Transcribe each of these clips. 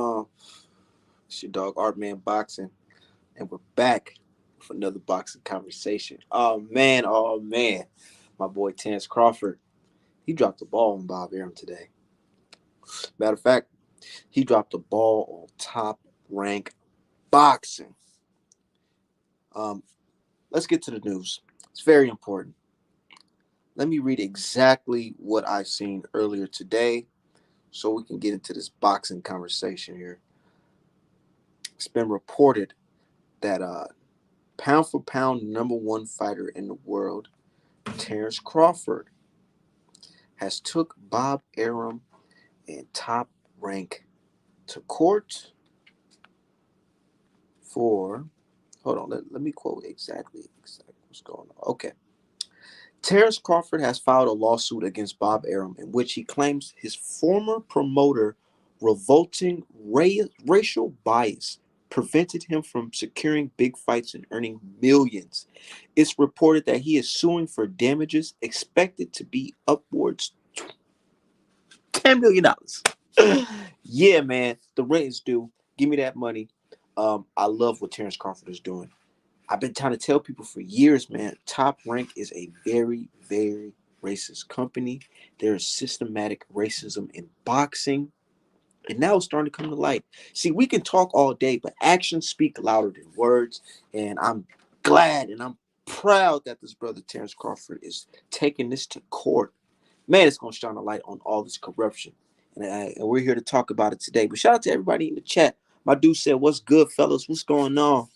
on? It's your dog Art Man Boxing, and we're back with another boxing conversation. Oh man, my boy Terrence Crawford, he dropped the ball on Bob Arum today. Matter of fact, he dropped the ball on Top Rank Boxing. Um, let's get to the news. It's very important. Let me read exactly what I seen earlier today, so we can get into this boxing conversation here. It's been reported that pound for pound number one fighter in the world, Terrence Crawford, has took Bob Arum and Top Rank to court for. Hold on, let me quote exactly what's going on. Okay. Terrence Crawford has filed a lawsuit against Bob Arum in which he claims his former promoter revolting racial bias prevented him from securing big fights and earning millions. It's reported that he is suing for damages expected to be upwards $10 million. Yeah, man, the rent is due. Give me that money. I love what Terrence Crawford is doing. I've been trying to tell people for years, man, Top Rank is a very, very racist company. There is systematic racism in boxing, and now it's starting to come to light. See, we can talk all day, but actions speak louder than words, and I'm glad and I'm proud that this brother Terrence Crawford is taking this to court. Man, it's going to shine a light on all this corruption, and we're here to talk about it today. But shout out to everybody in the chat. My dude said, "What's good, fellas? What's going on?"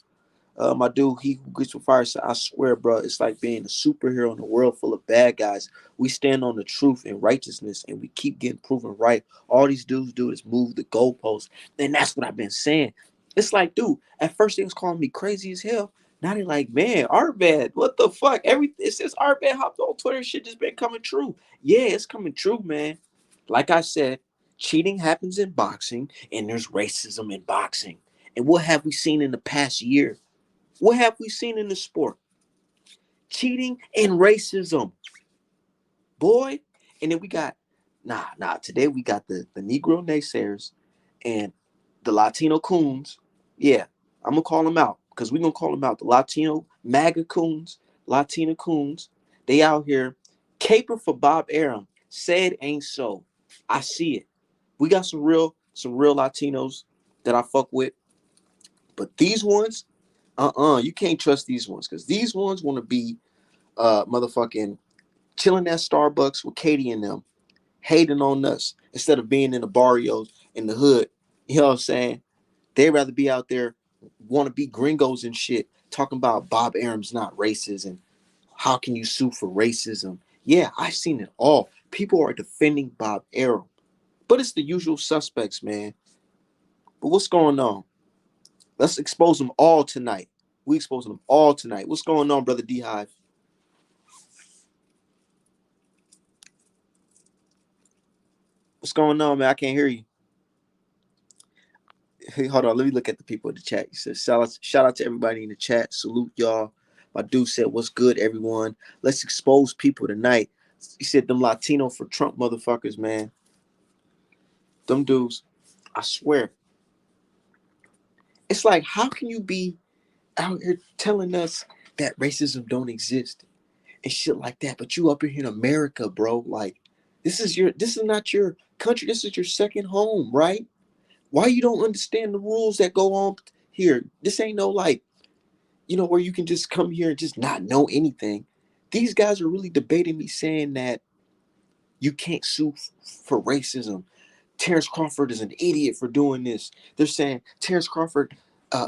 My dude, he who gets with fire said, "I swear, bro, it's like being a superhero in a world full of bad guys. We stand on the truth and righteousness, and we keep getting proven right. All these dudes do is move the goalposts." And that's what I've been saying. It's like, dude, at first they was calling me crazy as hell. Now they're like, man, Artbad, what the fuck? It's since Artbad hopped on Twitter, shit just been coming true. Yeah, it's coming true, man. Like I said, cheating happens in boxing, and there's racism in boxing. And what have we seen in the past year? What have we seen in the sport? Cheating and racism, boy. And then we got, today we got the Negro naysayers and the Latino coons. Yeah, I'm going to call them out because we're going to call them out. The Latino MAGA coons, Latina coons, they out here caper for Bob Arum. Say it ain't so. I see it. We got some real Latinos that I fuck with. But these ones, you can't trust these ones because these ones want to be motherfucking chilling at Starbucks with Katie and them, hating on us instead of being in the barrios in the hood. You know what I'm saying? They'd rather be out there, want to be gringos and shit, talking about Bob Arum's not racist and how can you sue for racism? Yeah, I've seen it all. People are defending Bob Arum, but it's the usual suspects, man. But what's going on? Let's expose them all tonight. We exposing them all tonight. What's going on, brother D Hive? What's going on, man? I can't hear you. Hey, hold on. Let me look at the people in the chat. He says, shout out to everybody in the chat. Salute y'all. My dude said, what's good, everyone? Let's expose people tonight. He said, them Latino for Trump motherfuckers, man. Them dudes, I swear. It's like, how can you be out here telling us that racism don't exist and shit like that, but you up here in America, bro? Like, this is not your country. This is your second home, right? Why you don't understand the rules that go on here? This ain't no like, where you can just come here and just not know anything. These guys are really debating me saying that you can't sue for racism. Terrence Crawford is an idiot for doing this. They're saying Terrence Crawford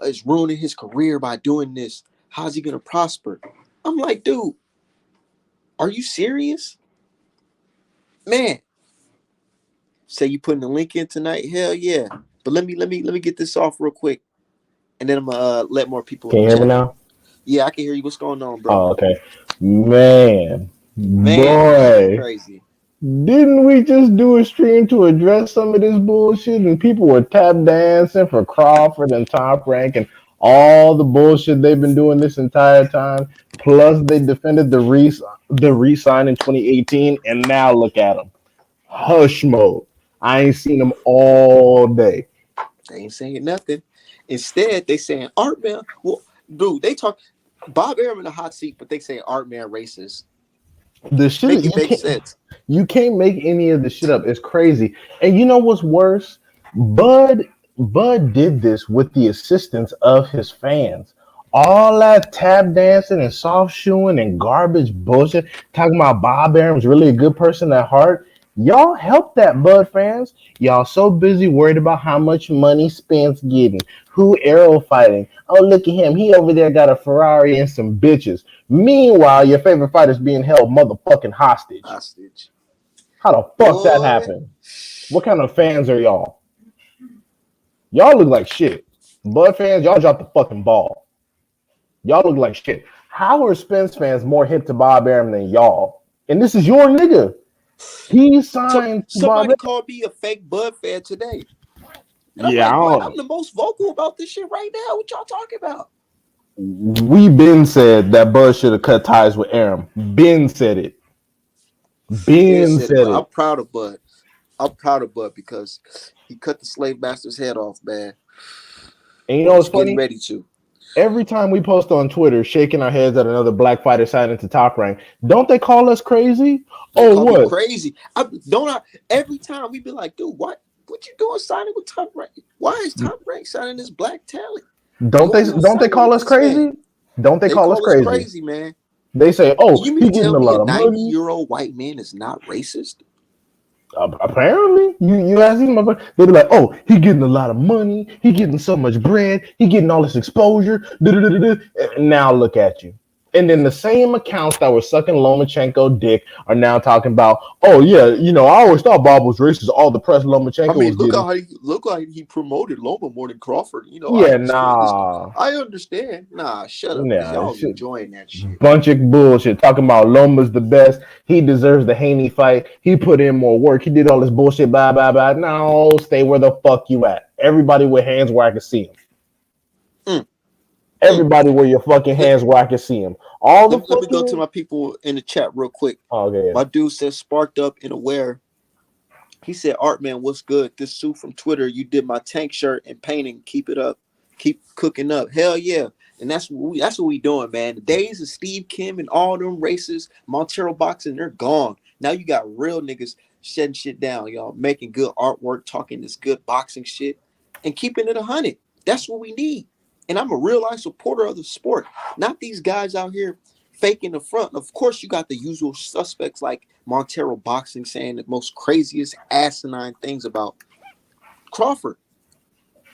is ruining his career by doing this. How's he gonna prosper? I'm like, dude, are you serious? Man, say you putting the link in tonight? Hell yeah. But let me get this off real quick, and then I'm gonna let more people Can in you the hear me chat. now? Yeah, I can hear you. What's going on, bro? Oh, okay. Man, Man, this shit boy, crazy. didn't we just do a stream to address some of this bullshit? And people were tap dancing for Crawford and Top Rank and all the bullshit they've been doing this entire time. Plus, they defended the re-sign in 2018, and now look at them. Hush mode. I ain't seen them all day. They ain't saying nothing. Instead, they saying Art Man. Well, dude, they talk Bob Arum in the hot seat, but they say Art Man racist. The shit Make it you make can't sense. you can't make any of the shit up. It's crazy. And you know what's worse? Bud did this with the assistance of his fans. All that tap dancing and soft shoeing and garbage bullshit, talking about Bob Arum's really a good person at heart. Y'all help that Bud fans. Y'all so busy worried about how much money Spence getting, who arrow fighting. Oh, look at him. He over there got a Ferrari and some bitches. Meanwhile, your favorite fighter's being held motherfucking hostage. Hostage. How the fuck that Boy. happened? What kind of fans are y'all? Y'all look like shit. Bud fans, y'all dropped the fucking ball. Y'all look like shit. How are Spence fans more hip to Bob Arum than y'all? And this is your nigga. He signed to Bob Somebody Arum. called me a fake Bud fan today. And I'm Yeah, like, I what? I'm don't. the most vocal about this shit right now. What y'all talking about? We been said that Bud should have cut ties with Arum. Ben said it. Ben Ben said it, said but it. I'm proud of Bud. I'm proud of Bud because he cut the slave master's head off, man. And you Or know what's he's getting funny? ready to. Every time we post on Twitter, shaking our heads at another black fighter signing to Top Rank, don't they call us crazy? They Oh, call me what? crazy. Every time we be like, dude, what you doing signing with Top Rank? Why is Top Rank signing this black talent? Don't Why they? are y'all Don't they signing call with us this man? crazy? Don't they They call us call us crazy? crazy, man. They say, And "Oh, you mean he to getting tell a me a lot of money." 90-year-old white man is not racist? Apparently, you ask these motherfuckers, they be like, "Oh, he getting a lot of money. He getting so much bread. He getting all this exposure." Da-da-da-da-da. And now look at you. And then the same accounts that were sucking Lomachenko dick are now talking about, "Oh yeah, I always thought Bob was racist. All the press I Lomachenko mean, was getting." look how he promoted Loma more than Crawford. I Yeah, understand this. nah, I understand. Nah, shut up, because nah, y'all shit. enjoying that shit. Bunch of bullshit talking about Loma's the best. He deserves the Haney fight. He put in more work. He did all this bullshit. Blah blah blah. No, stay where the fuck you at. Everybody with hands where I can see him. Mm, mm. Everybody where your fucking Let, hands where I can see him. All the let me go to fucking. my people in the chat real quick. Oh, okay. My dude says sparked up and aware. He said, Art man, what's good? This suit from Twitter, you did my tank shirt and painting. Keep it up. Keep cooking up. Hell yeah. And that's what we doing, man. The days of Steve Kim and all them races, Montero boxing, they're gone. Now you got real niggas shutting shit down, y'all, making good artwork, talking this good boxing shit, and keeping it 100. That's what we need. And I'm a real life supporter of the sport. Not these guys out here faking the front. Of course, you got the usual suspects like Montero boxing saying the most craziest asinine things about Crawford,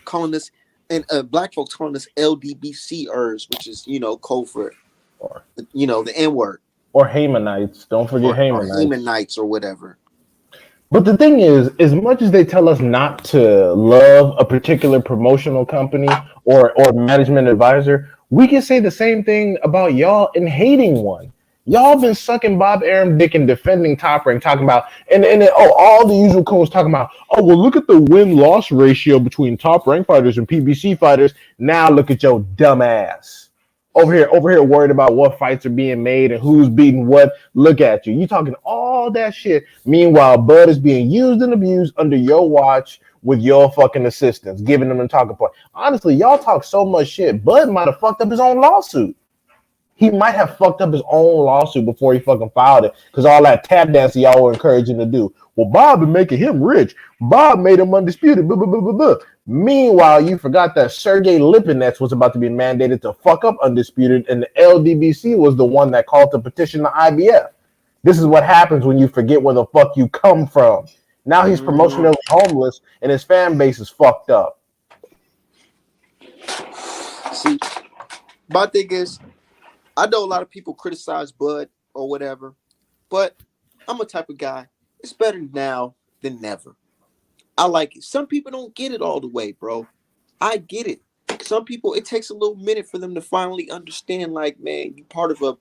calling this and black folks calling this LDBCers, which is code for Or, the N word or Hamanites. Don't forget or Hamanites. Hamanites or whatever. But the thing is, as much as they tell us not to love a particular promotional company or management advisor, we can say the same thing about y'all in hating one. Y'all been sucking Bob Arum dick and defending Top Rank, talking about all the usual codes talking about, oh well, look at the win loss ratio between Top Rank fighters and PBC fighters. Now look at your dumb ass over here worried about what fights are being made and who's beating what. Look at you. You talking all that shit. Meanwhile, Bud is being used and abused under your watch with your fucking assistants, giving them a talking point. Honestly, y'all talk so much shit. Bud might have fucked up his own lawsuit. He might have fucked up his own lawsuit before he fucking filed it, because all that tap dancing y'all were encouraging to do. Well, Bob been making him rich. Bob made him undisputed. Blah, blah, blah, blah, blah. Meanwhile, you forgot that Sergey Lipinets was about to be mandated to fuck up undisputed, and the LDBC was the one that called to petition the IBF. This is what happens when you forget where the fuck you come from. Now he's Mm. promotionally homeless, and his fan base is fucked up. See, my thing is, I know a lot of people criticize Bud or whatever, but I'm a type of guy. It's better now than never. I like it. Some people don't get it all the way, bro. I get it. Some people, it takes a little minute for them to finally understand, like, man, you're part of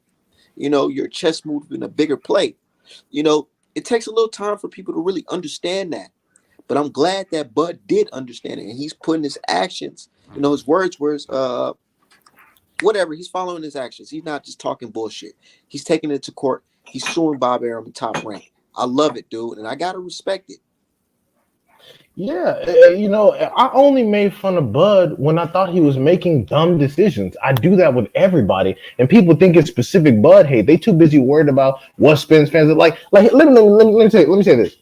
your chess move in a bigger play. You know, it takes a little time for people to really understand that. But I'm glad that Bud did understand it, and he's putting his actions. His words were whatever. He's following his actions. He's not just talking bullshit. He's taking it to court. He's suing Bob Arum Top Rank. I love it, dude, and I gotta respect it. Yeah, I only made fun of Bud when I thought he was making dumb decisions. I do that with everybody, and people think it's specific Bud hate. They too busy worried about what Spence fans are like. Like, let me say this.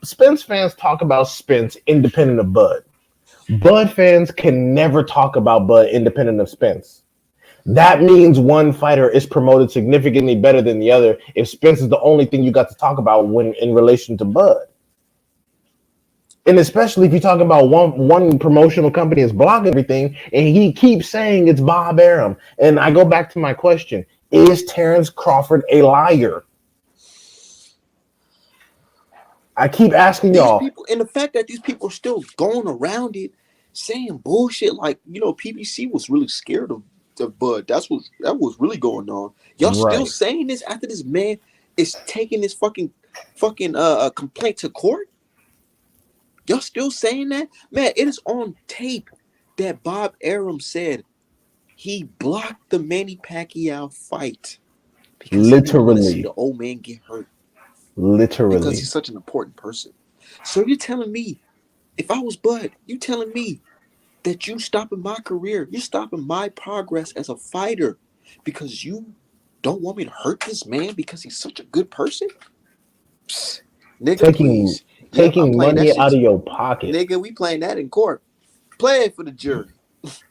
Spence fans talk about Spence independent of Bud. Bud fans can never talk about Bud independent of Spence. That means one fighter is promoted significantly better than the other if Spence is the only thing you got to talk about when in relation to Bud. And especially if you're talking about one promotional company is blocking everything, and he keeps saying it's Bob Arum. And I go back to my question: is Terrence Crawford a liar? I keep asking These y'all. people, and the fact that these people are still going around it, saying bullshit like, PBC was really scared of Bud. That was really going on. Y'all still Right, saying this after this man is taking this fucking complaint to court? Y'all still saying that? Man, it is on tape that Bob Arum said he blocked the Manny Pacquiao fight because he didn't want to see literally, the old man get hurt because literally he's such an important person. So you're telling me, if I was Bud, you telling me that you stopping my career, you're stopping my progress as a fighter because you don't want me to hurt this man because he's such a good person? Psst, nigga, taking please. Yep, I'm taking playing that money shit out of too. your pocket. Nigga, we playing that in court. Play it for the jury.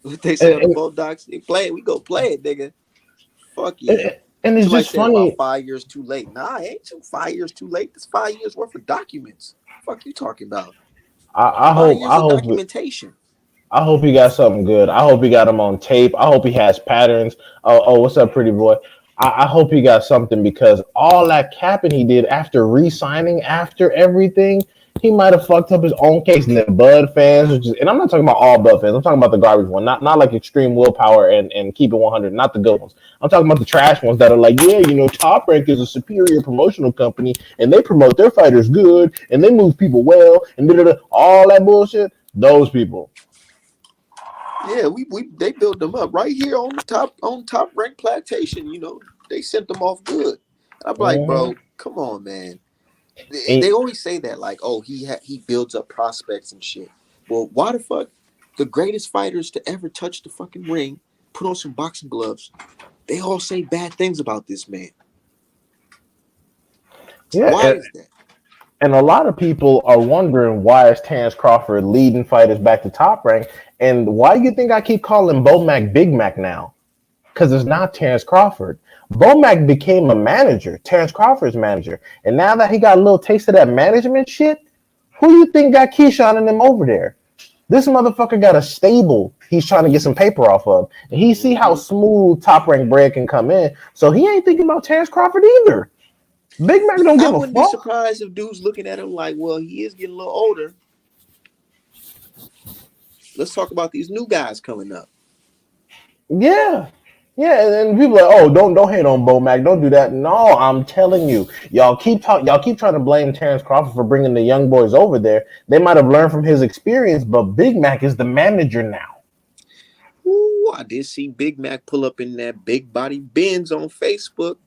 What they say And, on the and, Bulldogs, they play it, we go play it, nigga. Fuck yeah. and it's Somebody just said about funny. 5 years too late. Nah, it ain't 5 years too late. It's 5 years worth of documents. Fuck you talking about? I, I Five hope years I of hope documentation. I hope he got something good. I hope he got him on tape. I hope he has patterns. What's up, pretty boy? I hope he got something because all that capping he did after re-signing, after everything, he might have fucked up his own case. And then Bud fans, and I'm not talking about all Bud fans. I'm talking about the garbage one, not like Extreme Willpower and Keep It 100, not the good ones. I'm talking about the trash ones that are like, yeah, Top Rank is a superior promotional company, and they promote their fighters good, and they move people well, and all that bullshit. Those people. Yeah, we they built them up right here on top rank plantation. They sent them off good. I'm like, Mhm. bro, come on, man. They And always say that, like, oh, he builds up prospects and shit. Well, why the fuck the greatest fighters to ever touch the fucking ring, put on some boxing gloves, they all say bad things about this man? yeah, Why is that? and a lot of people are wondering why is Terrence Crawford leading fighters back to Top Rank, and why do you think I keep calling Bo Mac Big Mac now? Because it's not Terrence Crawford. Bo Mac became a manager, Terrence Crawford's manager, and now that he got a little taste of that management shit, who you think got Keyshawn and them over there? This motherfucker got a stable he's trying to get some paper off of, and he see how Hmm. smooth Top Rank bread can come in, so he ain't thinking about Terrence Crawford either. Big Mac don't I give a wouldn't be fuck. surprised if dudes looking at him like, well, he is getting a little older. Let's talk about these new guys coming up. Yeah. Yeah, and people are like, oh, don't hate on Bo Mac, don't do that. No, I'm telling you, y'all keep trying to blame Terrence Crawford for bringing the young boys over there. They might have learned from his experience, but Big Mac is the manager now. Ooh, I did see Big Mac pull up in that big body Benz on Facebook.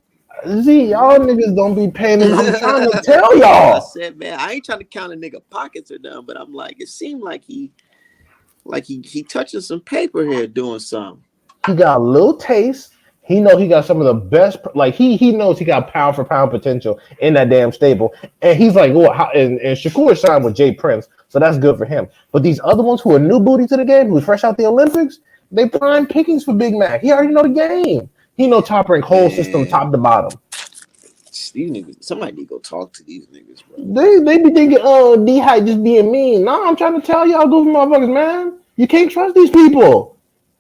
See, y'all Mm. niggas don't be paying. I'm trying to tell I y'all. said, man, I ain't trying to count a nigga pockets or nothing, but I'm like, it seemed like he touching some paper here doing something. He got a little taste. He know he got some of the best. Like he knows he got pound for pound potential in that damn stable. And he's like, oh, and Shakur signed with Jay Prince, so that's good for him. But these other ones who are new booty to the game, who's fresh out the Olympics, they prime pickings for Big Mac. He already know the game. He know Top Rank whole system Man, top to bottom. these niggas, somebody need to go talk to these niggas, bro. They be thinking, oh, D Hype just being mean. No, I'm trying to tell y'all, goofy motherfuckers, man. You can't trust these people.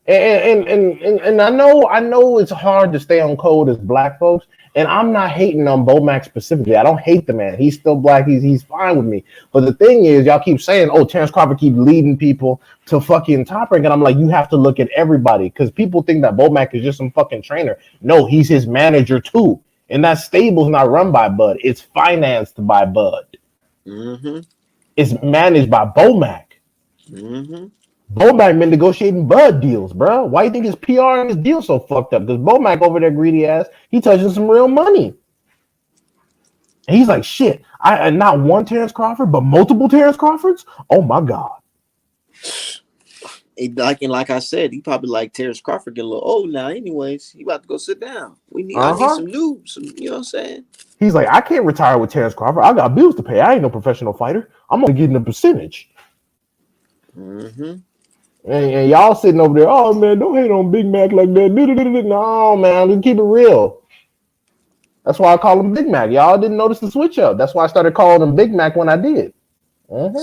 And I know it's hard to stay on code as black folks, and I'm not hating on Bomac specifically. I don't hate the man. He's still black. He's fine with me. But the thing is, y'all keep saying, "Oh, Terrence Crawford keep leading people to fucking Top Rank," and I'm like, you have to look at everybody because people think that Bomac is just some fucking trainer. No, he's his manager too, and that stable's not run by Bud. It's financed by Bud. Mm-hmm. It's managed by Bomac. Mm-hmm. Bomac been negotiating Bud deals, bro. Why you think his PR and his deal so fucked up? Because Bomac over there, greedy ass, he touching some real money. And he's like, shit, I not one Terrence Crawford, but multiple Terrence Crawfords? Oh my God. And like I said, he probably like Terrence Crawford getting a little old now. Anyways, he about to go sit down. I need Uh-huh. some new, some. You know what I'm saying? He's like, I can't retire with Terrence Crawford. I got bills to pay. I ain't no professional fighter. I'm only getting a percentage. Mm-hmm. And y'all sitting over there, oh man, don't hate on Big Mac like that. No, man, just keep it real. That's why I call him Big Mac. Y'all didn't notice the switch up. That's why I started calling him Big Mac when I did. Mm-hmm.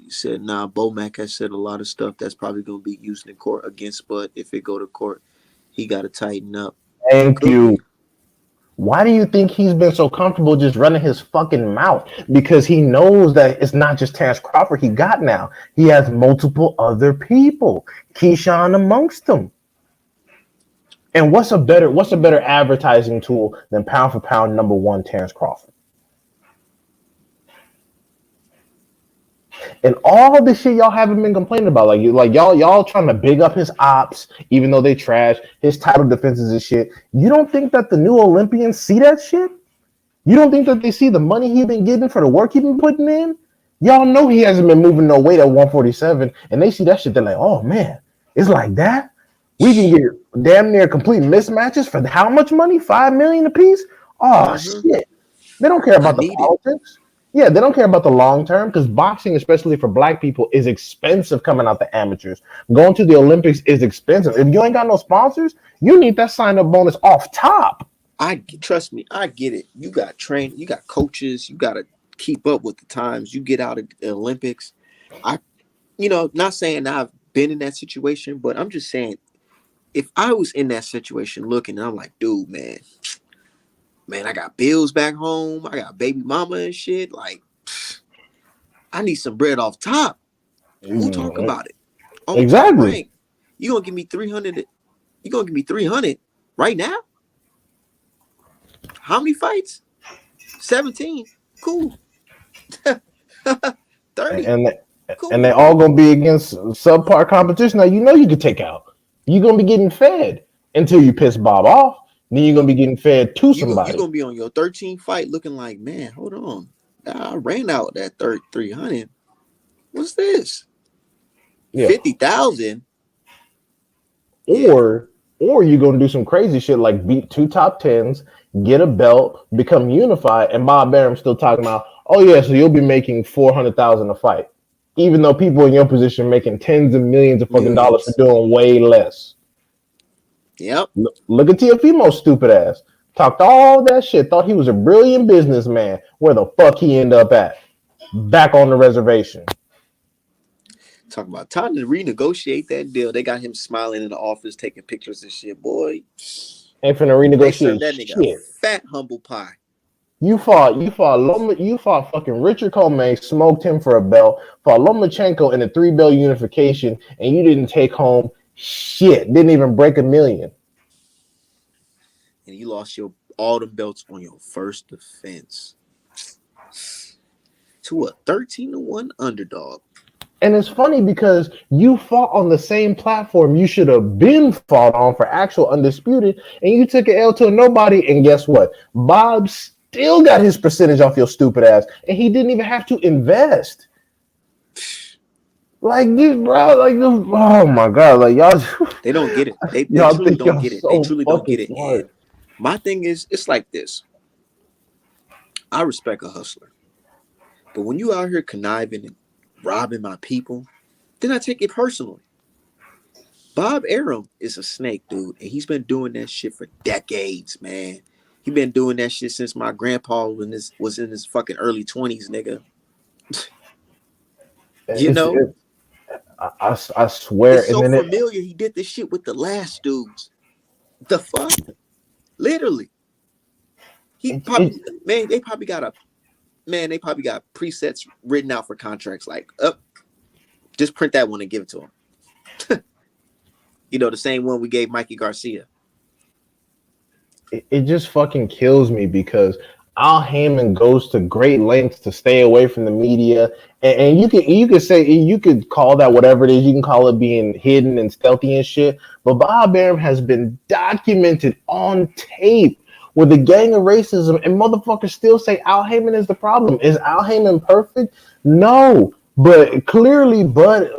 Said nah. Bomac has said a lot of stuff that's probably gonna be used in court against Bud. If it go to court, he got to tighten up. Thank Could you. be. Why do you think he's been so comfortable just running his fucking mouth? Because he knows that it's not just Terrence Crawford he got now. He has multiple other people, Keyshawn amongst them. And what's a better advertising tool than pound for pound number one Terrence Crawford? And all the shit y'all haven't been complaining about, y'all trying to big up his ops, even though they trash his title defenses and shit. You don't think that the new Olympians see that shit? You don't think that they see the money he's been getting for the work he's been putting in? Y'all know he hasn't been moving no weight at 147, and they see that shit. They're like, oh man, it's like that. We can get damn near complete mismatches for how much money? $5 million a piece? Oh Mm-hmm. shit. They don't care I about the need it. politics. Yeah, they don't care about the long term because boxing, especially for black people, is expensive coming out the amateurs. Going to the Olympics is expensive. If you ain't got no sponsors, you need that sign up bonus off top. Trust me. I get it. You got train. You got coaches. You got to keep up with the times. You get out of the Olympics. I, not saying I've been in that situation, but I'm just saying if I was in that situation looking, and I'm like, dude, man, I got bills back home. I got baby mama and shit. Like, I need some bread off top. Who talk about it? On Top Exactly. Rank. You gonna give me 300? You gonna give me 300 right now? How many fights? 17. Cool. 30. And and they Cool. all gonna be against subpar competition. Now you know you could take out. You're gonna be getting fed until you piss Bob off. Then you're gonna be getting fed to You somebody. gonna be on your 13th fight looking like, man, hold on. I ran out that 300. What's this? Yeah. 50,000? Yeah. Or you're gonna do some crazy shit like beat two top tens, get a belt, become unified, and Bob Barham's still talking about, oh yeah, so you'll be making 400,000 a fight, even though people in your position making tens of millions of fucking dollars for Millions. doing way less. Yep. Look at Tiafimo's stupid ass. Talked all that shit, thought he was a brilliant businessman. Where the fuck he end up at? Back on the reservation. Talking about time to renegotiate that deal. They got him smiling in the office, taking pictures and shit. Boy, Ain't finna they served renegotiate that nigga a shit. fat humble pie. You fought fucking Richard Coleman, smoked him for a belt, fought Lomachenko in a 3 belt unification, and you didn't take home shit. Didn't even break a million. And you lost your all them belts on your first defense to a 13-1 underdog. And it's funny because you fought on the same platform you should have been fought on for actual undisputed, and you took an L to a nobody. And guess what? Bob still got his percentage off your stupid ass, and he didn't even have to invest. Like this, bro. Like this. Oh my god. Like y'all. They don't get it. They Y'all truly think don't y'all get it. They so truly don't fucking get it. And smart. my thing is, it's like this. I respect a hustler. But when you out here conniving and robbing my people, then I take it personally. Bob Arum is a snake, dude, and he's been doing that shit for decades, man. He been doing that shit since my grandpa was in his fucking early 20s, nigga. You It's, know, it, I swear. it's And so then familiar. He did this shit with the last dudes. The fuck, literally. He it, probably man, they probably got a man. They probably got presets written out for contracts. Like, up, just print that one and give it to him. The same one we gave Mikey Garcia. it just fucking kills me because Al Heyman goes to great lengths to stay away from the media, and you could call that whatever it is. You can call it being hidden and stealthy and shit. But Bob Arum has been documented on tape with a gang of racism, and motherfuckers still say Al Heyman is the problem. Is Al Heyman perfect? No. But clearly, Bud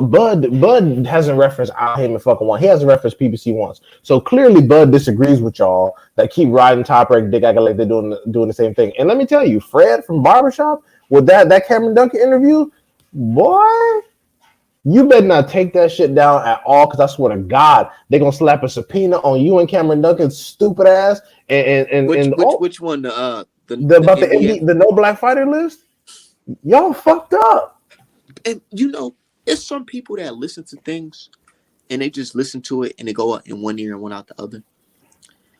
hasn't referenced Al Heyman fucking one. He hasn't referenced PBC once. So clearly, Bud disagrees with y'all that keep riding Top Rank dick acting like they're doing the same thing. And let me tell you, Fred from Barbershop with that Cameron Duncan interview, boy, you better not take that shit down at all, because I swear to God, they're gonna slap a subpoena on you and Cameron Duncan's stupid ass Which one? about the NBA? the no black fighter list. Y'all fucked up. And it's some people that listen to things and they just listen to it and they go out in one ear and one out the other.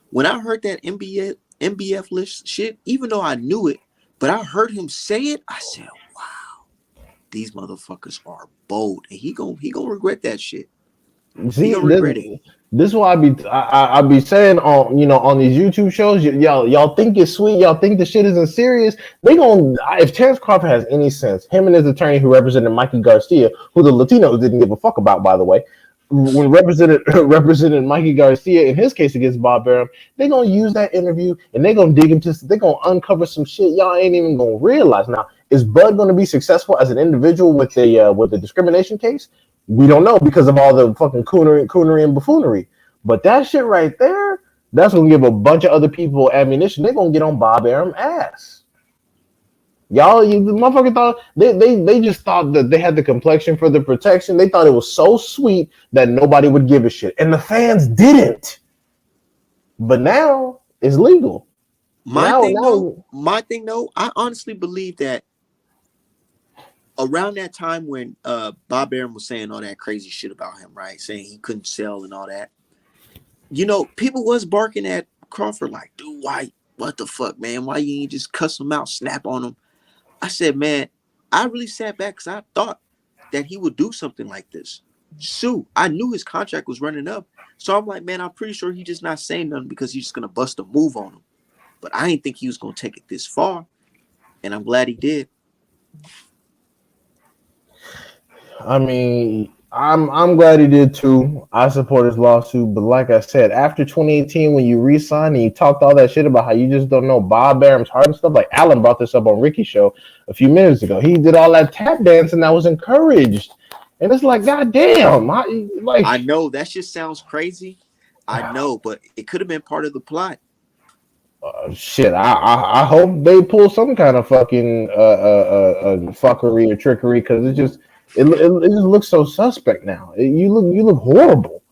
When I heard that MBF list shit, even though I knew it, but I heard him say it, I said, "Wow, these motherfuckers are bold," and he gonna regret that shit. See, He gonna regret it. this is why I be saying on these YouTube shows, y'all think it's sweet, y'all think the shit isn't serious. They gonna, if Terrence Crawford has any sense, him and his attorney who represented Mikey Garcia, who the Latinos didn't give a fuck about, by the way, when represented Mikey Garcia in his case against Bob Arum, they gonna use that interview and they gonna dig into, they gonna uncover some shit y'all ain't even gonna realize. Now, is Bud gonna be successful as an individual with the discrimination case? We don't know, because of all the fucking coonery and buffoonery. But that shit right there, that's gonna give a bunch of other people ammunition. They're gonna get on Bob Arum's ass. Y'all, the motherfucker thought they just thought that they had the complexion for the protection. They thought it was so sweet that nobody would give a shit, and the fans didn't. But now it's legal. My thing though, I honestly believe that around that time when Bob Arum was saying all that crazy shit about him, right? Saying he couldn't sell and all that. People was barking at Crawford like, "Dude, why? What the fuck, man? Why you ain't just cuss him out, snap on him?" I said, man, I really sat back because I thought that he would do something like this. Sue, I knew his contract was running up. So I'm like, man, I'm pretty sure he's just not saying nothing because he's just going to bust a move on him. But I didn't think he was going to take it this far. And I'm glad he did. I mean, I'm glad he did too. I support his lawsuit, but like I said, after 2018, when you re-signed and you talked all that shit about how you just don't know Bob Arum's heart and stuff, like Alan brought this up on Ricky's show a few minutes ago. He did all that tap dancing that was encouraged, and it's like, goddamn, I know that shit sounds crazy. I know, but it could have been part of the plot. Shit, I hope they pull some kind of fucking fuckery or trickery, because it just looks so suspect now. You look horrible.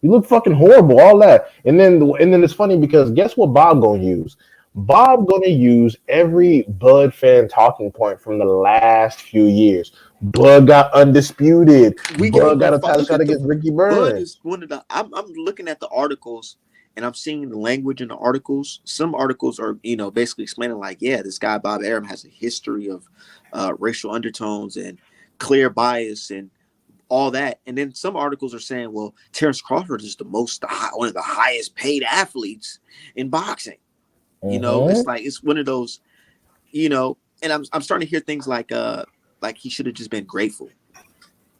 You look fucking horrible. All that, and then it's funny because guess what Bob gonna use? Bob gonna use every Bud fan talking point from the last few years. Bud got undisputed. Bud got a title shot against Ricky Burns. Bud is one of the. I'm looking at the articles and I'm seeing the language in the articles. Some articles are basically explaining like, yeah, this guy Bob Arum has a history of racial undertones and clear bias and all that. And then some articles are saying, well, Terrence Crawford is one of the highest paid athletes in boxing. It's like, it's one of those, and I'm starting to hear things like he should have just been grateful.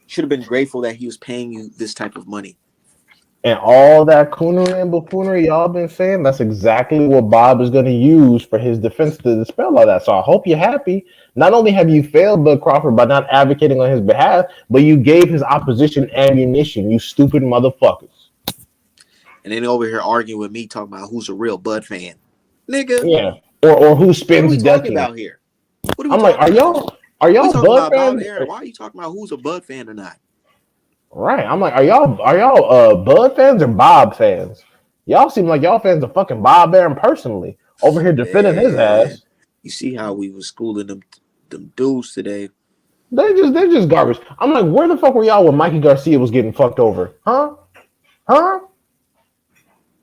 Should have been grateful that he was paying you this type of money. And all that coonery and buffoonery y'all been saying, that's exactly what Bob is going to use for his defense to dispel all that. So I hope you're happy. Not only have you failed Bud Crawford by not advocating on his behalf, but you gave his opposition ammunition, you stupid motherfuckers. And then over here arguing with me, talking about who's a real Bud fan. Nigga. Yeah. Or who spins what are we talking about here? What are we I'm like, are y'all Bud fans? Why are you talking about who's a Bud fan or not? Right. I'm like, are y'all Bud fans or Bob fans? Y'all seem like y'all fans of fucking Bob Arum personally. Over here defending his ass. You see how we was schooling them dudes today. They're just garbage. I'm like, where the fuck were y'all when Mikey Garcia was getting fucked over? Huh?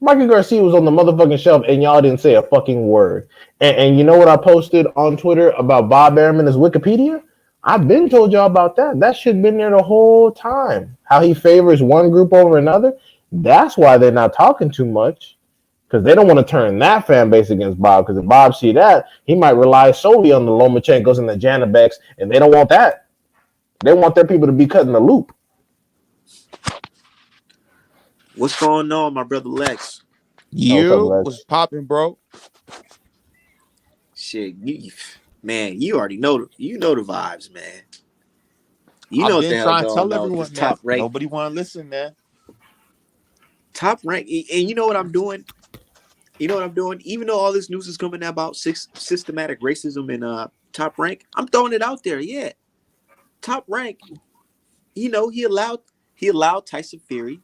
Mikey Garcia was on the motherfucking shelf and y'all didn't say a fucking word. And you know what I posted on Twitter about Bob Arum and his Wikipedia? I've been told y'all about that. That shit been there the whole time. How he favors one group over another. That's why they're not talking too much. Because they don't want to turn that fan base against Bob. Because if Bob see that, he might rely solely on the Lomachenkos and the Janabeks. And they don't want that. They want their people to be cutting the loop. What's going on, my brother Lex? You was popping, bro. shit, man, you already know the vibes, man. You know I've what been the hell trying to going tell on with this everyone, man. top rank. Nobody want to listen, man. Top rank, and you know what I'm doing. You know what I'm doing. Even though all this news is coming out about systematic racism in top rank, I'm throwing it out there. Yeah, top rank. You know he allowed Tyson Fury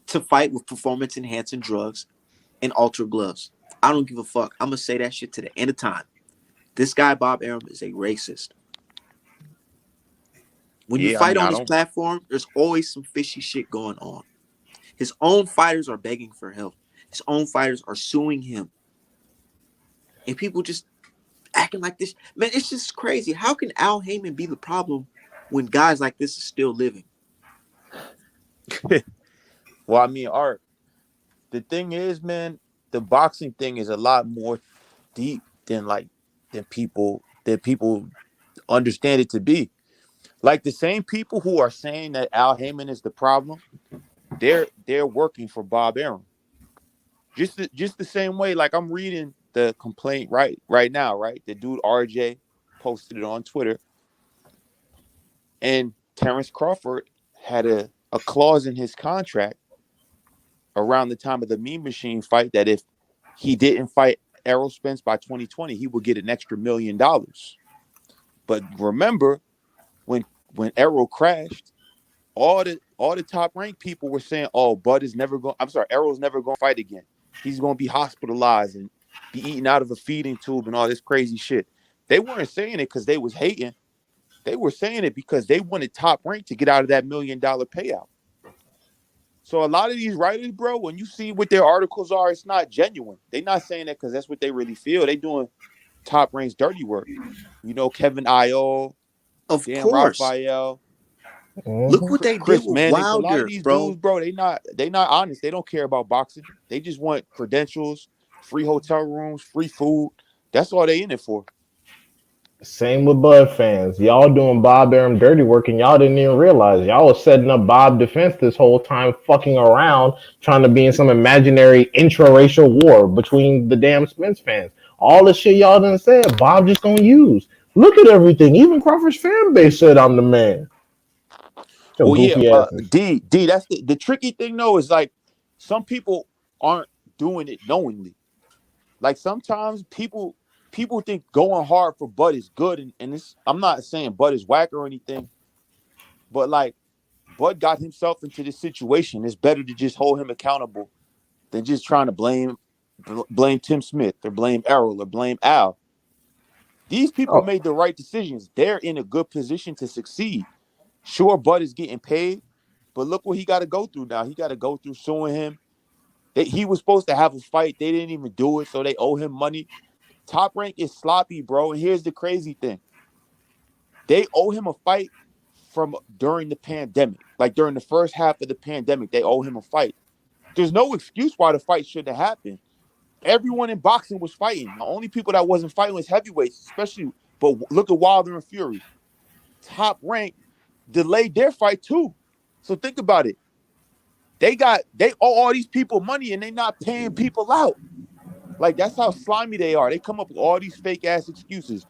to fight with performance enhancing drugs and ultra gloves. I don't give a fuck. I'm gonna say that shit to the end of time. This guy Bob Arum is a racist. When you Yeah, I fight mean, on I his don't. platform, there's always some fishy shit going on. His own fighters are begging for help. His own fighters are suing him. And people just acting like this. Man, it's just crazy. How can Al Heyman be the problem when guys like this are still living? Well, I mean, Art. The thing is, man, the boxing thing is a lot more deep than people understand it to be. Like the same people who are saying that Al Heyman is the problem, they're working for Bob Arum. Just the same way. Like I'm reading the complaint right now, right? The dude RJ posted it on Twitter, and Terrence Crawford had a clause in his contract around the time of the Mean Machine fight that if he didn't fight Errol Spence by 2020, he would get an extra $1 million. But remember, when Errol crashed, all the top ranked people were saying, "Oh, Bud is never going. I'm sorry, Errol's never going to fight again. He's going to be hospitalized and be eaten out of a feeding tube and all this crazy shit." They weren't saying it because they was hating. They were saying it because they wanted top rank to get out of that $1 million payout. So a lot of these writers, bro, when you see what their articles are, it's not genuine. They're not saying that because that's what they really feel. They doing top ranks dirty work. You know, Kevin Io, Of Dan course. Raphael, Look Hmm. what they did Chris with Mannix. A lot of Wilder, these bro. dudes, bro, they not honest. They don't care about boxing. They just want credentials, free hotel rooms, free food. That's all they in it for. Same with Bud fans. Y'all doing Bob Arum dirty work and y'all didn't even realize. Y'all was setting up Bob defense this whole time, fucking around, trying to be in some imaginary intra-racial war between the damn Spence fans. All the shit y'all done said, Bob just gonna use. Look at everything. Even Crawford's fan base said I'm the man. Your Well, yeah, goofy asses. D. That's the tricky thing though. Is like some people aren't doing it knowingly. Like sometimes people think going hard for Bud is good, and this I'm not saying Bud is whack or anything, but like Bud got himself into this situation. It's better to just hold him accountable than just trying to blame Tim Smith or blame Errol or blame Al. These people Oh, made the right decisions. They're in a good position to succeed. Sure, Bud is getting paid, but look what he got to go through now. He got to go through suing him. He was supposed to have a fight. They didn't even do it, so they owe him money. Top Rank is sloppy, bro. And here's the crazy thing. They owe him a fight from during the pandemic. Like during the first half of the pandemic, they owe him a fight. There's no excuse why the fight should have happened. Everyone in boxing was fighting. The only people that wasn't fighting was heavyweights, especially. But look at Wilder and Fury. Top Rank delayed their fight too. So think about it. They owe all these people money and they not paying people out. Like that's how slimy they are. They come up with all these fake ass excuses.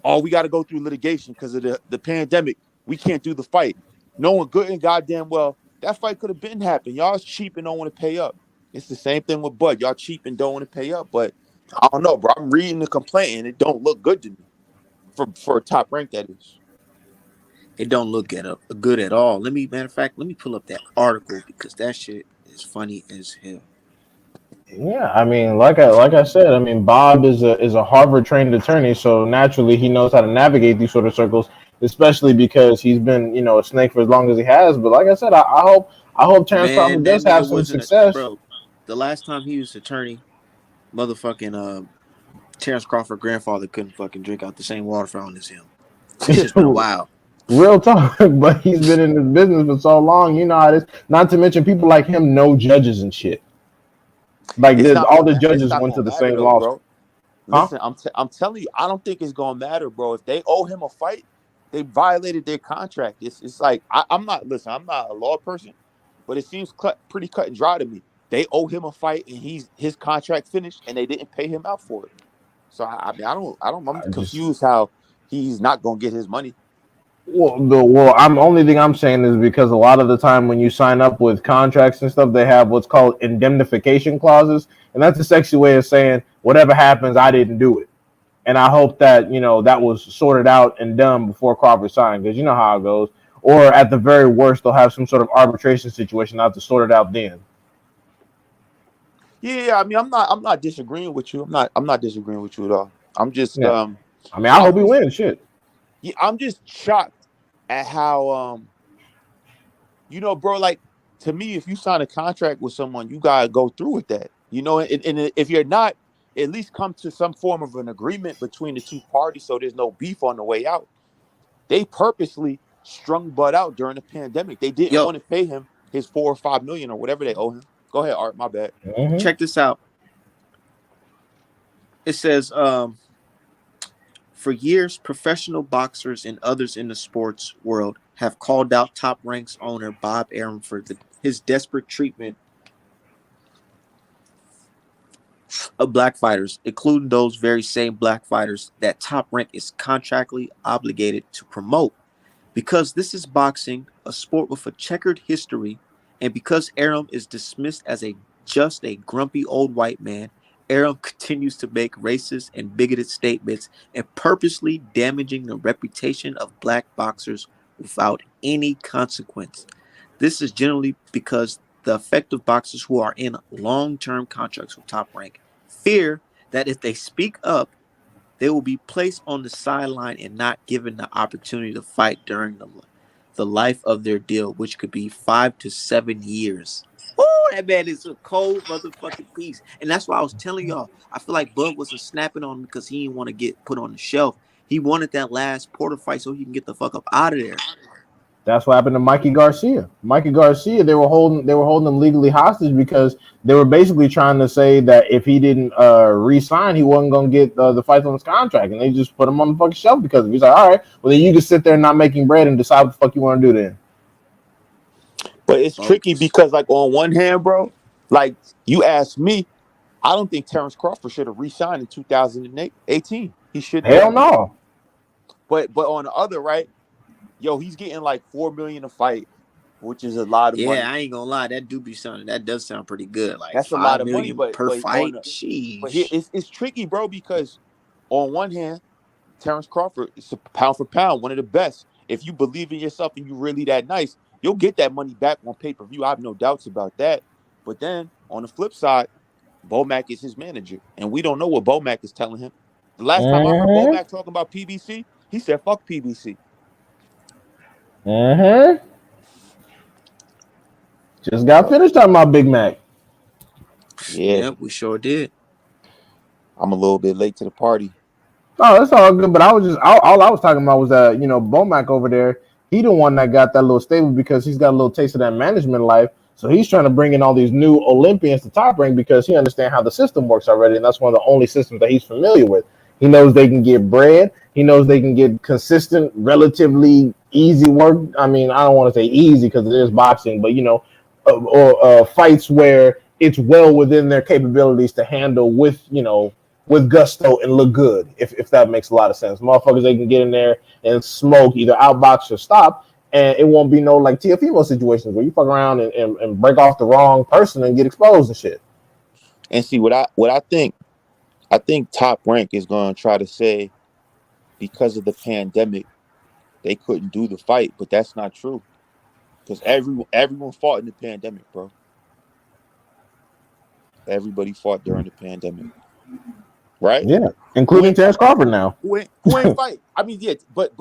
Oh, we got to go through litigation because of the pandemic. We can't do the fight. Knowing good and goddamn well that fight could have been happened. Y'all cheap and don't want to pay up. It's the same thing with Bud. Y'all cheap and don't want to pay up. But I don't know, bro. I'm reading the complaint and it don't look good to me for a top rank that is. It don't look good at all. Matter of fact, let me pull up that article because that shit is funny as hell. yeah. I mean, like I said, I mean, Bob is a Harvard trained attorney, so naturally he knows how to navigate these sort of circles, especially because he's been a snake for as long as he has. But like I said, I hope Terrence Man, Crawford that does have nigga some wasn't a success. bro. The last time he was attorney, motherfucking Terrence Crawford grandfather couldn't fucking drink out the same water fountain as him. It's just been a while. Real talk, but he's been in this business for so long. You know how it is. Not to mention people like him know judges and shit. Like all the It's judges not went to gonna the matter same though, law school, bro. huh? Listen, I'm telling you, I don't think it's gonna matter, bro. If they owe him a fight, they violated their contract. It's like I'm not listen. I'm not a law person, but it seems pretty cut and dry to me. They owe him a fight, and his contract finished, and they didn't pay him out for it. So I'm I just confused how he's not gonna get his money. I'm only thing I'm saying is because a lot of the time when you sign up with contracts and stuff, they have what's called indemnification clauses, and that's a sexy way of saying whatever happens, I didn't do it. And I hope that that was sorted out and done before Crawford signed, because you know how it goes. Or at the very worst, they'll have some sort of arbitration situation. I have to sort it out then. Yeah, I mean, I'm not disagreeing with you. I'm not disagreeing with you at all. I'm just Yeah, I mean, I I'm hope he just wins. Shit. yeah, I'm just shocked at how bro, like, to me, if you sign a contract with someone, you gotta go through with that. And if you're not, at least come to some form of an agreement between the two parties so there's no beef on the way out. They purposely strung Bud out during the pandemic. They didn't Yo, want to pay him his 4 or 5 million or whatever they owe him. Go ahead, Art. My bad. Hmm. check this out. It says, for years, professional boxers and others in the sports world have called out Top Rank's owner Bob Arum for his desperate treatment of black fighters, including those very same black fighters that Top Rank is contractually obligated to promote. Because this is boxing, a sport with a checkered history, and because Arum is dismissed as just a grumpy old white man, Arum continues to make racist and bigoted statements and purposely damaging the reputation of black boxers without any consequence. This is generally because the effective boxers who are in long-term contracts with Top Rank fear that if they speak up, they will be placed on the sideline and not given the opportunity to fight during the life of their deal, which could be 5 to 7 years. Oh, that man is a cold motherfucking piece. And that's why I was telling y'all, I feel like Bud wasn't snapping on him because he didn't want to get put on the shelf. He wanted that last Porter fight so he can get the fuck up out of there. That's what happened to Mikey Garcia. Mikey Garcia, they were holding him legally hostage because they were basically trying to say that if he didn't re-sign, he wasn't gonna get the fights on his contract, and they just put him on the fucking shelf because of it. He's like, all right, well then you can sit there not making bread and decide what the fuck you want to do then. But it's tricky Bogus. because, like, on one hand, bro, like, you ask me, I don't think Terrence Crawford should have re-signed in 2018. He shouldn't Hell have. no. But on the other, right, yo, he's getting like 4 million a fight, which is a lot of Yeah, money. I ain't gonna lie, that do be sounding that does sound pretty good. Like That's a lot five of money. million But per but on fight. the, but here Sheesh. it's tricky, bro, because on one hand, Terrence Crawford is pound for pound one of the best. If you believe in yourself and you really that nice, you'll get that money back on pay per view. I have no doubts about that. But then on the flip side, Bomac is his manager, and we don't know what Bomac is telling him. The last time I heard Mm-hmm. Bomac talking about PBC, he said, "Fuck PBC." Mm-hmm. Just got So finished talking about Big Mac. yeah, Yep, we sure did. I'm a little bit late to the party. Oh, that's all good. But I was just all I was talking about was that Bomac over there. He the one that got that little stable because he's got a little taste of that management life. So he's trying to bring in all these new Olympians to Top Rank because he understands how the system works already, and that's one of the only systems that he's familiar with. He knows they can get bread. He knows they can get consistent, relatively easy work. I mean, I don't want to say easy because it is boxing, but or fights where it's well within their capabilities to handle with gusto and look good, if that makes a lot of sense. Motherfuckers, they can get in there and smoke, either outbox or stop, and it won't be no like TFemo situations where you fuck around and break off the wrong person and get exposed and shit. And see what I think. I think Top Rank is going to try to say because of the pandemic they couldn't do the fight, but that's not true because everyone fought in the pandemic, bro. Everybody fought during the pandemic, right? Yeah, Who including ain't Terrence Crawford now. who ain't fight? I mean, yeah, but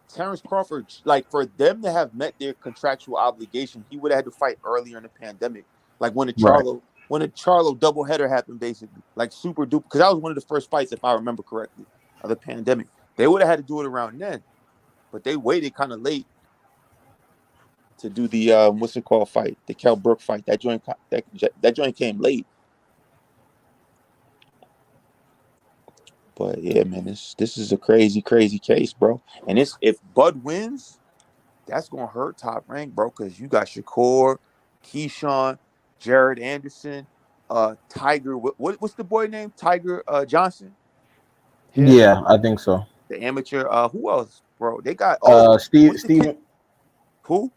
Terrence Crawford, like, for them to have met their contractual obligation, he would have had to fight earlier in the pandemic, like Right. When the Charlo doubleheader happened, basically, like super duper, because that was one of the first fights, if I remember correctly, of the pandemic. They would have had to do it around then, but they waited kind of late to do the what's it called fight, the Kell Brook fight. That joint came late, but yeah, man, this is a crazy case, bro. And it's if Bud wins, that's gonna hurt Top Rank, bro, because you got Shakur, Keyshawn, Jared Anderson, Tiger. What's the boy name? Tiger Johnson. Him, Yeah, I think so. the amateur. Who else, bro? They got Steve, what's the kid? Steven, Who?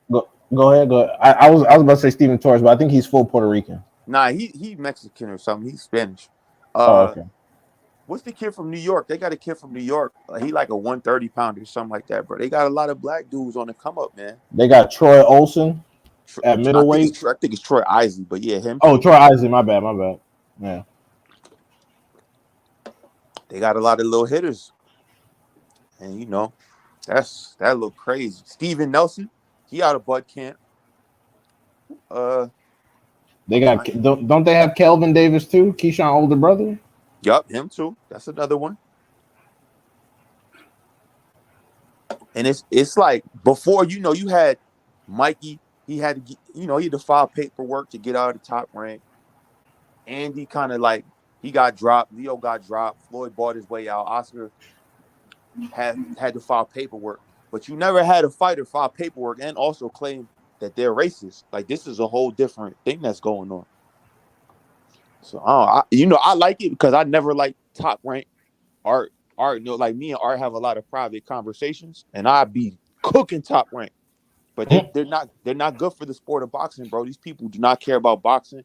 go ahead, go ahead. I was about to say Steven Torres, but I think he's full Puerto Rican. Nah, he Mexican or something. He's Spanish. Oh, Uh, okay. what's the kid from New York? They got a kid from New York. He like a 130 pounder or something like that, bro. They got a lot of black dudes on the come up, man. They got Troy Olson at middleweight. I think it's Troy Isley, but yeah, him Oh, too. Troy Isley, my bad, my bad. Yeah. They got a lot of little hitters, and that look crazy. Steven Nelson, he out of Bud camp. Uh, They got don't they have Kelvin Davis too? Keyshawn older brother. yup, him too. That's another one. And it's like before, you had Mikey. He had to get, he had to file paperwork to get out of the top rank. Andy kind of like he got dropped. Leo got dropped. Floyd bought his way out. Oscar had to file paperwork, but you never had a fighter file paperwork and also claim that they're racist. Like this is a whole different thing that's going on. So I like it because I never liked top rank art. Like me and Art have a lot of private conversations, and I be cooking top rank. But they're not good for the sport of boxing, bro. These people do not care about boxing.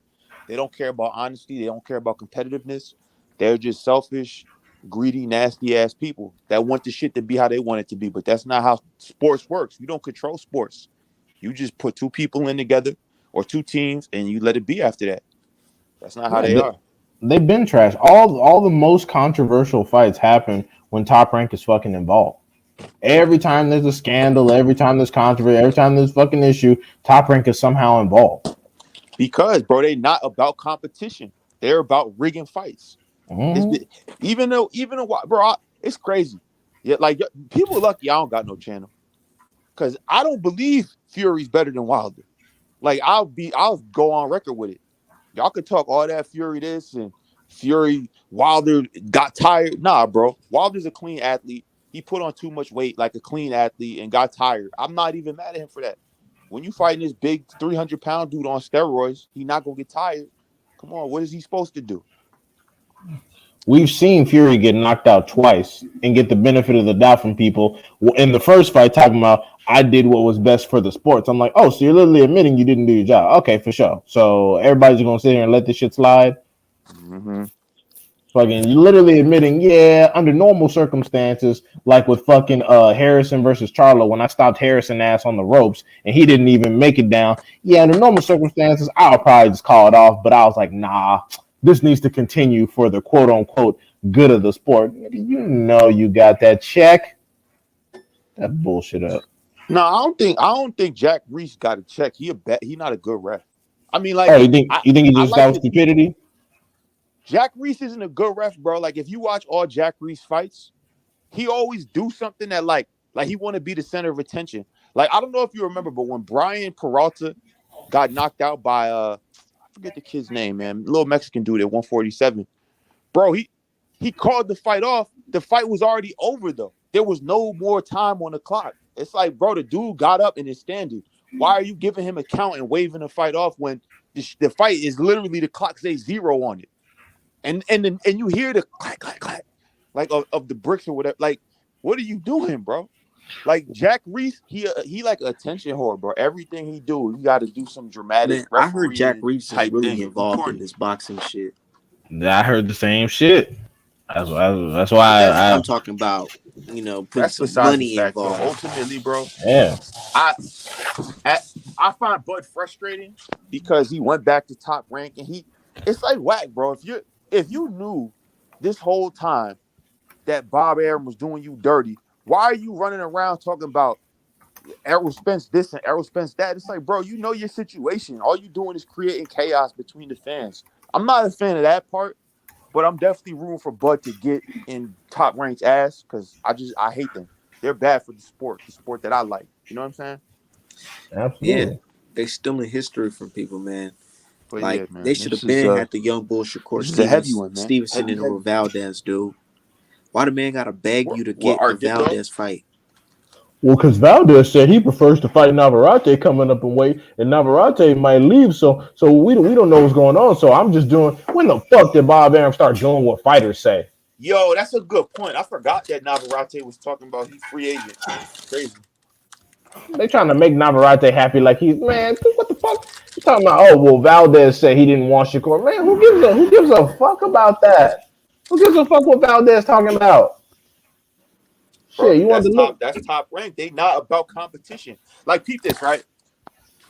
They don't care about honesty. They don't care about competitiveness. They're just selfish, greedy, nasty ass people that want the shit to be how they want it to be. But that's not how sports works. You don't control sports. You just put two people in together or two teams and you let it be after that. That's not how Yeah, they are. they've been trash. All the most controversial fights happen when Top Rank is fucking involved. Every time there's a scandal, every time there's controversy, every time there's fucking issue, Top Rank is somehow involved. Because, bro, they're not about competition. They're about rigging fights. Mm-hmm. Even though, bro, it's crazy. Yeah, like people are lucky I don't got no channel because I don't believe Fury's better than Wilder. Like I'll go on record with it. Y'all could talk all that Fury this and Fury Wilder got tired. Nah, bro. Wilder's a clean athlete. He put on too much weight like a clean athlete and got tired. I'm not even mad at him for that. When you fighting this big 300-pound dude on steroids, he not gonna get tired. Come on, what is he supposed to do? We've seen Fury get knocked out twice and get the benefit of the doubt from people. In the first fight, talking about I did what was best for the sports. I'm like, oh, so you're literally admitting you didn't do your job. Okay, for sure. So everybody's gonna sit here and let this shit slide. Mm-hmm. Fucking, you literally admitting, yeah, under normal circumstances, like with fucking Harrison versus Charlo, when I stopped Harrison ass on the ropes and he didn't even make it down. Yeah, under normal circumstances, I'll probably just call it off. But I was like, nah, this needs to continue for the quote unquote good of the sport. You know, you got that check. That bullshit up. No, I don't think Jack Reese got a check. He not a good ref. I mean, like, Oh, you think he I just like got the stupidity? Jack Reese isn't a good ref, bro. Like, if you watch all Jack Reese fights, he always do something that like he want to be the center of attention. Like, I don't know if you remember, but when Brian Peralta got knocked out by I forget the kid's name, man, little Mexican dude at 147, bro, he called the fight off. The fight was already over though. There was no more time on the clock. It's like, bro, the dude got up and is standing. Why are you giving him a count and waving the fight off when the fight is literally the clock says 0 on it? And you hear the clack, clack, clack, like of the bricks or whatever. Like, what are you doing, bro? Like Jack Reese, he like attention whore, bro. Everything he do, you got to do some dramatic Man, I heard Jack refereeing Reeves is type really thing. involved in this boxing shit. I heard the same shit. That's But why I'm talking about, putting That's some besides the money fact, though. involved. Ultimately, bro, yeah. I find Bud frustrating because he went back to top rank and it's like whack, bro. If you knew this whole time that Bob Arum was doing you dirty, why are you running around talking about Errol Spence this and Errol Spence that? It's like, bro, you know your situation. All you doing is creating chaos between the fans. I'm not a fan of that part, but I'm definitely rooting for Bud to get in top rank's ass because I hate them. They're bad for the sport that I like. You know what I'm saying? Yeah, Absolutely. they stealing history from people, man. But Like yeah, man, they should have been had the young bull Shakur this is a heavy one, man. Stevenson in over Valdez, dude. Why the man gotta beg you to What get the Art did though? Valdez fight? Well, because Valdez said he prefers to fight Navarrete coming up in weight, and Navarrete might leave. So we don't know what's going on. So I'm just doing. When the fuck did Bob Arum start doing what fighters say? Yo, that's a good point. I forgot that Navarrete was talking about he free agent. Crazy. They trying to make Navarrete happy, like he's man. What the fuck? You talking about? Oh well, Valdez said he didn't want Shakur. Man, who gives a fuck about that? Who gives a fuck what Valdez talking about? Shit, Bro, you want to look? that's top rank. They not about competition. Like peep this, right?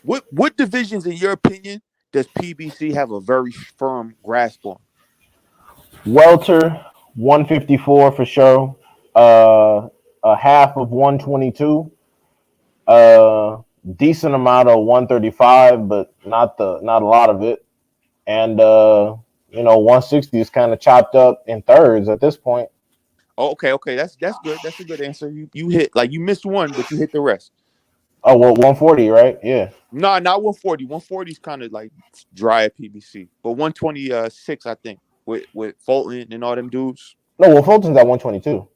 What divisions in your opinion does PBC have a very firm grasp on? Welter 154 for sure. A half of 122. Uh, decent amount of 135, but not a lot of it. And 160 is kind of chopped up in thirds at this point. Oh, okay. That's good. That's a good answer. You hit like you missed one, but you hit the rest. Oh well, 140, right? Yeah. No, not 140. 140 is kind of like dry at PBC, but 126, I think, with Fulton and all them dudes. No, well, Fulton's at 122,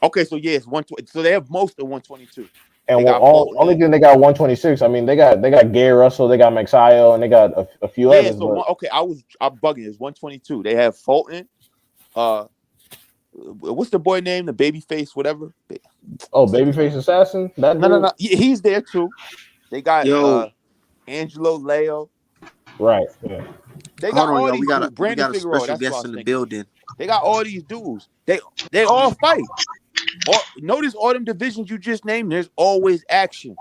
Okay, so yeah, it's 120. So they have most of 122. and They well, got only Fulton. thing they got 126. I mean, they got Gary Russell, they got Maxio, and they got a few Yeah, others. so But I'm bugging. It's 122. They have Fulton. Uh, what's the boy name? The baby face, whatever. oh, Babyface Assassin, that No, no, dude, no. He's there too. They got Yo, Angelo Leo. right? Yeah. They hold got on, all y'all. these dudes. We Brandon got a Figueroa. special That's what I guest was in the thinking. building. They got all these dudes. They all fight. Notice all them divisions you just named. There's always action.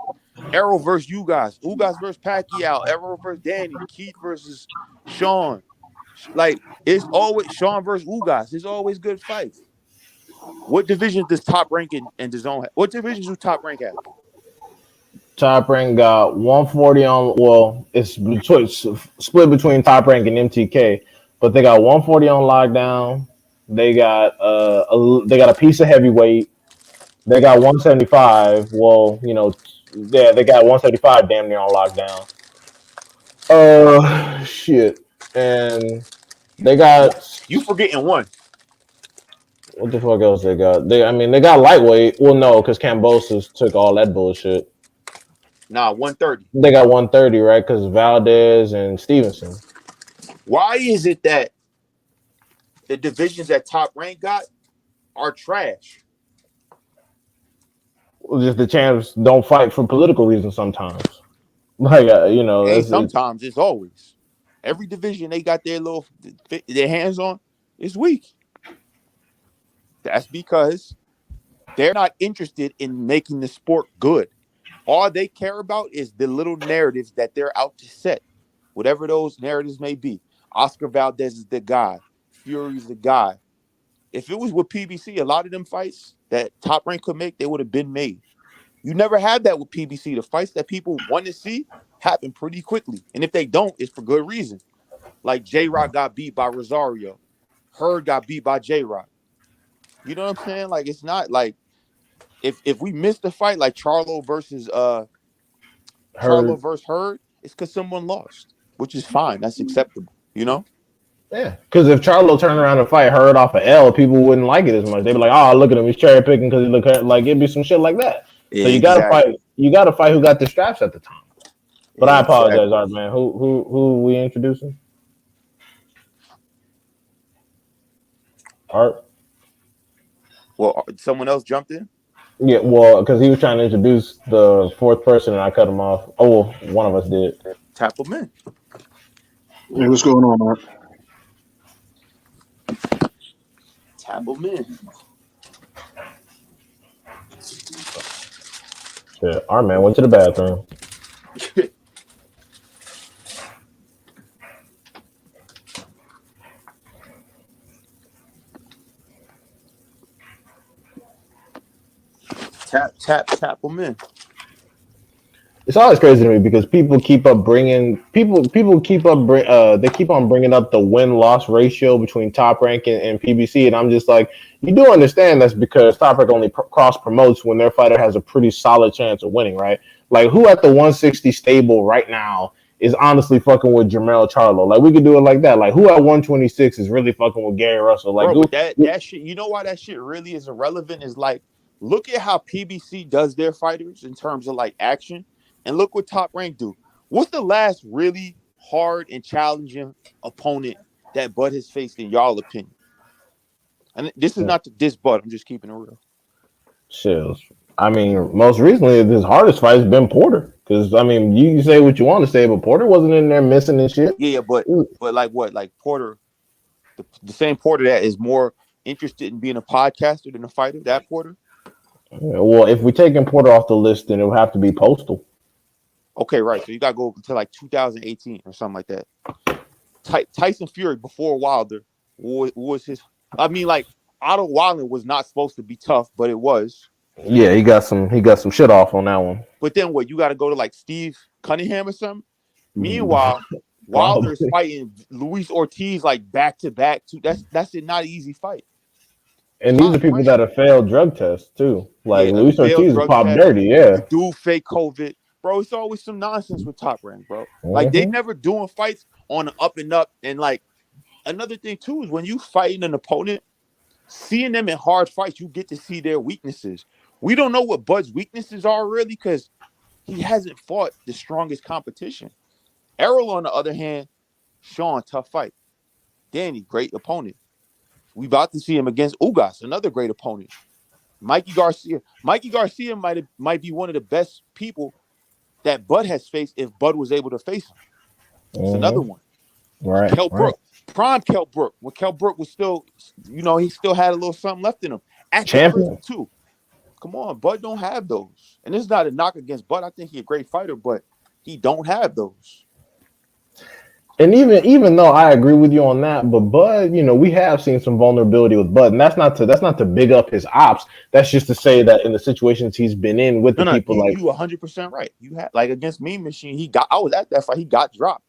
Errol versus you guys. Ugas versus Pacquiao. Errol versus Danny. Keith versus Sean. Like it's always Sean versus Ugas. There's always good fights. What division does Top Rank and the Zone have? What divisions do Top Rank have? Top Rank got 140 on. Well, it's split between Top Rank and MTK, but they got 140 on lockdown. They got they got a piece of heavyweight. They got 175. Well, yeah, they got 175 damn near on lockdown. Shit, and they What? got You forgetting one. what the fuck else they got? I mean, they got lightweight. Well, no, because Cambosos took all that bullshit. Nah, 130. They got 130, right? Because Valdez and Stevenson. Why is it that the divisions that Top Rank got are trash? Well, just the champs don't fight for political reasons sometimes. Like Ain't it's sometimes, it's always. Every division they got their hands on is weak. That's because they're not interested in making the sport good. All they care about is the little narratives that they're out to set, whatever those narratives may be. Oscar Valdez is the guy. Fury's the guy. If it was with PBC, a lot of them fights that Top Rank could make, they would have been made. You never had that with PBC. The fights that people want to see happen pretty quickly. And if they don't, it's for good reason. Like J-Rock got beat by Rosario. Hurd got beat by J-Rock. You know what I'm saying? Like it's not like if we missed the fight like Charlo Hurt. versus Hurd, it's because someone lost, which is fine. That's acceptable, you know? Yeah, because if Charlo turned around and fight Hurt off a L, people wouldn't like it as much. They'd be like, "Oh, look at him, he's cherry picking because he look like it'd be some shit like that." So Yeah, you gotta exactly. fight. You gotta fight who got the straps at the time. But Yeah, I apologize, exactly. Art man. Who we introducing? Art. Well, someone else jumped in. Yeah, well, because he was trying to introduce the fourth person, and I cut him off. Oh, well, one of us did. Tap them in. Hey, what's going on, Mark? Tap them in. Shit, Art man went to the bathroom. Tap them in. It's always crazy to me because people keep up bringing people keep up they keep on bringing up the win loss ratio between Top Rank and PBC, and I'm just like, you do understand that's because Top Rank only cross promotes when their fighter has a pretty solid chance of winning, right? Like who at the 160 stable right now is honestly fucking with Jermell Charlo? Like we could do it like that. Like who at 126 is really fucking with Gary Russell? Like Bro, who? but that shit, you know why that shit really is irrelevant? Is like, look at how PBC does their fighters in terms of like action, and look what Top Rank do. What's the last really hard and challenging opponent that Bud has faced in y'all opinion? And this is Yeah. not to diss Bud. I'm just keeping it real. Shit. I mean, most recently, his hardest fight has been Porter. Because, I mean, you can say what you want to say, but Porter wasn't in there missing and shit. Yeah, but like what? Like Porter, the same Porter that is more interested in being a podcaster than a fighter. That Porter. Well, if we're taking Porter off the list, then it would have to be Postal. Okay, right. So you got to go to like 2018 or something like that. Tyson Fury before Wilder was his. I mean, like Otto Wilder was not supposed to be tough, but it was. Yeah, he got some shit off on that one. But then what? You got to go to like Steve Cunningham or something. Mm, Meanwhile, Wilder is probably. fighting Luis Ortiz like back to back. Too. That's not an easy fight. And these are Top people rank, that have failed drug tests too. Like yeah, a Luis failed Ortiz is drug pop test. dirty, The yeah. dude fake COVID, bro. It's always some nonsense with Top Rank, bro. Like they Hmm. never doing fights on the up and up. And like another thing too is when you fighting an opponent, seeing them in hard fights, you get to see their weaknesses. We don't know what Bud's weaknesses are really because he hasn't fought the strongest competition. Errol, on the other hand, Sean, tough fight. Danny, great opponent. We about to see him against Ugas, another great opponent. Mikey Garcia. Mikey Garcia might be one of the best people that Bud has faced if Bud was able to face him. It's another Hmm. one. Right, Kell right. Brook, prime Kell Brook, when Kell Brook was still, he still had a little something left in him at the prison Champion. too. Come on, Bud don't have those. And this is not a knock against Bud. I think he's a great fighter, but he don't have those. And even though I agree with you on that, but Bud, we have seen some vulnerability with Bud, and that's not to big up his ops. That's just to say that in the situations he's been in with No, the no, people like you 100% right. You had like against Mean Machine, I was at that fight, he got dropped.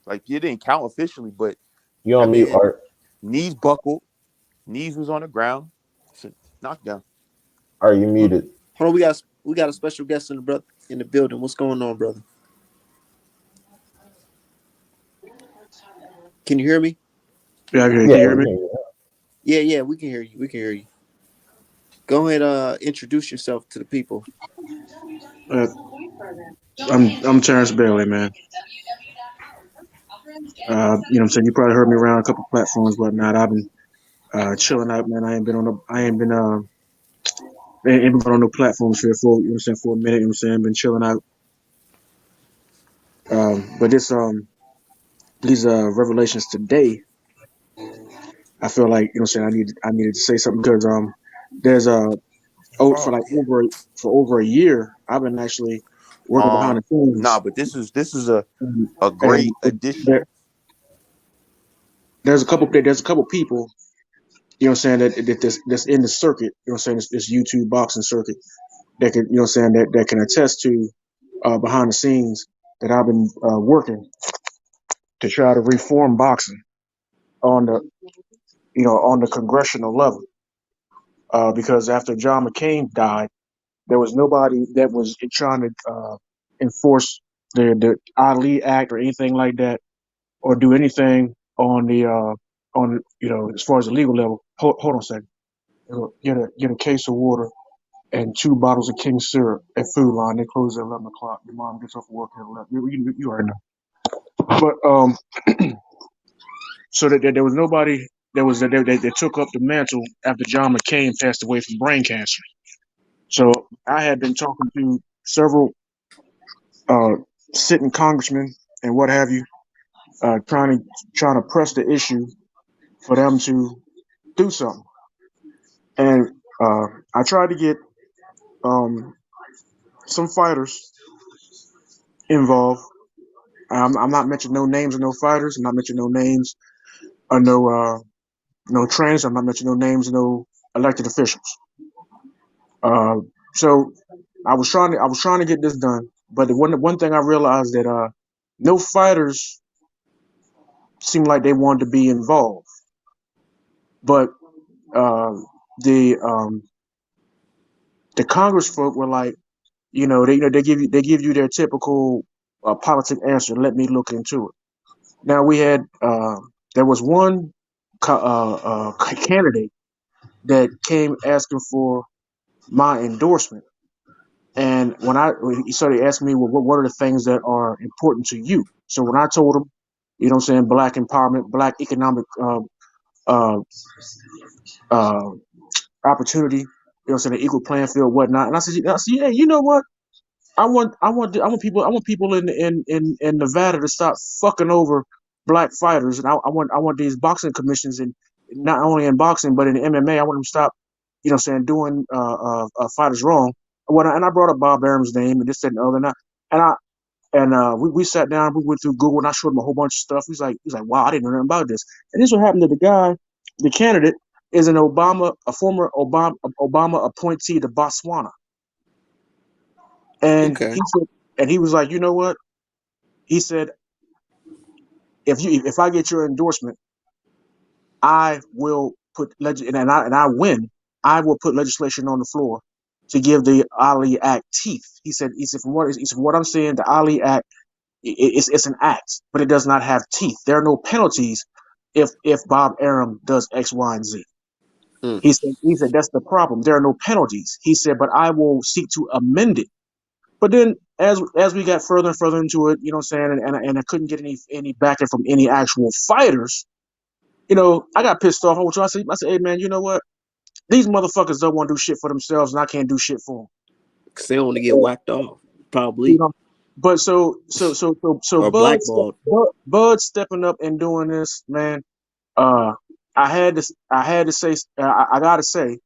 Like it didn't count officially, but you I on mute, mean, Art. knees buckled, knees was on the ground. It's a knockdown. Are you Hold muted? on, we got a special guest in the building. What's going on, brother? Can you hear me? Yeah, I can Yeah, you hear we me? can hear you. Yeah, yeah, we can hear you. We can hear you. Go ahead, introduce yourself to the people. Uh, I'm Terrence Bailey, man. You know what I'm saying? You probably heard me around a couple platforms, whatnot. I've been chilling out, man. I ain't been going on no platforms here for, you know what I'm saying, for a minute, you know what I'm saying? Been chilling out. But these revelations today, I feel like, you know what I'm saying, I needed to say something because there's for Oh, like over a year, I've been actually working behind the nah, scenes. but this is a And great there, addition. there's a couple people, you know what I'm saying, that's in the circuit, you know what I'm saying, this YouTube boxing circuit that can, you know what I'm saying, that can attest to behind the scenes that I've been working to try to reform boxing on the on the congressional level. Because after John McCain died, there was nobody that was trying to enforce the Ali Act or anything like that, or do anything on as far as the legal level. Hold on a second. Get a case of water and 2 bottles of King syrup at Food Line. They close at 11 o'clock. Your mom gets off work at 11. You already know. But so that there was nobody that took up the mantle after John McCain passed away from brain cancer. So I had been talking to several uh, sitting congressmen and what have you, trying to press the issue for them to do something. And I tried to get um, some fighters involved. I'm not mentioning no names of no fighters. I'm not mentioning no names of no trainers. I'm not mentioning no names of no elected officials. Uh, so I was trying to get this done, but the one thing I realized that no fighters seemed like they wanted to be involved, but uh, the the Congress folk were like, they give you their typical politic answer. Let me look into it. Now we had there was one candidate that came asking for my endorsement, and when he started asking me, well, what are the things that are important to you? So when I told him, you know what I'm saying, black empowerment, black economic uh, uh, opportunity. You know, what I'm saying, an equal playing field, whatnot. And I said, yeah, you know what? I want people in Nevada to stop fucking over black fighters, and I want these boxing commissions, and not only in boxing but in MMA, I want them to stop, you know, what I'm saying, doing fighters wrong. And I brought up Bob Arum's name and this that, and the other, and we sat down, we went through Google, and I showed him a whole bunch of stuff. He's like, wow, I didn't know nothing about this. And this what happened to the guy, the candidate is a former Obama appointee to Botswana, and Okay. he was like, you know what? He said, if I get your endorsement, I will put and I win, I will put legislation on the floor to give the Ali Act teeth. He said from what I'm saying, the Ali Act, it's an act, but it does not have teeth. There are no penalties if Bob Arum does X, Y, and Z. Mm. He said that's the problem. There are no penalties. He said, but I will seek to amend it. But then as we got further and further into it, you know what I'm saying, and I couldn't get any backing from any actual fighters, you know, I got pissed off. I said, hey man, you know what? These motherfuckers don't want to do shit for themselves, and I can't do shit for Cause they want to get them. whacked off, You probably, know, but so or blackballed. Bud stepping up and doing this, man. Uh, I had to say, I gotta say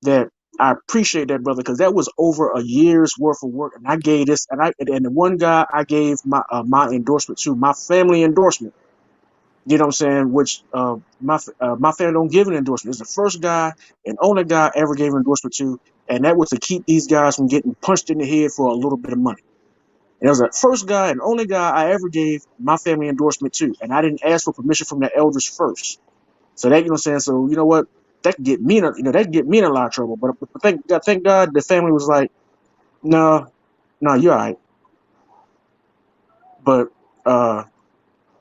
that I appreciate that, brother, because that was over a year's worth of work, and I gave this, and the one guy I gave my endorsement to, my family endorsement. You know what I'm saying? Which my family don't give an endorsement. It's the first guy and only guy I ever gave an endorsement to, and that was to keep these guys from getting punched in the head for a little bit of money. And it was the first guy and only guy I ever gave my family endorsement to, and I didn't ask for permission from the elders first. So that, you know what I'm saying? So you know what? That could get me in that could get me in a lot of trouble. But thank God the family was like, no, no, you're all right. But uh,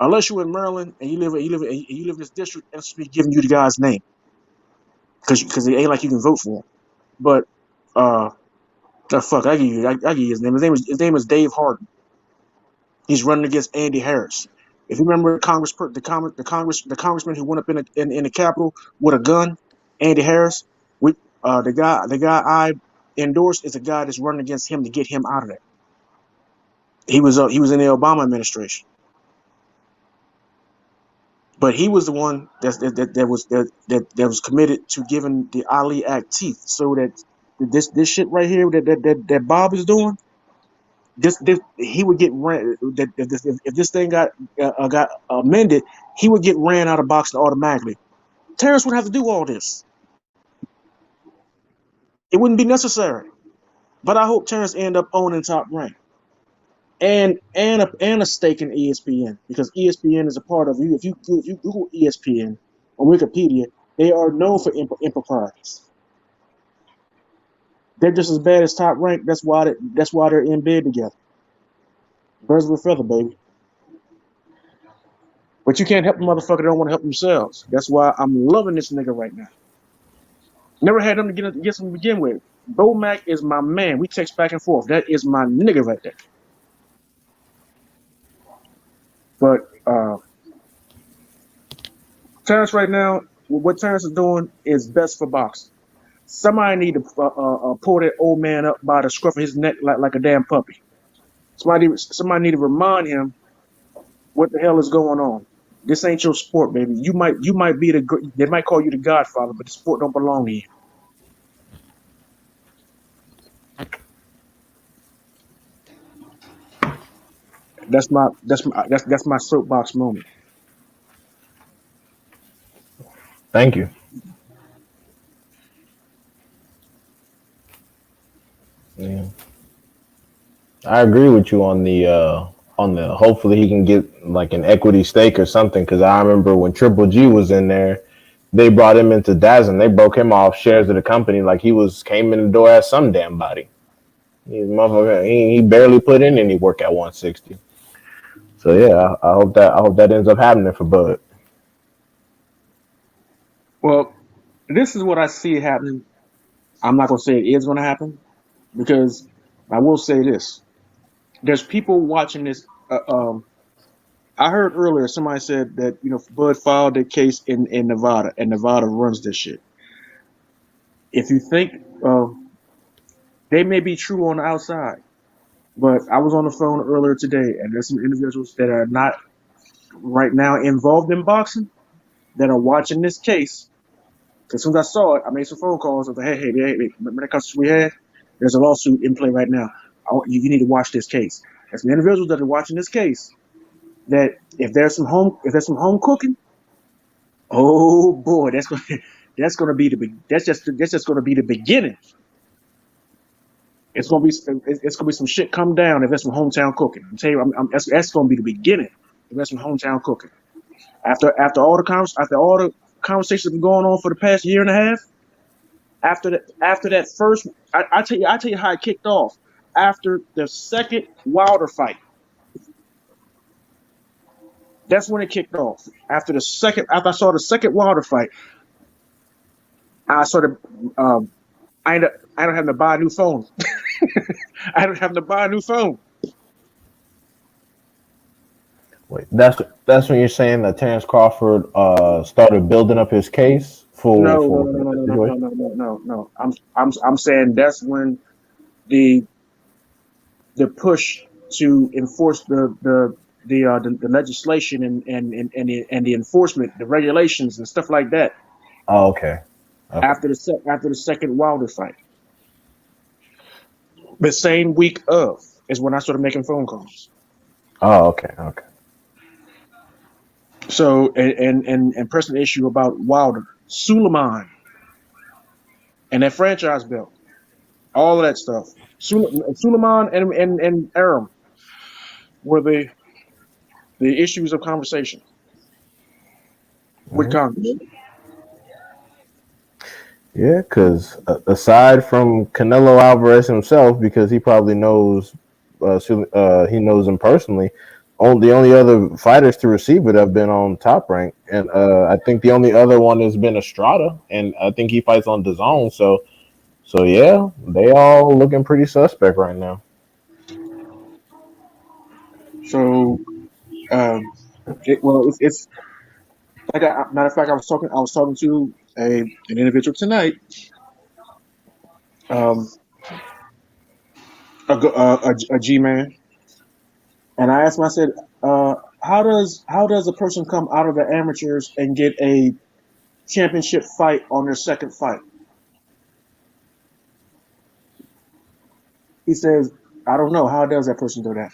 unless you're in Maryland and you live in this district, that's be giving you the guy's name because it ain't like you can vote for him. But uh, fuck, I give you his name. His name is Dave Harden. He's running against Andy Harris. If you remember the congressman who went up in the Capitol with a gun, Andy Harris, we the guy I endorsed is a guy that's running against him to get him out of there. He was in the Obama administration, but he was the one that was committed to giving the Ali Act teeth, so that this shit right here that Bob is doing, this he would get ran. If this thing got amended, he would get ran out of boxing automatically. Terrence would have to do all this. It wouldn't be necessary. But I hope Terrence end up owning Top Rank and a stake in ESPN, because ESPN is a part of you. If you Google ESPN on Wikipedia, they are known for improprieties. They're just as bad as Top Rank. That's why they're in bed together. Birds of a feather, baby. But you can't help a motherfucker that don't want to help themselves. That's why I'm loving this nigga right now. Never had him to get some to begin with. Bo Mac is my man. We text back and forth. That is my nigga right there. But Terrence right now, what Terrence is doing is best for boxing. Somebody need to pull that old man up by the scruff of his neck like a damn puppy. Somebody need to remind him what the hell is going on. This ain't your sport, baby. You might be they might call you the Godfather, but the sport don't belong to you. That's my soapbox moment. Thank you. Yeah. I agree with you on the hopefully he can get like an equity stake or something, because I remember when Triple G was in there, they brought him into Daz and they broke him off shares of the company like he was came in the door as some damn body. He barely put in any work at 160. So yeah, I hope that ends up happening for Bud. Well, this is what I see happening. I'm not gonna say it is gonna happen, because I will say this: there's people watching this. I heard earlier somebody said that Bud filed a case in Nevada, and Nevada runs this shit. If you think uh, they may be true on the outside, but I was on the phone earlier today, and there's some individuals that are not right now involved in boxing that are watching this case. As soon as I saw it, I made some phone calls. I was like, hey, remember that conversation we had? There's a lawsuit in play right now. You need to watch this case. There's some individuals that are watching this case that if there's some home cooking, oh boy, that's just gonna be the beginning. It's gonna be some shit come down if there's some hometown cooking. I'm telling you, that's gonna be the beginning if there's some hometown cooking. After all the conversations have been going on for the past year and a half, after that first, I tell you how it kicked off. After the second Wilder fight, that's when it kicked off. After I saw the second Wilder fight, I started. Um, I don't have to buy a new phone. I don't have to buy a new phone. Wait, that's when you're saying that Terrence Crawford started building up his case No, no, for no, no, the no, no, no, situation. no, no, no, no. I'm saying that's when the the push to enforce the legislation and the enforcement, the regulations and stuff like that. Oh, okay, okay. After the second Wilder fight, the same week of is when I started making phone calls. Oh, okay, okay. So and pressing the issue about Wilder, Suleiman, and that franchise belt, all of that stuff. Suleiman and Aram were the issues of conversation with Mhm. Congress. Yeah, because aside from Canelo Alvarez himself, because he probably knows, he knows him personally. The only other fighters to receive it have been on Top Rank, and I think the only other one has been Estrada, and I think he fights on DAZN. So yeah, they all looking pretty suspect right now. So it's like matter of fact, I was talking to an individual tonight, um, a G man, and I asked him. I said, how does a person come out of the amateurs and get a championship fight on their second fight? He says, I don't know. How does that person do that?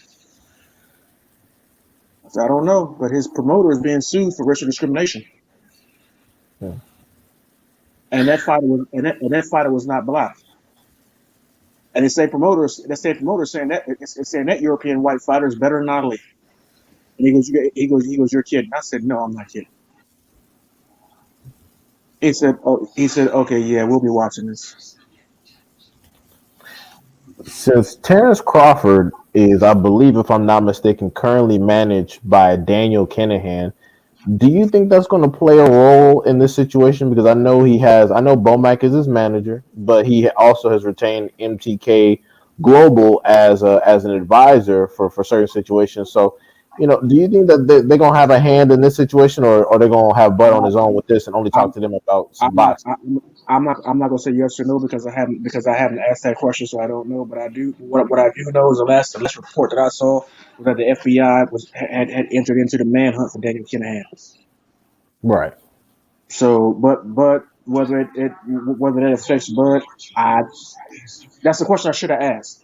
I said, I don't know, but his promoter is being sued for racial discrimination, Yeah. and that fighter was not black. And the same promoter saying that it's saying that European white fighter is better than Ali. And he goes, you're kidding. I said, no, I'm not kidding. He said, okay, yeah, we'll be watching this. Since Terrence Crawford is, I believe, if I'm not mistaken, currently managed by Daniel Kinahan, do you think that's going to play a role in this situation? Because I know Bomac is his manager, but he also has retained MTK Global as an advisor for certain situations. So, do you think that they're going to have a hand in this situation, or they're going to have Bud on his own with this and only talk I'm, to them about I'm some not, boxing? I'm not gonna say yes or no because I haven't asked that question, so I don't know. But I do. What I do know is the last report that I saw was that the FBI had entered into the manhunt for Daniel Kinahan. Right, So, but whether that affects Bud, I that's the question I should have asked.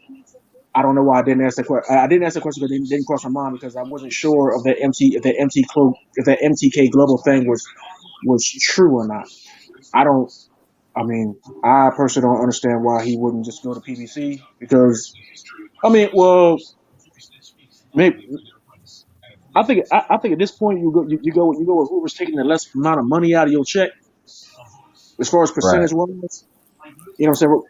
I don't know why I didn't ask that question. I didn't ask that question because it didn't cross my mind because I wasn't sure of the MTK global thing was true or not. I don't. I mean, I personally don't understand why he wouldn't just go to PBC because I mean, well, maybe I think at this point you go with whoever's taking the less amount of money out of your check as far as right, percentage wise. You know what I'm saying?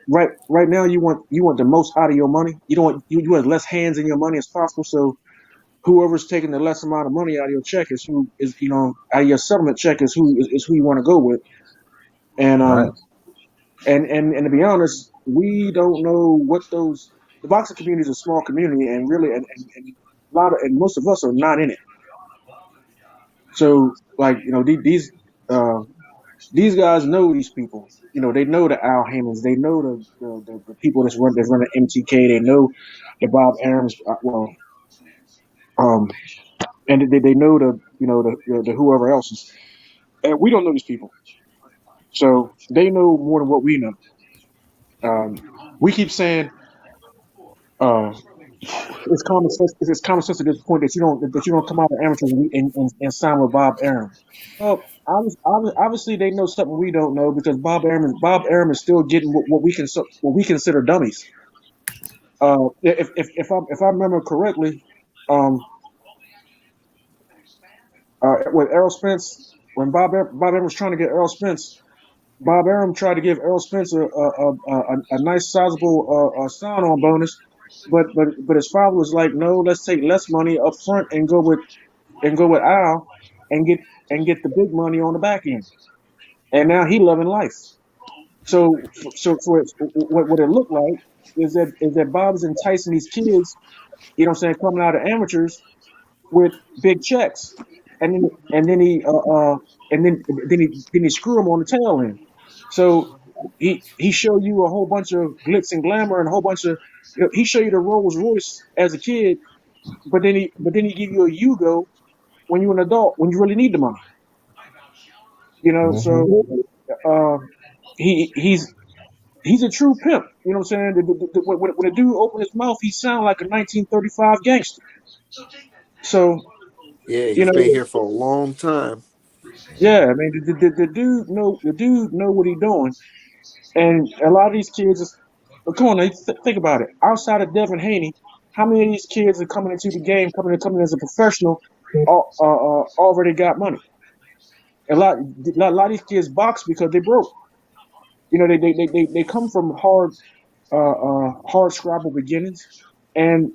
Right now you want the most out of your money. You want as less hands in your money as possible. So whoever's taking the less amount of money out of your check is who is out of your settlement check is who you want to go with. And right. and to be honest, we don't know what those the boxing community is a small community and really and a lot of and most of us are not in it. So like uh, these guys know these people. You know, they know the Al Haymans, they know the people that's running MTK, they know the Bob Arams. Um, and they know the whoever else is. And we don't know these people, so they know more than what we know. We keep saying uh, it's common sense. It's common sense at this point that you don't come out of amateurs and sign with Bob Arum. Well, obviously they know something we don't know because Bob Arum is still getting what we consider dummies. If I remember correctly, um, with Errol Spence, when Bob Arum was trying to get Errol Spence, Bob Arum tried to give Errol Spence a nice sizable sign-on bonus, but his father was like, no, let's take less money up front and go with Al and get the big money on the back end. And now he loving life. What it looked like is that Bob's enticing these kids, you know what I'm saying, coming out of amateurs with big checks, and then and then he and then he screw them on the tail end. So he show you a whole bunch of glitz and glamour and a whole bunch of he show you the Rolls Royce as a kid, but then he give you a Yugo when you're an adult when you really need the money. You know, Hmm. so uh, he's a true pimp. You know what I'm saying? When a dude open his mouth, he sound like a 1935 gangster. So Yeah, you he's been know, here for a long time. yeah. I mean, the dude know what he doing, and a lot of these kids is. But come on, think about it. Outside of Devin Haney, how many of these kids are coming into the game, coming as a professional, already got money? A lot of these kids box because they broke. You know, they come from hard scrabble beginnings, and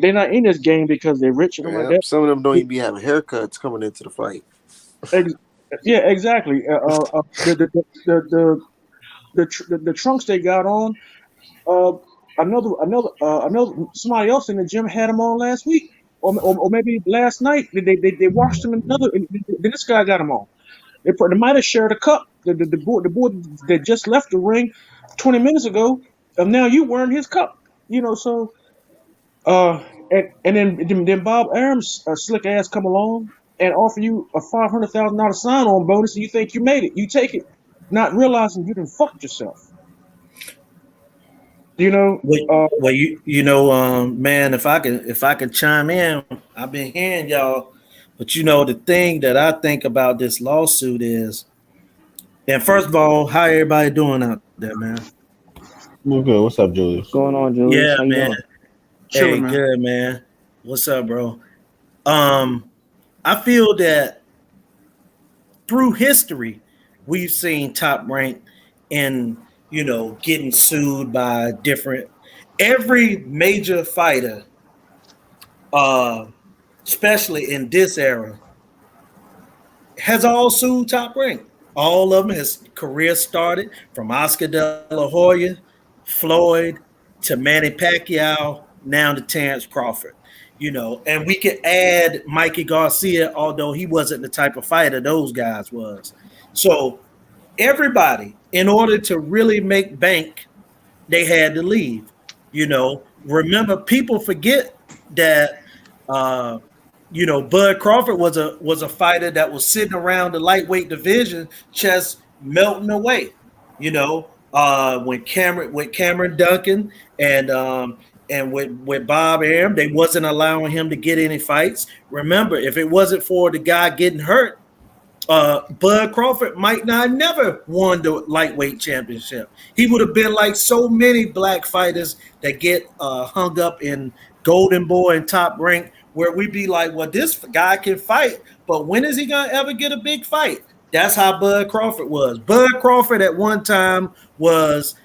they're not in this game because they're rich and something like Yep. that. Some of them don't even be having haircuts coming into the fight. Ex- yeah, exactly. The trunks they got on. Uh, another somebody else in the gym had them on last week, or maybe last night. They washed them in another. Then this guy got them on. They might have shared a cup. The boy that just left the ring 20 minutes ago. Now you wearing his cup. You know, so and then Bob Arams, slick ass, come along and offer you a $500,000 sign on bonus, and you think you made it. You take it, not realizing you done fucked yourself. You know, Well, man, if I could chime in, I've been hearing y'all, but the thing that I think about this lawsuit is, and first of all, how everybody doing out there, man? We're good. What's up, What's Julius? going on, Yeah, Julius? How you man. doing? Hey, chilling, man. good, man. What's up, bro? Um, I feel that through history, we've seen Top Rank in getting sued by different every major fighter, uh, especially in this era, has all sued Top Rank. All of them, his career started from Oscar De La Hoya, Floyd, to Manny Pacquiao, now to Terrence Crawford. And we could add Mikey Garcia, although he wasn't the type of fighter those guys was. So everybody, in order to really make bank, they had to leave. Remember, people forget that uh, Bud Crawford was a fighter that was sitting around the lightweight division just melting away. When Cameron Duncan and with Bob Arum, they wasn't allowing him to get any fights. Remember, if it wasn't for the guy getting hurt, Bud Crawford might not never won the lightweight championship. He would have been like so many black fighters that get hung up in Golden Boy and Top Rank, where we be like, well, this guy can fight, but when is he gonna ever get a big fight? That's how Bud Crawford was. Bud Crawford at one time was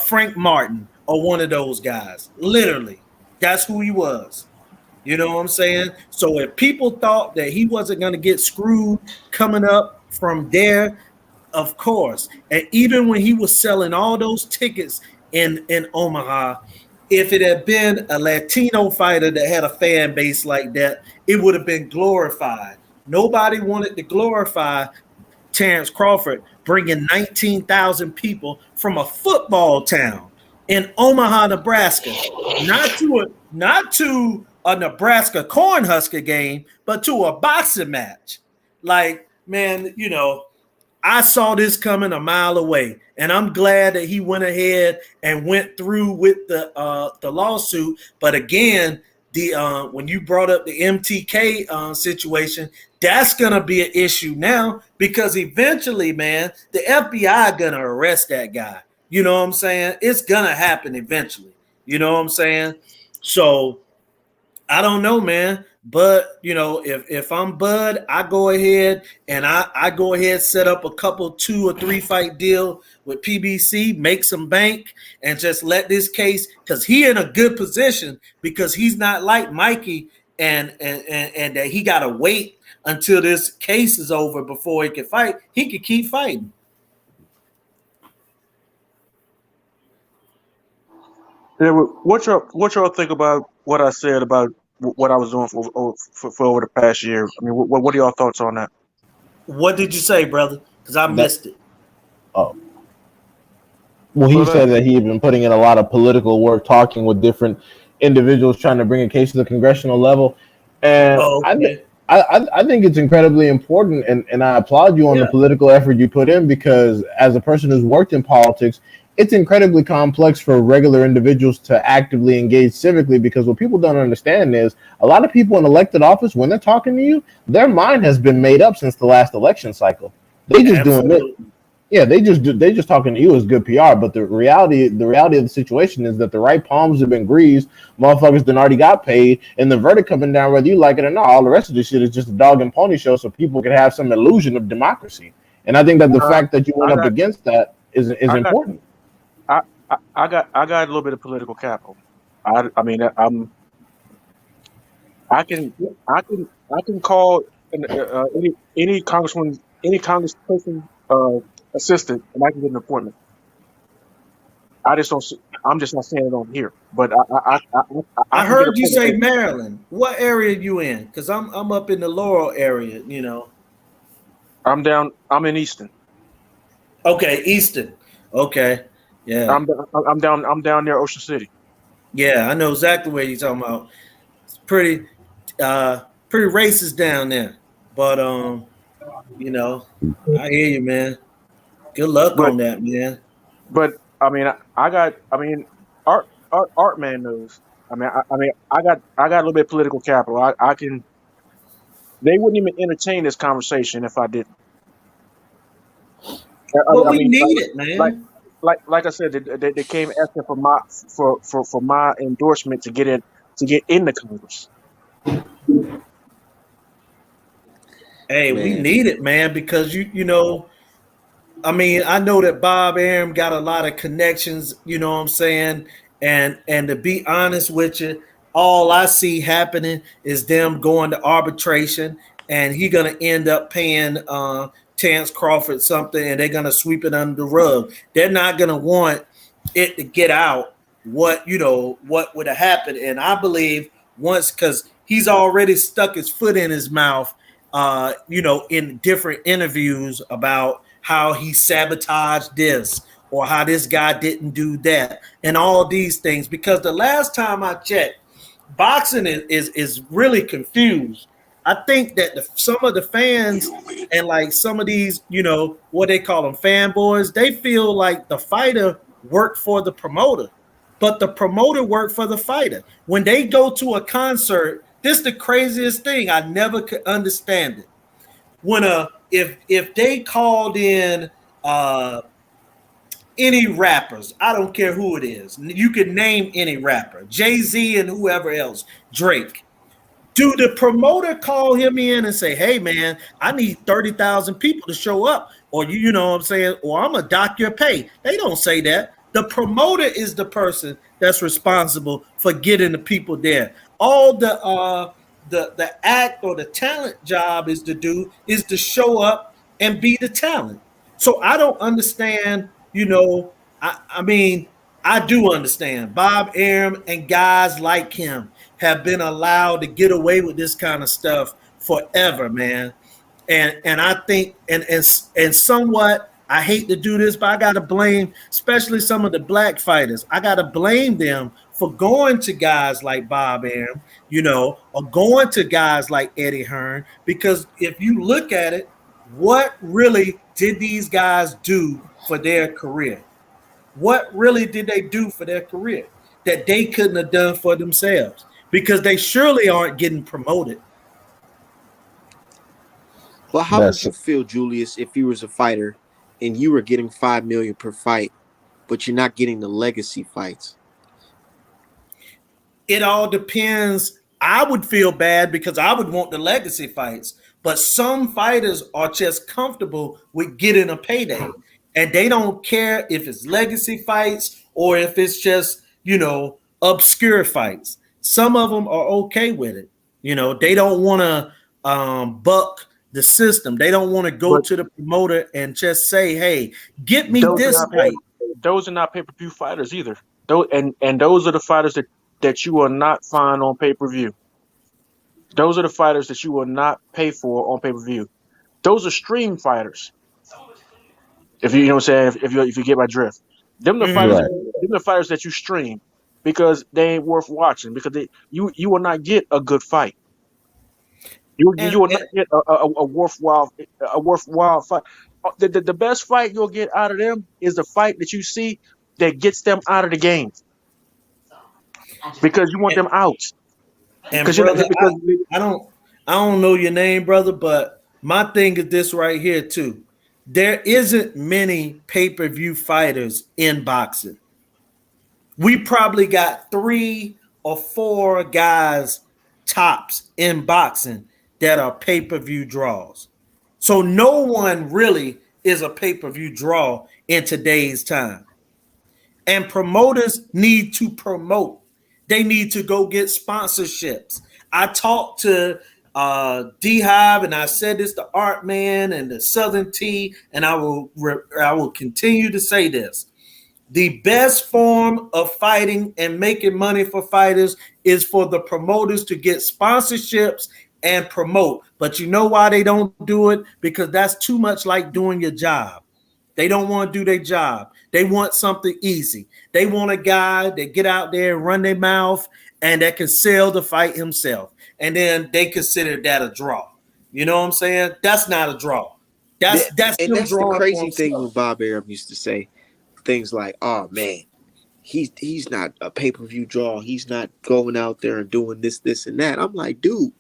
Frank Martin or one of those guys. Literally, that's who he was. You know what I'm saying? So if people thought that he wasn't going to get screwed coming up from there, of course. And even when he was selling all those tickets in Omaha, if it had been a Latino fighter that had a fan base like that, it would have been glorified. Nobody wanted to glorify Terrence Crawford bringing 19,000 people from a football town in Omaha, Nebraska, not to a Nebraska Cornhusker game, but to a boxing match. Like, man, I saw this coming a mile away, and I'm glad that he went ahead and went through with the lawsuit. But again, the when you brought up the MTK situation, that's gonna be an issue now because eventually, man, the FBI gonna arrest that guy. You know what I'm saying? It's gonna happen eventually. You know what I'm saying? So I don't know, man. But if I'm Bud, I go ahead and I go ahead set up a couple 2 or 3 fight deal with PBC, make some bank, and just let this case because he in a good position because he's not like Mikey and that he gotta wait until this case is over before he can fight. He could keep fighting. Yeah, what y'all think about what I said about what I was doing for over the past year? I mean, what are y'all thoughts on that? What did you say, brother? Because I That missed it. oh, well, he Well, said that he had been putting in a lot of political work, talking with different individuals, trying to bring a case to the congressional level, and Oh, okay. I think it's incredibly important, and I applaud you on the Yeah, political effort you put in because as a person who's worked in politics, it's incredibly complex for regular individuals to actively engage civically because what people don't understand is a lot of people in elected office, when they're talking to you, their mind has been made up since the last election cycle. They just doing it. absolutely. Yeah, they just talking to you is good PR, but the reality of the situation is that the right palms have been greased, motherfuckers done already got paid, and the verdict coming down whether you like it or not. All the rest of this shit is just a dog and pony show, so people can have some illusion of democracy. And I think that the uh, fact that you went I up got against that is I got important. I got a little bit of political capital. I mean I can call any congressman, any congressperson assistant, and I can get an appointment. I just don't. I'm just not saying it on here, but I I can get heard you say appointment. Maryland. What area you in? Because I'm up in the Laurel area. I'm down. I'm in Easton. Okay, Easton. Okay, yeah, I'm down near Ocean City. yeah. I know exactly where you're talking about. It's uh, pretty racist down there. But you know, I hear you, man. Good luck But on that, man. but I mean I got I mean art man knows. I mean I got a little bit of political capital. I can. They wouldn't even entertain this conversation if I didn't. But I we mean need it, like man. like I said, they came asking for my endorsement to get in the Congress. Hey, we Man, need it, man, because I mean, I know that Bob Arum got a lot of connections, you know what I'm saying? And to be honest with you, all I see happening is them going to arbitration and he gonna end up paying Terrence Crawford something and they're gonna sweep it under the rug. They're not gonna want it to get out what would have happened. And I believe once because he's already stuck his foot in his mouth in different interviews about how he sabotaged this or how this guy didn't do that and all these things. Because the last time I checked, boxing is really confused. I think that some of the fans and like some of these, what they call them fanboys, they feel like the fighter worked for the promoter, but the promoter worked for the fighter. When they go to a concert, this is the craziest thing. I never could understand it. When if they called in uh any rappers, I don't care who it is, you can name any rapper, Jay-Z and whoever else, Drake. Do the promoter call him in and say, "Hey man, I need 30,000 people to show up," or you know what I'm saying, or I'm gonna dock your pay? They don't say that. The promoter is the person that's responsible for getting the people there. All the act or the talent job is to show up and be the talent. So I don't understand. I mean, I do understand. Bob Arum and guys like him have been allowed to get away with this kind of stuff forever, man. And I think and somewhat I hate to do this, but I gotta blame especially some of the black fighters. I gotta blame them for going to guys like Bob Arum, or going to guys like Eddie Hearn, because if you look at it, what really did these guys do for their career? What really did they do for their career that they couldn't have done for themselves? Because they surely aren't getting promoted. Well, how would That's you feel, Julius, if you was a fighter and you were getting 5 million per fight, but you're not getting the legacy fights? It all depends. I would feel bad because I would want the legacy fights, but some fighters are just comfortable with getting a payday, and they don't care if it's legacy fights or if it's just obscure fights. Some of them are okay with it. They don't want to buck the system. They don't want to go But to the promoter and just say, "Hey, get me those are this not fight." those are not pay-per-view fighters either. Those are the fighters that you will not find on pay-per-view. Those are the fighters that you will not pay for on pay-per-view. Those are stream fighters. If you know what I'm saying, if you get my drift, Mhm. right. them the fighters that you stream because they ain't worth watching because you will not get a good fight. You And, will not and get a worthwhile fight. The best fight you'll get out of them is the fight that you see that gets them out of the game because you want them out And because you know brother, because I don't I don't know your name, brother, but my thing is this right here too. There isn't many pay-per-view fighters in boxing. We probably got 3 or 4 guys tops in boxing that are pay-per-view draws. So no one really is a pay-per-view draw in today's time. And promoters need to promote. They need to go get sponsorships. I talked to D Hive, and I said this to Art Man and the Southern T, and I will continue to say this. The best form of fighting and making money for fighters is for the promoters to get sponsorships and promote. But you know why they don't do it? Because that's too much like doing your job. They don't want to do their job. They want something easy. They want a guy that get out there and run their mouth and that can sell the fight himself. And then they consider that a draw. You know what I'm saying? That's not a draw. That, That's and them that's the drawing for crazy thing when themselves. Bob Arum used to say things like, "Oh man, he's not a pay per view draw. He's not going out there and doing this, and that." I'm like, dude,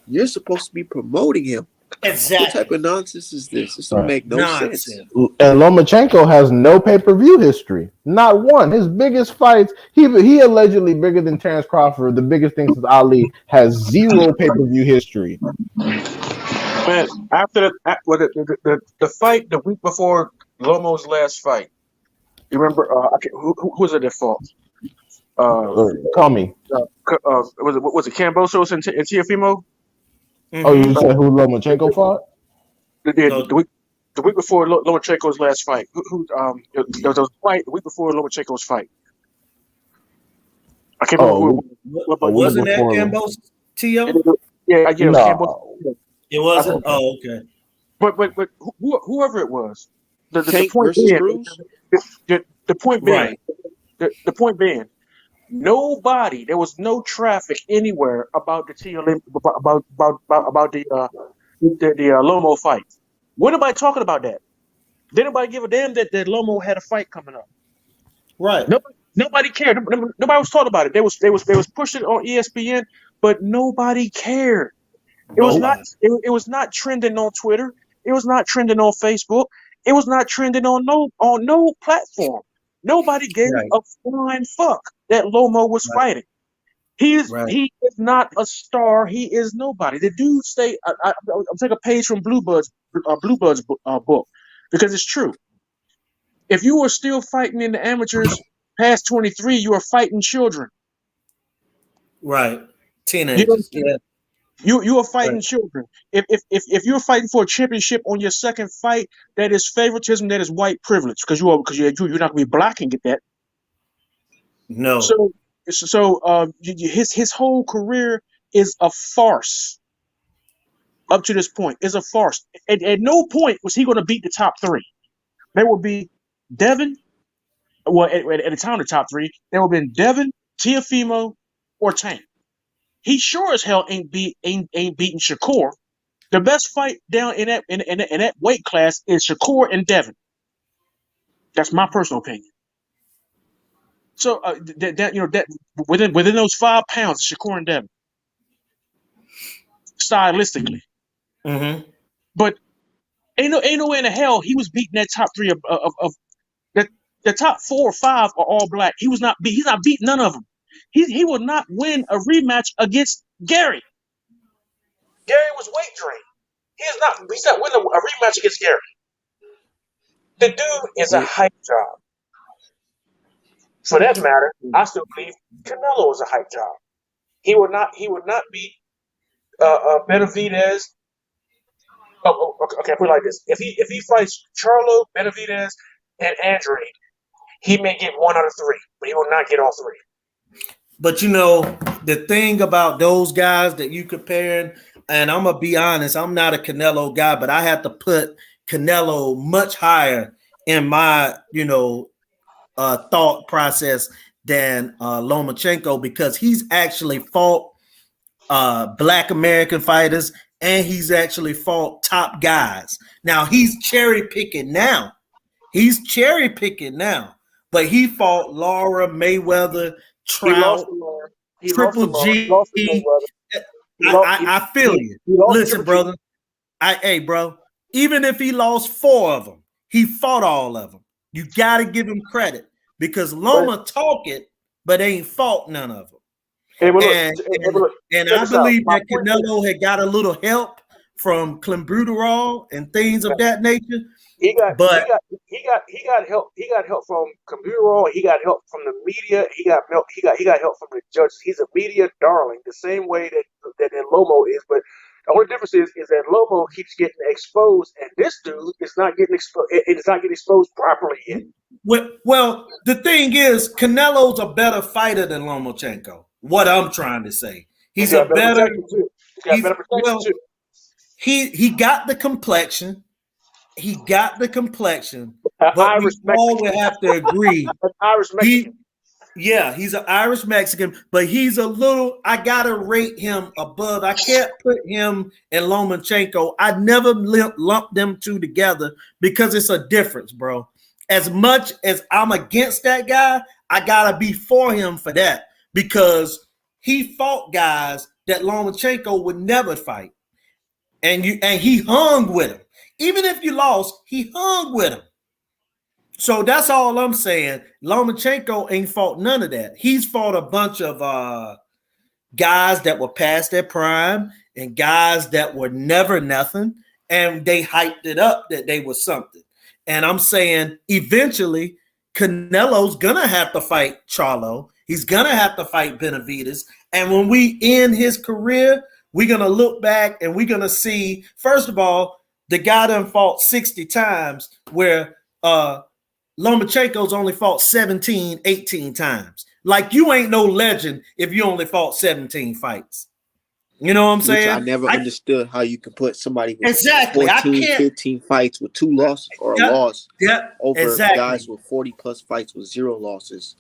you're supposed to be promoting him. What type Exactly. of nonsense is this? This don't Right. make no sense. Nonsense. And Lomachenko has no pay per view history, not one. His biggest fights, he allegedly bigger than Terrence Crawford. The biggest thing since Ali has zero pay per view history. man after the fight the week before Lomo's last fight. You remember? Who was it that fought? Uh, Call me. was it Cambosos and Tiafimo? Oh, Mm-hmm. you said who Lomachenko fought? The, No, the week before Lomachenko's last fight. There was a fight the week before Lomachenko's fight. I can't remember Oh, who it was. a But week wasn't that before. Campos T.O.? yeah, it was Cambosos. No, It I wasn't? think, Oh, okay. but whoever it was, the Tank point versus being, Cruz. the point being, Right. the point being, nobody, there was no traffic anywhere about the TLM about the Lomo fight. What nobody talking about that? Did nobody give a damn that Lomo had a fight coming up? Right. Nobody cared. Nobody was talking about it. They was pushing it on ESPN, but nobody cared. It was not Nobody. it was not trending on Twitter. It was not trending on Facebook. It was not trending on no platform. Nobody gave Right. a flying fuck that Lomo was Right. fighting. He is Right. he is not a star. He is nobody. The dude say I'll take a page from Bluebird's book because it's true. If you were still fighting in the amateurs past 23, you are fighting children. Right. You know, Teenagers. Yeah. you are Right. fighting children. If you're fighting for a championship on your second fight, that is favoritism. That is white privilege because you're not gonna be black and get that. No. So his whole career is a farce. up to this point is a farce. At no point was he going to beat the top three. There will be Devin. Well, at the time, the top three, there will be Devin, Tiafimo, or Tank. He sure as hell ain't beating Shakur. The best fight down in that weight class is Shakur and Devin. That's my personal opinion. So that within those 5 pounds, Shakur and Devin, stylistically. Mm-hmm. But ain't no way in the hell he was beating that top three of the top 4 or 5 are all black. He's not beating none of them. He will not win a rematch against Gary. Gary was weight drained. He's not winning a rematch against Gary. The dude is a hype job. For that matter, I still believe Canelo is a hype job. He would not beat Benavidez. Okay, put it like this: if he fights Charlo, Benavidez, and Andre, he may get 1 out of 3, but he will not get all 3. But you know, the thing about those guys that you comparing, and I'm gonna be honest, I'm not a Canelo guy, but I have to put Canelo much higher in my, thought process than Lomachenko, because he's actually fought Black American fighters and he's actually fought top guys. Now he's cherry picking now. But he fought Laura, Mayweather, Trout, Triple G. I feel you. Listen, brother. Bro, even if he lost 4 of them, he fought all of them. You got to give him credit, because Loma talk it, but ain't fought none of them. And I believe that Canelo had got a little help from clenbuterol and things of that nature. He got help. He got help from Clenbuterol. He got help from the media. He got help from the judges. He's a media darling, the same way that Lomo is. But the only difference is that Lomo keeps getting exposed, and this dude is not getting exposed. It's not getting exposed properly yet. Well, the thing is, Canelo's a better fighter than Lomachenko. What I'm trying to say, he's a better. He's got better protection too. He got the complexion. But we all would have to agree. Irish Mexican. He's an Irish Mexican, but he's a little. I gotta rate him above. I can't put him and Lomachenko. I never lump them two together because it's a difference, bro. As much as I'm against that guy, I gotta be for him for that, because he fought guys that Lomachenko would never fight, and he hung with him. Even if you lost, he hung with him. So that's all I'm saying. Lomachenko ain't fought none of that. He's fought a bunch of guys that were past their prime and guys that were never nothing, and they hyped it up that they were something. And I'm saying eventually Canelo's gonna have to fight Charlo. He's gonna have to fight Benavidez. And when we end his career, we're gonna look back and we're gonna see, first of all, the guy done fought 60 times, where Lomachenko's only fought 17, 18 times. Like, you ain't no legend if you only fought 17 fights. You know what I'm saying? I never understood how you could put somebody with exactly 14, 15 fights with 2 losses or a loss over guys with 40 plus fights with 0 losses.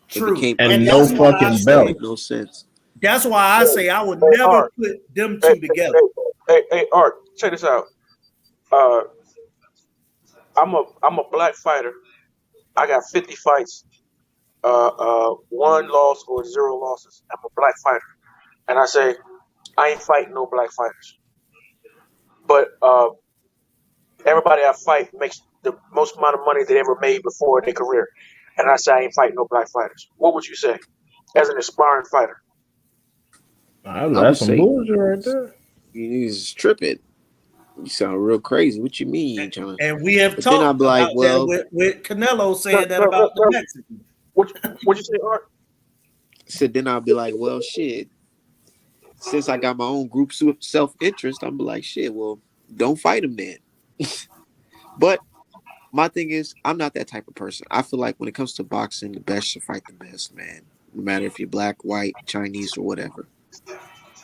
True. And no fucking belt. Make no sense. That's why I say I would never put them two together. Hey, Art, check this out. I'm a black fighter. I got 50 fights, 1 loss or 0 losses. I'm a black fighter, and I say I ain't fighting no black fighters. But everybody I fight makes the most amount of money they ever made before in their career, and I say I ain't fighting no black fighters. What would you say as an aspiring fighter? That's some bullshit right there. He's tripping. You sound real crazy. What you mean? You ain't trying? And we have talked then I'd be like, about that with Canelo saying that about the Mexicans. What you say, Art? So then I'll be like, well, shit. Since I got my own group self-interest, I'm be like, shit, well, don't fight him then. But my thing is, I'm not that type of person. I feel like when it comes to boxing, the best should fight the best, man. No matter if you're black, white, Chinese, or whatever.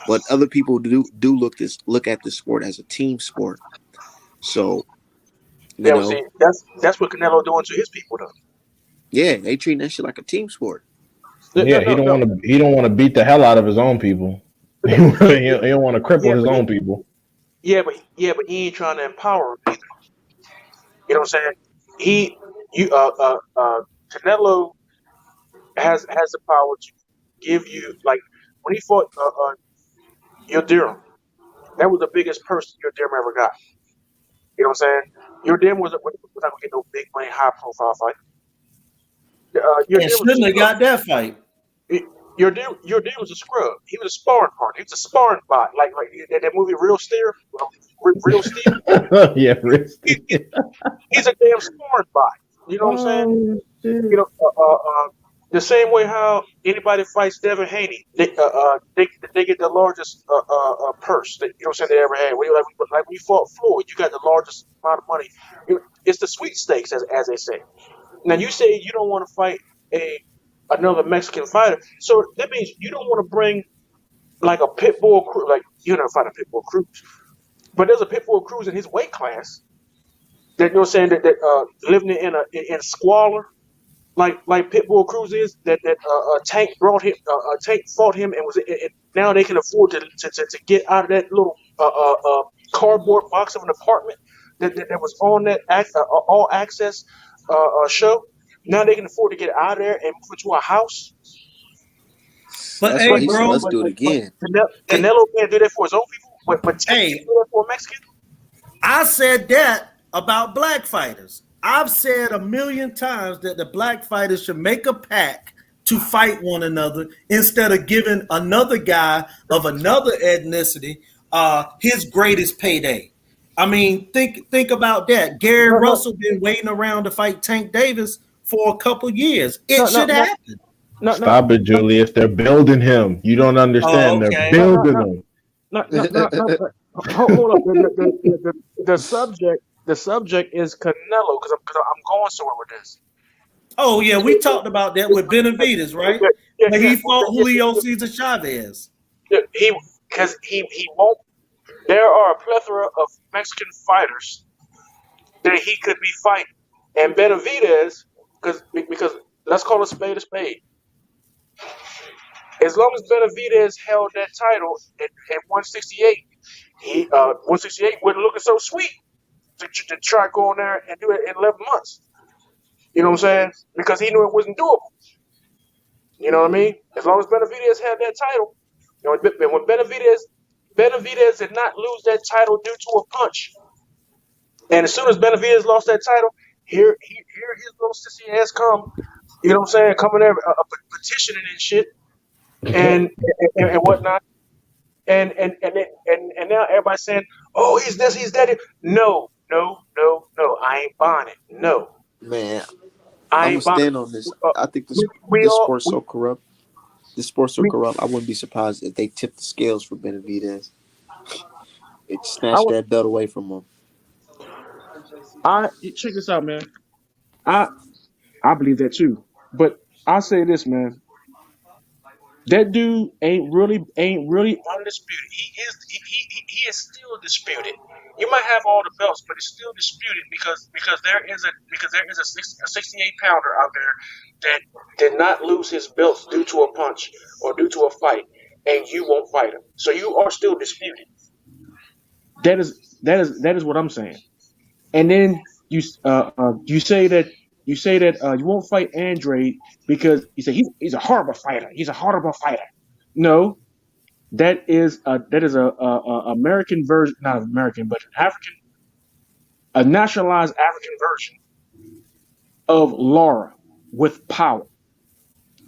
but other people do look at the sport as a team sport. So you Yeah, well, know, see, that's what Canelo doing to his people, though. yeah, they treat that shit like a team sport. Yeah, No, no, no. he don't want to beat the hell out of his own people. He don't want to cripple Yeah, his but own people. he ain't trying to empower them either. You know what I'm saying? He, you, Canelo has the power to give you like when he fought Yildirim. That was the biggest purse Yildirim ever got. You know what I'm saying? Yildirim was not gonna get no big money, high profile fight. And Yildirim was a shouldn't have scrub. got that fight. Yildirim was a scrub. He was a sparring partner. He was a sparring bot. Like that movie Real Steel. Real Steel. Yeah, He, Risty. he, he's a damn sparring bot. You know what I'm saying? Oh You shit. know, the same way how anybody fights Devin Haney, they get the largest purse that you know what I'm saying they ever had. Like when you fought Floyd, you got the largest amount of money. It's the sweepstakes, as they say. Now you say you don't want to fight a another Mexican fighter, so that means you don't want to bring like a pit bull crew. Like you never fight a pit bull Cruz, but there's a pit bull Cruz in his weight class that you know what I'm saying that living in squalor like Pitbull Cruz is that Tank brought him Tank fought him and now they can afford to get out of that little cardboard box of an apartment that was on that all access show. Now they can afford to get out of there and move into a house. But That's hey, why But he said, bro, "Let's do it but again." hey, Canelo can't do that for his own people. But Tank can hey, do that for a Mexican. I said that about black fighters. I've said a million times that the black fighters should make a pact to fight one another instead of giving another guy of another ethnicity his greatest payday. I mean, think about that. Gary No, no, Russell been waiting around to fight Tank Davis for a couple years. It no, no, should no, happen. no, no, Stop it, no, Julius. They're building him. You don't Oh, understand. They're okay. no, no, building no. him. No, no, no, no, no. Hold up. The subject is Canelo because I'm going somewhere with this. Oh yeah, we talked about that with Benavides, right? Yeah, yeah, When yeah, he fought Julio Cesar Chavez. he because he won't. There are a plethora of Mexican fighters that he could be fighting, and Benavides because let's call a spade a spade. As long as Benavides held that title at 168, he 168 wasn't looking so sweet to try going there and do it in 11 months. You know what I'm saying? Because he knew it wasn't doable. You know what I mean? As long as Benavidez had that title, you know, when Benavidez did not lose that title due to a punch, and as soon as Benavidez lost that title, here his little sissy ass come. You know what I'm saying? Coming there petitioning and shit and and whatnot. And now everybody's saying, "Oh, he's this, he's that." No, no, no, no. I ain't buying it. No, Man, I I'm gonna ain't buying stand on it. this. I think We this all sport's so corrupt. This sport's so we corrupt. I wouldn't be surprised if they tipped the scales for Benavidez. It I snatched would that belt away from him. I check this out, man. I I believe that too. But I say this, man. That dude ain't really undisputed. He is still disputed. You might have all the belts, but it's still disputed because there is a 68 pounder out there that did not lose his belts due to a punch or due to a fight, and you won't fight him. So you are still disputed. That is what I'm saying. And then you say that you won't fight Andre because you say he's a horrible fighter. He's a horrible fighter. No, that is a American version, not American, but an African, a nationalized African version of Laura with power.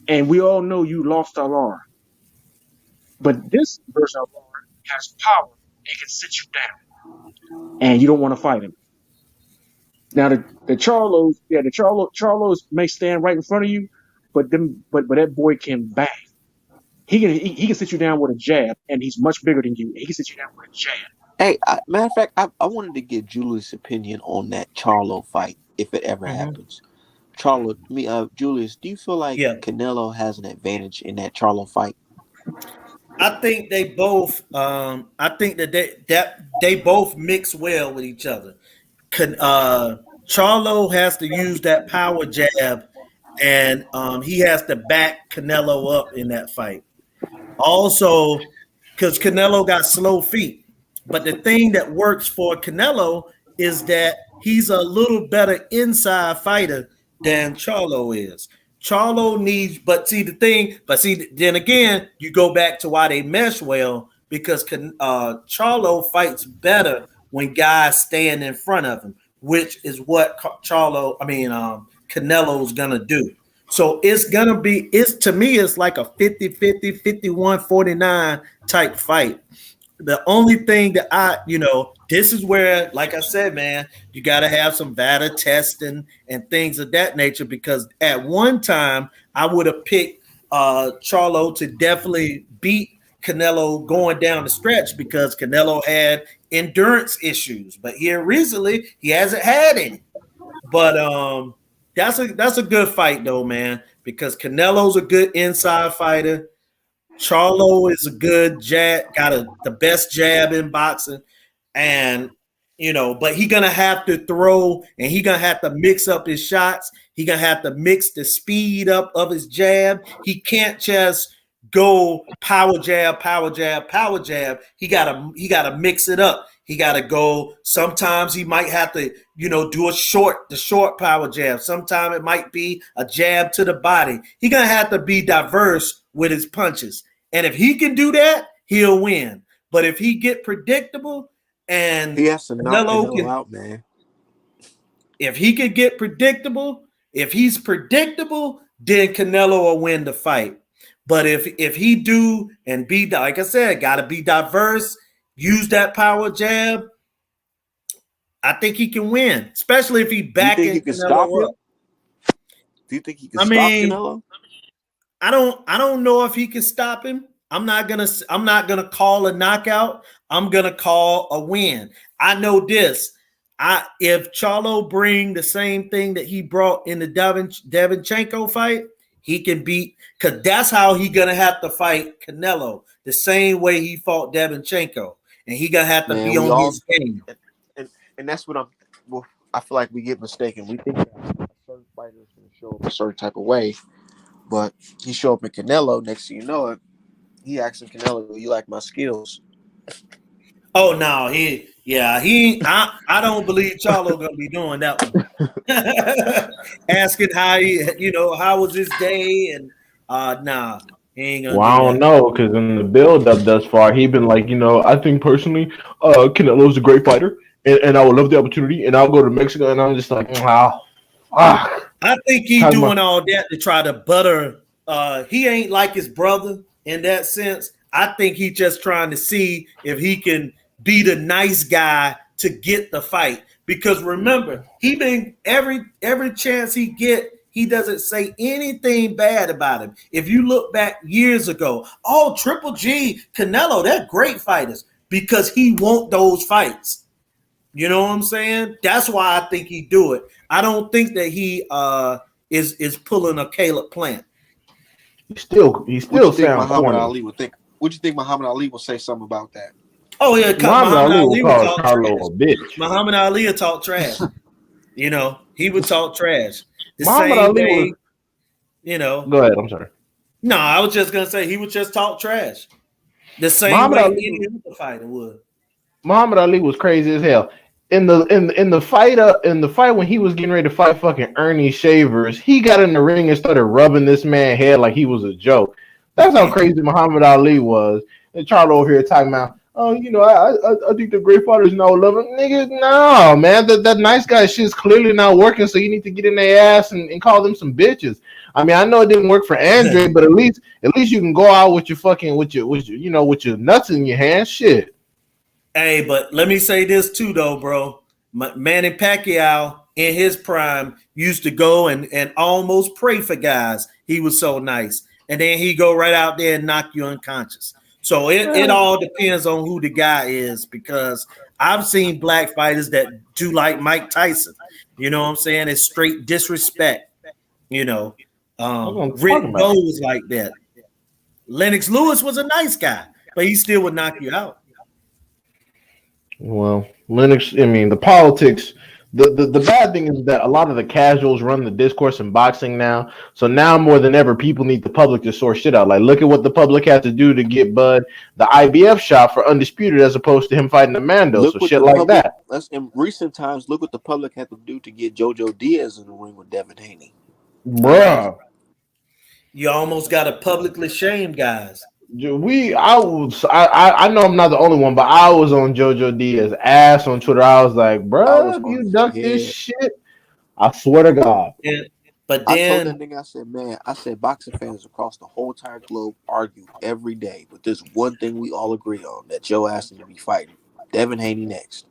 And we all know you lost to Laura, but this version of Laura has power and can sit you down, and you don't want to fight him. Now the Charlos, yeah, the Charlos may stand right in front of you, but that boy can bang. He can sit you down with a jab, and he's much bigger than you. He can sit you down with a jab. Hey, matter of fact, I wanted to get Julius' opinion on that Charlo fight if it ever Mhm. happens. Julius, do you feel like Yeah. Canelo has an advantage in that Charlo fight? I think they both. I think that they both mix well with each other. Charlo has to use that power jab, and he has to back Canelo up in that fight. Also, because Canelo got slow feet. But the thing that works for Canelo is that he's a little better inside fighter than Charlo is. Charlo needs, but see, then again, you go back to why they mesh well because Charlo fights better when guys stand in front of him, which is what Canelo's gonna do. So it's gonna be it's to me it's like a 50-50, 51-49 type fight. The only thing that this is where, like I said, man, you got to have some data testing and things of that nature because at one time I would have picked Charlo to definitely beat Canelo going down the stretch because Canelo had endurance issues, but here recently he hasn't had any. But that's a good fight though, man, because Canelo's a good inside fighter. Charlo is a good jab, the best jab in boxing, and but he gonna have to throw, and he gonna have to mix up his shots. He gonna have to mix the speed up of his jab. He can't just go power jab, power jab, power jab. He gotta mix it up. He gotta go. Sometimes he might have to, do the short power jab. Sometimes it might be a jab to the body. He gonna have to be diverse with his punches. And if he can do that, he'll win. But if he get predictable and He has to knock Canelo Canelo out, man. if he could get predictable, if he's predictable, then Canelo will win the fight. But if he do and be, like I said, got to be diverse, use that power jab, I think he can win, especially if he Do you backing think he can stop Canelo him? up. Do you think he can I stop mean, Canelo? I don't know if he can stop him. I'm not gonna call a knockout. I'm gonna call a win. I know this. If Charlo bring the same thing that he brought in the Devinchenko fight, he can beat because that's how he gonna have to fight Canelo the same way he fought Devinchenko, and he gonna have to Man, be we on all his game. and that's what I feel like we get mistaken. We think that a certain fighter is going to show up a certain type of way, but he show up in Canelo. Next thing you know it, he asking Canelo, "You like my skills?" Oh no, I don't believe Charlo gonna be doing that one. Asking how was his day, and nah, he ain't gonna Well, do I don't that. know because in the build up thus far, he been like, I think personally, Canelo's a great fighter, and I would love the opportunity, and I'll go to Mexico, and I'm just like, wow, fuck. I think he Talking about, doing all that to try to butter. He ain't like his brother in that sense. I think he just trying to see if he can be the nice guy to get the fight. Because remember, he been every chance he get, he doesn't say anything bad about him. If you look back years ago, oh Triple G, Canelo, they're great fighters because he want those fights. You know what I'm saying? That's why I think he do it. I don't think that he is pulling a Caleb Plant. he What still you think sound Muhammad corny. Ali would think? What you think Muhammad Ali will say something about that? Oh yeah, Muhammad Muhammad Ali will Ali would call talk Charlo trash. a bitch. Muhammad Ali would talk trash. He would talk trash. The Muhammad same Ali was. way, you know. Go ahead. I'm sorry. No, I was just gonna say he would just talk trash. The same Muhammad way Ali. any other fighter would. Muhammad Ali was crazy as hell. In the fight when he was getting ready to fight fucking Ernie Shavers, he got in the ring and started rubbing this man's head like he was a joke. That's how crazy Muhammad Ali was. And Charlo over here talking about, oh, I think the great fighters now love him. Nigga, no, man. That nice guy shit's clearly not working, so you need to get in their ass and call them some bitches. I mean, I know it didn't work for Andre, but at least you can go out with your fucking with your with your nuts in your hand. Shit. Hey, but let me say this too, though, bro. Manny Pacquiao in his prime used to go and almost pray for guys. He was so nice, and then he go right out there and knock you unconscious. So it all depends on who the guy is because I've seen black fighters that do like Mike Tyson. You know what I'm saying? It's straight disrespect. That's what I'm talking Rick about. Bowles like that. Lennox Lewis was a nice guy, but he still would knock you out. Well, Linux, I mean, the politics, the bad thing is that a lot of the casuals run the discourse in boxing now. So now more than ever, people need the public to sort shit out. Like, look at what the public had to do to get Bud the IBF shot for undisputed as opposed to him fighting Amando. Look So what shit the like public. that. Let's in recent times. Look what the public had to do to get JoJo Diaz in the ring with Devin Haney. Bruh. You almost got to publicly shame guys. I know I'm not the only one, but I was on JoJo Diaz's ass on Twitter. I was like, I was bruh, if on you his duck this head. shit, I swear to God. And, but I told that then, nigga, I said, man, I said boxing fans across the whole entire globe argue every day, but there's one thing we all agree on, that Joe asked him to be fighting Devin Haney next.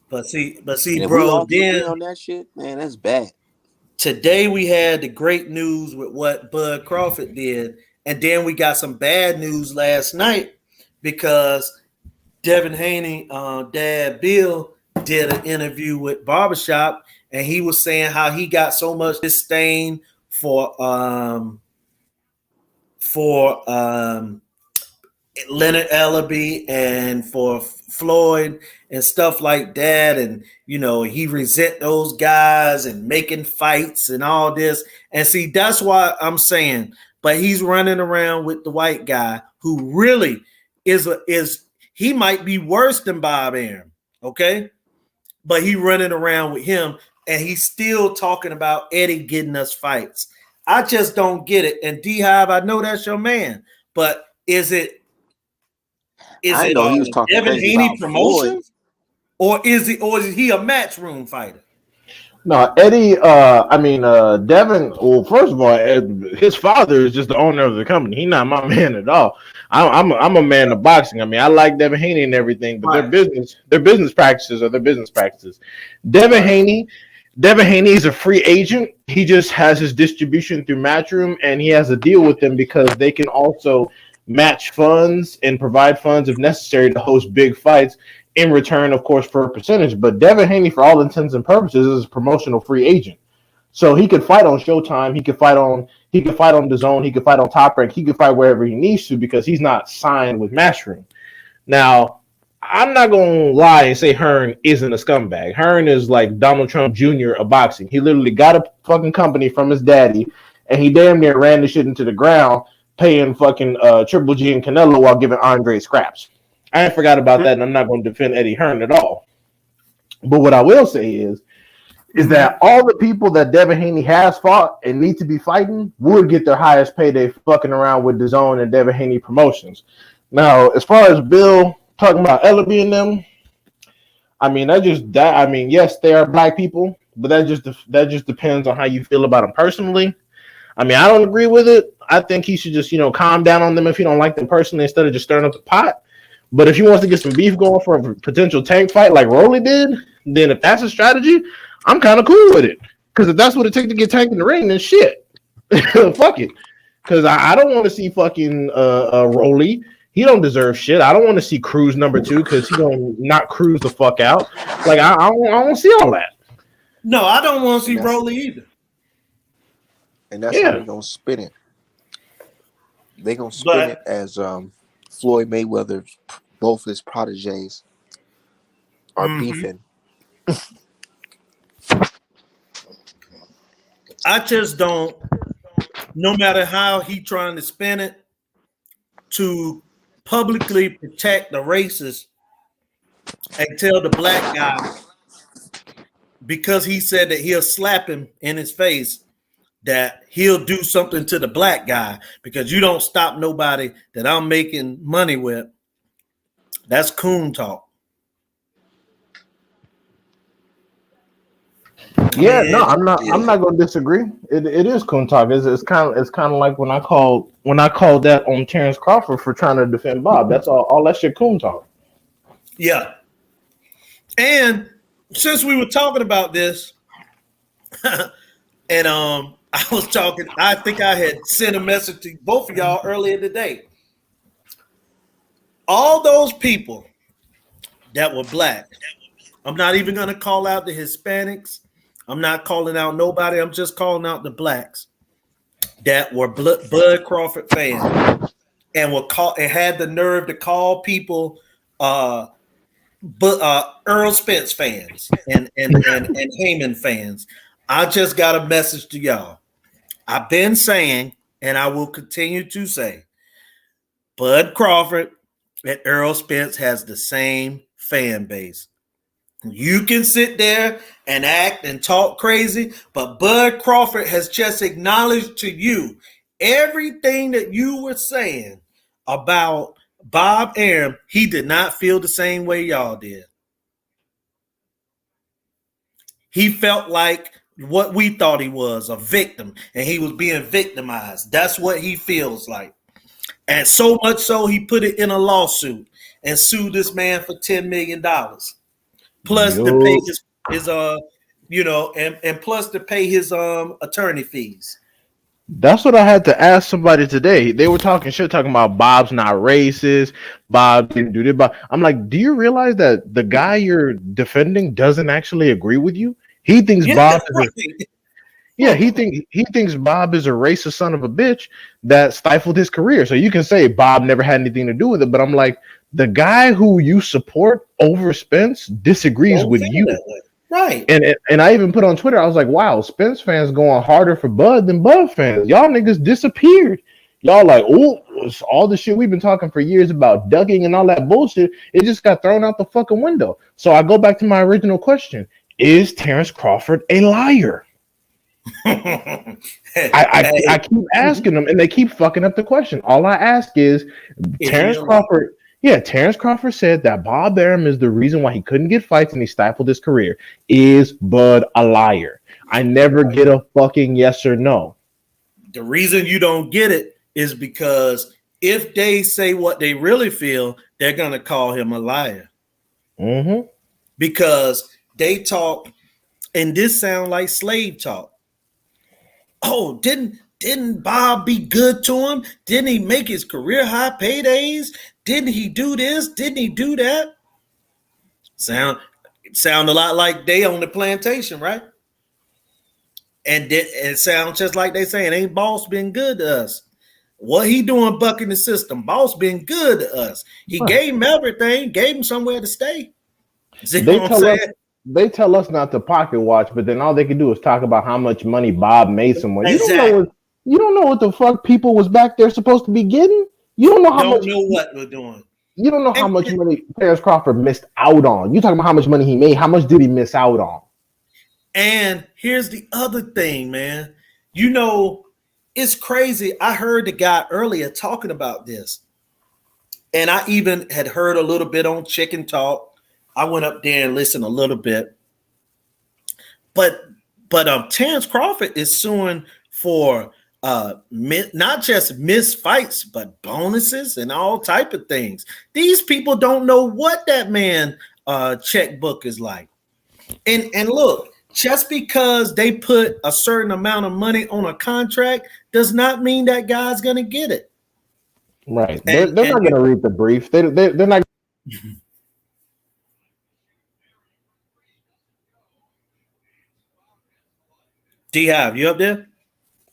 but see, And if we bro. all can Then agree on that shit, man, that's bad. today we had the great news with what Bud Crawford did, and then we got some bad news last night because Devin Haney, dad Bill, did an interview with Barbershop, and he was saying how he got so much disdain for Leonard Ellaby and for Floyd and stuff like that, and he resent those guys and making fights and all this. And see, that's why I'm saying, but he's running around with the white guy who really is he might be worse than Bob Arum, okay? But he running around with him, and he's still talking about Eddie getting us fights. I just don't get it. And D Hive, I know that's your man, but is it I know he was talking Devin crazy Haney about Promotions, or is he a matchroom fighter? No, Eddie. Devin. Well, first of all, his father is just the owner of the company. He's not my man at all. I'm a man of boxing. I mean, I like Devin Haney and everything, but Right. their business practices are their business practices. Devin Haney is a free agent. He just has his distribution through Matchroom, and he has a deal with them because they can also match funds and provide funds if necessary to host big fights in return, of course, for a percentage. But Devin Haney, for all intents and purposes, is a promotional free agent. So he could fight on Showtime, he could fight on DAZN, he could fight on Top Rank, he could fight wherever he needs to because he's not signed with Matchroom. Now, I'm not gonna lie and say Hearn isn't a scumbag. Hearn is like Donald Trump Jr. of boxing. He literally got a fucking company from his daddy, and he damn near ran the shit into the ground, paying fucking Triple G and Canelo while giving Andre scraps. I ain't forgot about that, and I'm not going to defend Eddie Hearn at all. But what I will say is that all the people that Devin Haney has fought and need to be fighting would get their highest payday fucking around with DAZN and Devin Haney promotions. Now, as far as Bill talking about Ellaby and them, yes, they are black people, but that just depends on how you feel about them personally. I mean, I don't agree with it. I think he should just, calm down on them if you don't like them personally instead of just stirring up the pot. But if he wants to get some beef going for a potential tank fight like Rolly did, then if that's a strategy, I'm kind of cool with it. Because if that's what it takes to get Tank in the ring, then shit. Fuck it. Because I don't want to see fucking Rolly. He don't deserve shit. I don't want to see Cruz number 2 because he gonna knock Cruz the fuck out. Like, I don't see all that. No, I don't want to see Rolly either. And that's how they're going to spin it. They're going to spin it as Floyd Mayweather, both his proteges are beefing. I just don't, no matter how he trying to spin it, to publicly protect the racists and tell the black guy, because he said that he'll slap him in his face, that he'll do something to the black guy because you don't stop nobody that I'm making money with. That's coon talk. Yeah, no, I'm not going to disagree. It is coon talk. It's kind of like when I called that on Terrence Crawford for trying to defend Bob. That's all that shit coon talk. Yeah. And since we were talking about this, and I was talking, I think I had sent a message to both of y'all earlier today. All those people that were black, I'm not even going to call out the Hispanics. I'm not calling out nobody. I'm just calling out the blacks that were Bud Crawford fans. and had the nerve to call people Earl Spence fans and Heyman fans. I just got a message to y'all. I've been saying, and I will continue to say, Bud Crawford and Earl Spence has the same fan base. You can sit there and act and talk crazy, but Bud Crawford has just acknowledged to you everything that you were saying about Bob Arum. He did not feel the same way y'all did. He felt like what we thought he was, a victim, and he was being victimized. That's what he feels like. And so much so, he put it in a lawsuit and sued this man for $10 million. Plus to pay his and plus to pay his attorney fees. That's what I had to ask somebody today. They were talking about Bob's not racist. Bob didn't do this. I'm like, do you realize that the guy you're defending doesn't actually agree with you? He thinks he thinks Bob is a racist son of a bitch that stifled his career. So you can say Bob never had anything to do with it, but I'm like, the guy who you support over Spence disagrees with you. Right. And I even put on Twitter, I was like, wow, Spence fans going harder for Bud than Bud fans. Y'all niggas disappeared. Y'all like, oh, all the shit we've been talking for years about ducking and all that bullshit, it just got thrown out the fucking window. So I go back to my original question. Is Terrence Crawford a liar? I keep asking them and they keep fucking up the question. All I ask is Terrence Crawford. Yeah, Terrence Crawford said that Bob Arum is the reason why he couldn't get fights and he stifled his career. Is Bud a liar? I never get a fucking yes or no. The reason you don't get it is because if they say what they really feel, they're going to call him a liar. Mm-hmm. Because they talk, and this sound like slave talk. Oh, didn't Bob be good to him? Didn't he make his career high paydays? Didn't he do this? Didn't he do that? Sound a lot like they on the plantation, right? And it sounds just like they saying, ain't Boss been good to us? What he doing bucking the system? Boss been good to us. He gave him everything, gave him somewhere to stay. See what I'm saying? They tell us not to pocket watch, but then all they can do is talk about how much money Bob made somewhere. Exactly. You don't know what the fuck people was back there supposed to be getting. You don't know what we're doing. You don't know how much money Terrence Crawford missed out on. You talking about how much money he made? How much did he miss out on? And here's the other thing, man. You know, it's crazy. I heard the guy earlier talking about this, and I even had heard a little bit on Chicken Talk. I went up there and listened a little bit. But Terrence Crawford is suing for not just missed fights, but bonuses and all type of things. These people don't know what that man checkbook is like. And look, just because they put a certain amount of money on a contract does not mean that guy's going to get it. Right. They're not going to read the brief. They're not. D-Hive, you up there?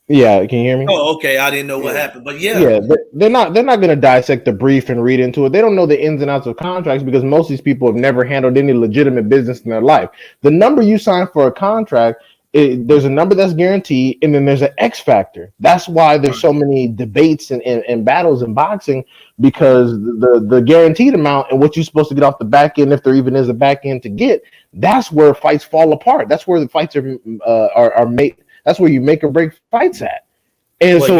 Yeah, can you hear me? Oh, okay. I didn't know what happened, but yeah, they're not going to dissect the brief and read into it. They don't know the ins and outs of contracts because most of these people have never handled any legitimate business in their life. The number you sign for a contract, there's a number that's guaranteed, and then there's an X factor. That's why there's so many debates and battles in boxing, because the guaranteed amount and what you're supposed to get off the back end, if there even is a back end to get, that's where fights fall apart. That's where the fights are made. That's where you make or break fights at. And so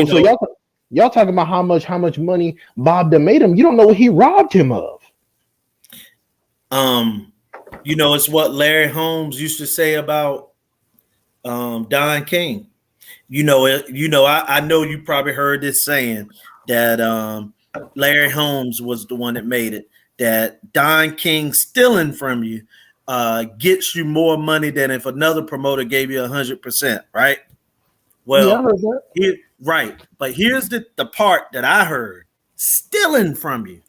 y'all talking about how much money Bob done made him. You don't know what he robbed him of. It's what Larry Holmes used to say about Don King. I know you probably heard this saying that Larry Holmes was the one that made it, that Don King stealing from you gets you more money than if another promoter gave you 100%, right? Well, yeah, I heard that. Right. But here's the part that I heard. Stealing from you.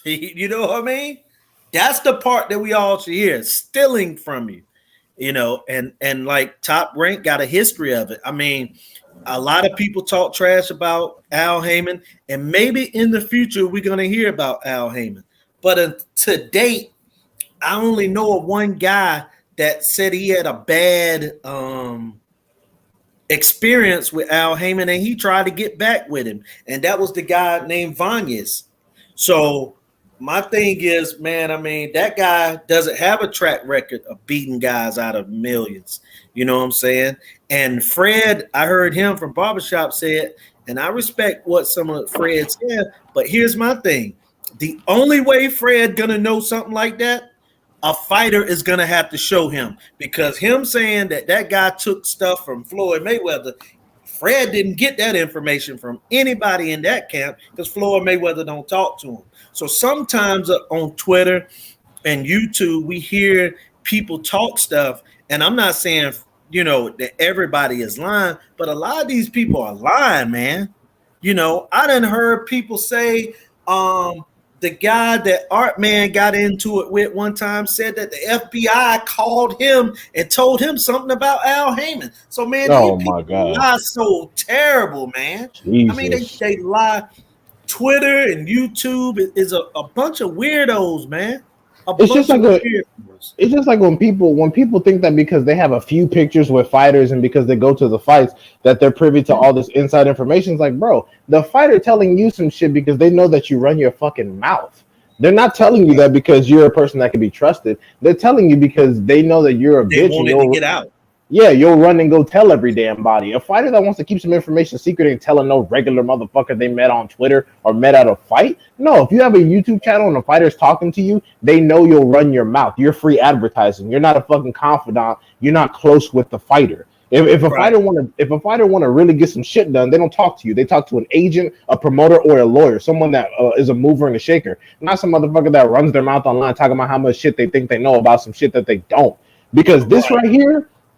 You know what I mean? That's the part that we all should hear. Stealing from you. And like Top Rank got a history of it. I mean, A lot of people talk trash about Al Heyman, and maybe in the future we're going to hear about Al Heyman. But to date, I only know of one guy that said he had a bad experience with Al Heyman, and he tried to get back with him, and that was the guy named Vanya's. So my thing is, man, I mean, that guy doesn't have a track record of beating guys out of millions. You know what I'm saying? And Fred, I heard him from Barbershop said, and I respect what some of Fred said, but here's my thing. The only way Fred gonna know something like that, a fighter is going to have to show him, because him saying that that guy took stuff from Floyd Mayweather, Fred didn't get that information from anybody in that camp because Floyd Mayweather don't talk to him. So sometimes on Twitter and YouTube, we hear people talk stuff, and I'm not saying, you know, that everybody is lying, but a lot of these people are lying, man. You know, I done heard people say, the guy that Art Man got into it with one time said that the FBI called him and told him something about Al Heyman. So, man, these Oh my people god, lie so terrible, man. I mean, Jesus! they lie. Twitter and YouTube is a bunch of weirdos, man. A It's just bunch of like a weirdos. it's just like when people think that because they have a few pictures with fighters and because they go to the fights that they're privy to all this inside information. It's like, bro, the fighter telling you some shit because they know that you run your fucking mouth. They're not telling you that because you're a person that can be trusted. They're telling you because they know that you're a They bitch and wanted to get out. you'll run and go tell every damn body. A fighter that wants to keep some information secret and telling no regular motherfucker they met on Twitter or met at a fight. No, if you have a YouTube channel and a fighter's talking to you, they know you'll run your mouth. You're free advertising. You're not a fucking confidant. You're not close with the fighter. If a Right. fighter want to really get some shit done, they don't talk to you. They talk to an agent, a promoter, or a lawyer, someone that is a mover and a shaker, not some motherfucker that runs their mouth online talking about how much shit they think they know about some shit that they don't. Because Right.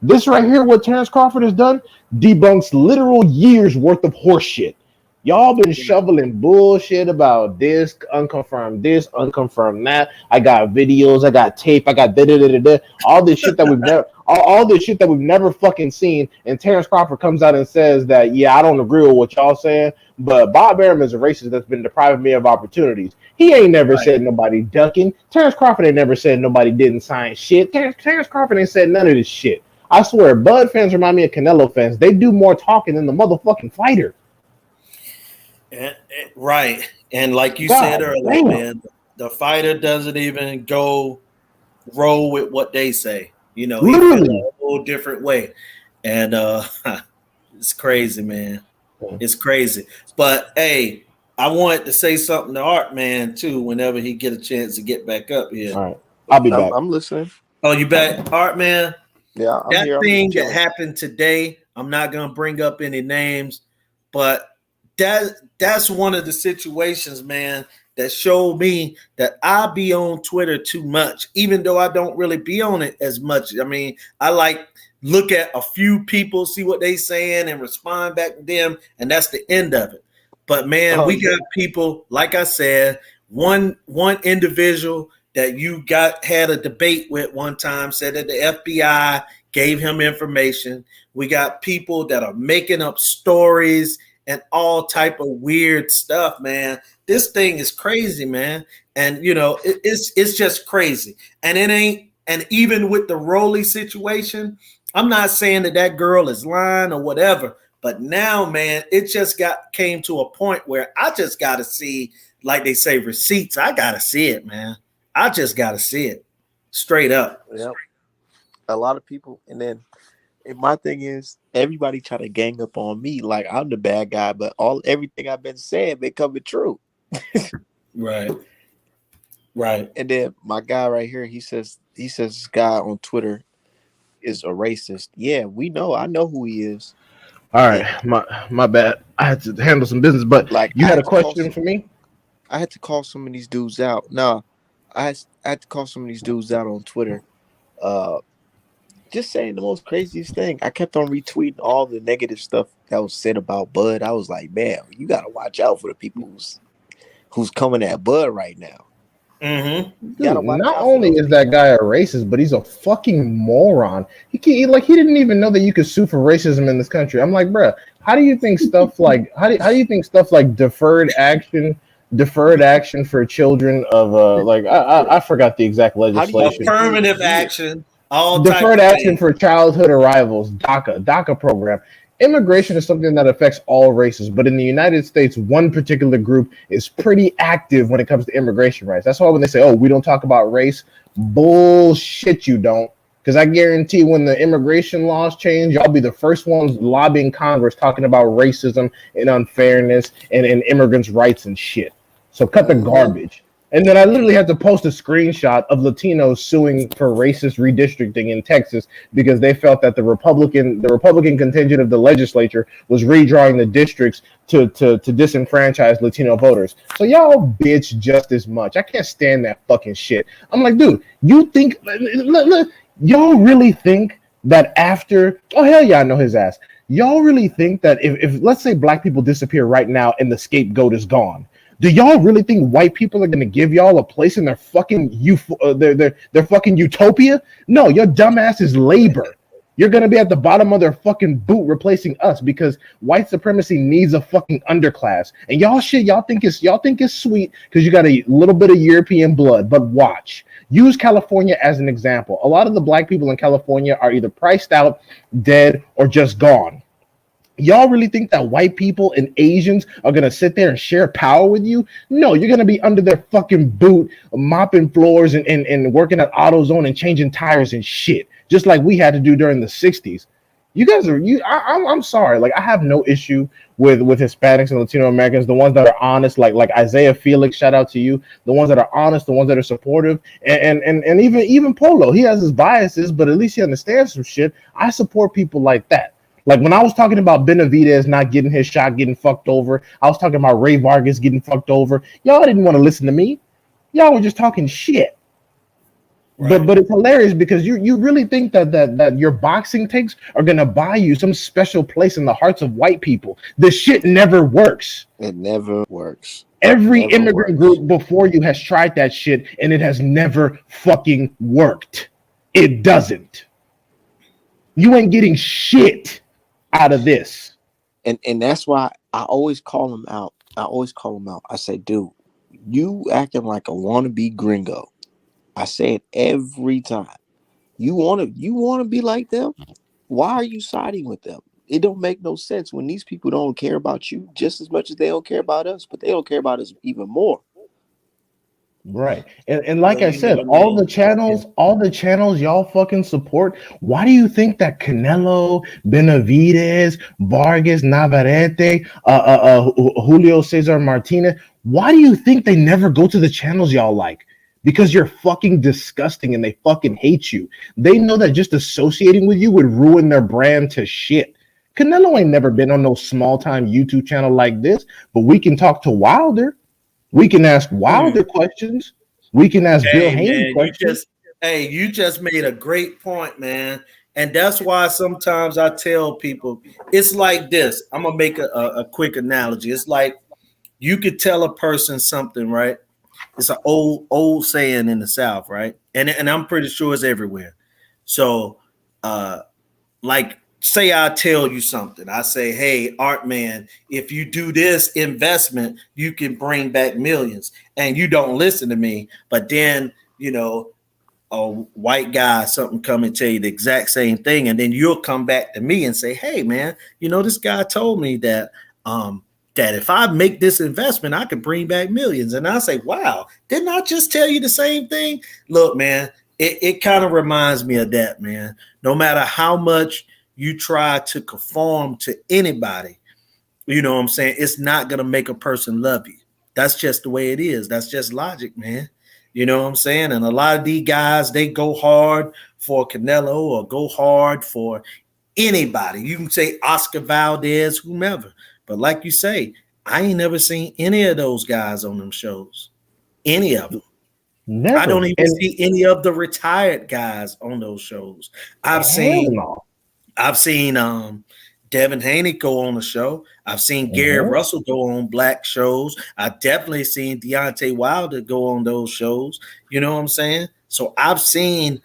this right here, what Terrence Crawford has done, debunks literal years worth of horse shit. Y'all been shoveling bullshit about this, unconfirmed that. I got videos, I got tape, I got da da da da da. All this shit that we've never, all this shit that we've never fucking seen. And Terrence Crawford comes out and says that, yeah, I don't agree with what y'all saying, but Bob Arum is a racist that's been depriving me of opportunities. He ain't never Right. said nobody ducking. Terrence Crawford ain't never said nobody didn't sign shit. Terrence Crawford ain't said none of this shit. I swear, Bud fans remind me of Canelo fans. They do more talking than the motherfucking fighter. Right. And like you said God earlier, damn. man, the fighter doesn't even go roll with what they say. You know, he feels Literally. a whole different way. And it's crazy, man. It's crazy. But hey, I wanted to say something to Art Man too whenever he get a chance to get back up here. All right. I'll be back. I'm listening. Oh, you back, Art Man? Yeah, I'm That here. I'm thing just that chilling. happened today, I'm not gonna bring up any names, but that's one of the situations, man, that showed me that I be on Twitter too much, even though I don't really be on it as much. I mean, I like look at a few people, see what they saying, and respond back to them, and that's the end of it. But man, Oh we yeah. got people, like I said, one individual that you got had a debate with one time said that the FBI gave him information. We got people that are making up stories and all type of weird stuff, man. This thing is crazy, man. And you know, it's just crazy. And it ain't, and even with the Rolly situation, I'm not saying that that girl is lying or whatever, but now, man, it just came to a point where I just got to see, like they say, receipts. I got to see it, man. I just got to see it straight up. Yeah. A lot of people, and my thing is, everybody try to gang up on me like I'm the bad guy, but everything I've been saying been coming true. Right. Right. And then my guy right here, he says this guy on Twitter is a racist. Yeah, we know. I know who he is. All And right. My bad. I had to handle some business, but like you had a question for me? I had to call some of these dudes out. No, I had to call some of these dudes out on Twitter. Uh, just saying the most craziest thing. I kept on retweeting all the negative stuff that was said about Bud. I was like, man, you gotta watch out for the people who's coming at Bud right now. Mm-hmm. Y'all Dude, know why? not Y'all feel only those is things. that guy a racist, but he's a fucking moron. He didn't even know that you could sue for racism in this country. I'm like, bruh, how do you think stuff like deferred action for children of I forgot the exact How do you legislation. think they Affirmative do it? action, all type Deferred of action things. for childhood arrivals, DACA program. Immigration is something that affects all races, but in the United States, one particular group is pretty active when it comes to immigration rights. That's why when they say, "Oh, we don't talk about race," bullshit, you don't. Because I guarantee when the immigration laws change, y'all be the first ones lobbying Congress talking about racism and unfairness and immigrants' rights and shit. So cut the Mm-hmm. garbage. And then I literally had to post a screenshot of Latinos suing for racist redistricting in Texas because they felt that the Republican contingent of the legislature was redrawing the districts to disenfranchise Latino voters. So y'all bitch just as much. I can't stand that fucking shit. I'm like, dude, y'all really think that after oh hell yeah, I know his ass. Y'all really think that if let's say black people disappear right now and the scapegoat is gone, do y'all really think white people are gonna give y'all a place in their fucking their fucking utopia? No, your dumbass is labor. You're gonna be at the bottom of their fucking boot replacing us because white supremacy needs a fucking underclass. And y'all think it's sweet because you got a little bit of European blood. But watch. Use California as an example. A lot of the black people in California are either priced out, dead, or just gone. Y'all really think that white people and Asians are gonna sit there and share power with you? No, you're gonna be under their fucking boot, mopping floors and working at AutoZone and changing tires and shit, just like we had to do during the '60s. You guys are you. I'm sorry. Like I have no issue with Hispanics and Latino Americans, the ones that are honest, like Isaiah Felix. Shout out to you. The ones that are honest, the ones that are supportive, and even Polo. He has his biases, but at least he understands some shit. I support people like that. Like when I was talking about Benavidez not getting his shot, getting fucked over, I was talking about Ray Vargas getting fucked over. Y'all didn't want to listen to me. Y'all were just talking shit. But Right. but it's hilarious because you really think that your boxing takes are gonna buy you some special place in the hearts of white people. The shit never works. It never works. Every Never immigrant works. group before you has tried that shit and it has never fucking worked. It doesn't. You ain't getting shit out of this. And that's why I always call them out. I always call them out. I say, dude, you acting like a wannabe gringo. I say it every time. You wanna be like them? Why are you siding with them? It don't make no sense when these people don't care about you just as much as they don't care about us, but they don't care about us even more. Right. And Well, like I you said, know, man. all the channels y'all fucking support, why do you think that Canelo, Benavidez, Vargas, Navarrete, Julio Cesar Martinez, why do you think they never go to the channels y'all like? Because you're fucking disgusting and they fucking hate you. They know that just associating with you would ruin their brand to shit. Canelo ain't never been on no small time YouTube channel like this, but we can talk to Wilder. We can ask Mm. Wilder questions. We can ask Bill Hey Haney man, questions. you just made a great point, man. And that's why sometimes I tell people it's like this. I'm gonna make a quick analogy. It's like you could tell a person something, right? It's an old saying in the South, right? And I'm pretty sure it's everywhere. So uh like say I tell you something. I say, hey, Art Man, if you do this investment, you can bring back millions. And you don't listen to me, but then a white guy something come and tell you the exact same thing, and then you'll come back to me and say, hey man, this guy told me that if I make this investment, I could bring back millions. And I say, wow, didn't I just tell you the same thing? Look, man, it kind of reminds me of that, man. No matter how much you try to conform to anybody, you know what I'm saying? It's not going to make a person love you. That's just the way it is. That's just logic, man. You know what I'm saying? And a lot of these guys, they go hard for Canelo or go hard for anybody. You can say Oscar Valdez, whomever. But like you say, I ain't never seen any of those guys on them shows. Any of them. I don't Never. even And see any of the retired guys on those shows. I've hell seen no. I've seen Devin Haney go on the show. I've seen Gary Mhm. Russell go on black shows. I've definitely seen Deontay Wilder go on those shows. You know what I'm saying? So I've seen,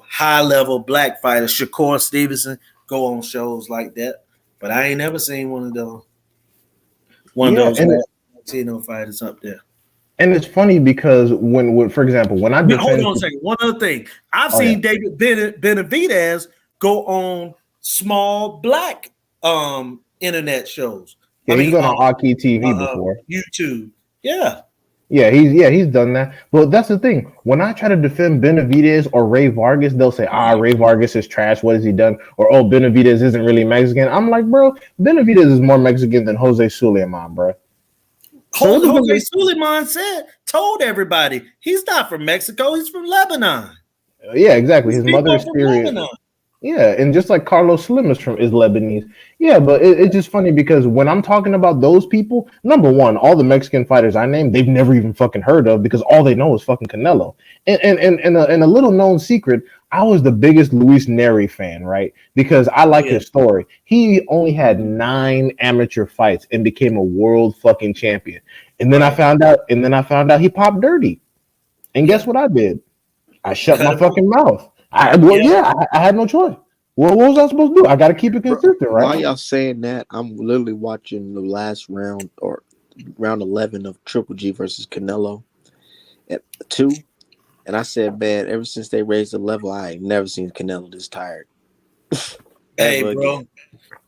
high level black fighters, Shakur Stevenson, go on shows like that. But I ain't never seen one of Yeah, those and Latino fighters up there. it's funny because when for example, when I Now, hold defend, on a second. One other thing. I've oh yeah, seen David Benavidez go on small black internet shows. I yeah, he's mean, gone on Aki TV before. YouTube. Yeah. He's done that. But that's the thing. When I try to defend Benavidez or Ray Vargas, they'll say, Ray Vargas is trash. What has he done? Or Benavidez isn't really Mexican. I'm like, bro, Benavidez is more Mexican than Jose Sulaiman, bro. So Jose Sulaiman told everybody he's not from Mexico, he's from Lebanon. yeah, exactly. His These mother people is from Syrian. Lebanon. Yeah, and just like Carlos Slim is Lebanese. Yeah, but it's just funny because when I'm talking about those people, number one, all the Mexican fighters I named, they've never even fucking heard of because all they know is fucking Canelo. And a little known secret, I was the biggest Luis Neri fan, right? Because I like his story. He only had 9 amateur fights and became a world fucking champion. And then I found out he popped dirty. And guess what I did? I shut my fucking mouth. I had no choice. Well, what was I supposed to do? I got to keep it consistent, right? While y'all saying that, I'm literally watching the last round or round 11 of Triple G versus Canelo at 2, and I said, man, ever since they raised the level, I ain't never seen Canelo this tired. Hey, bro.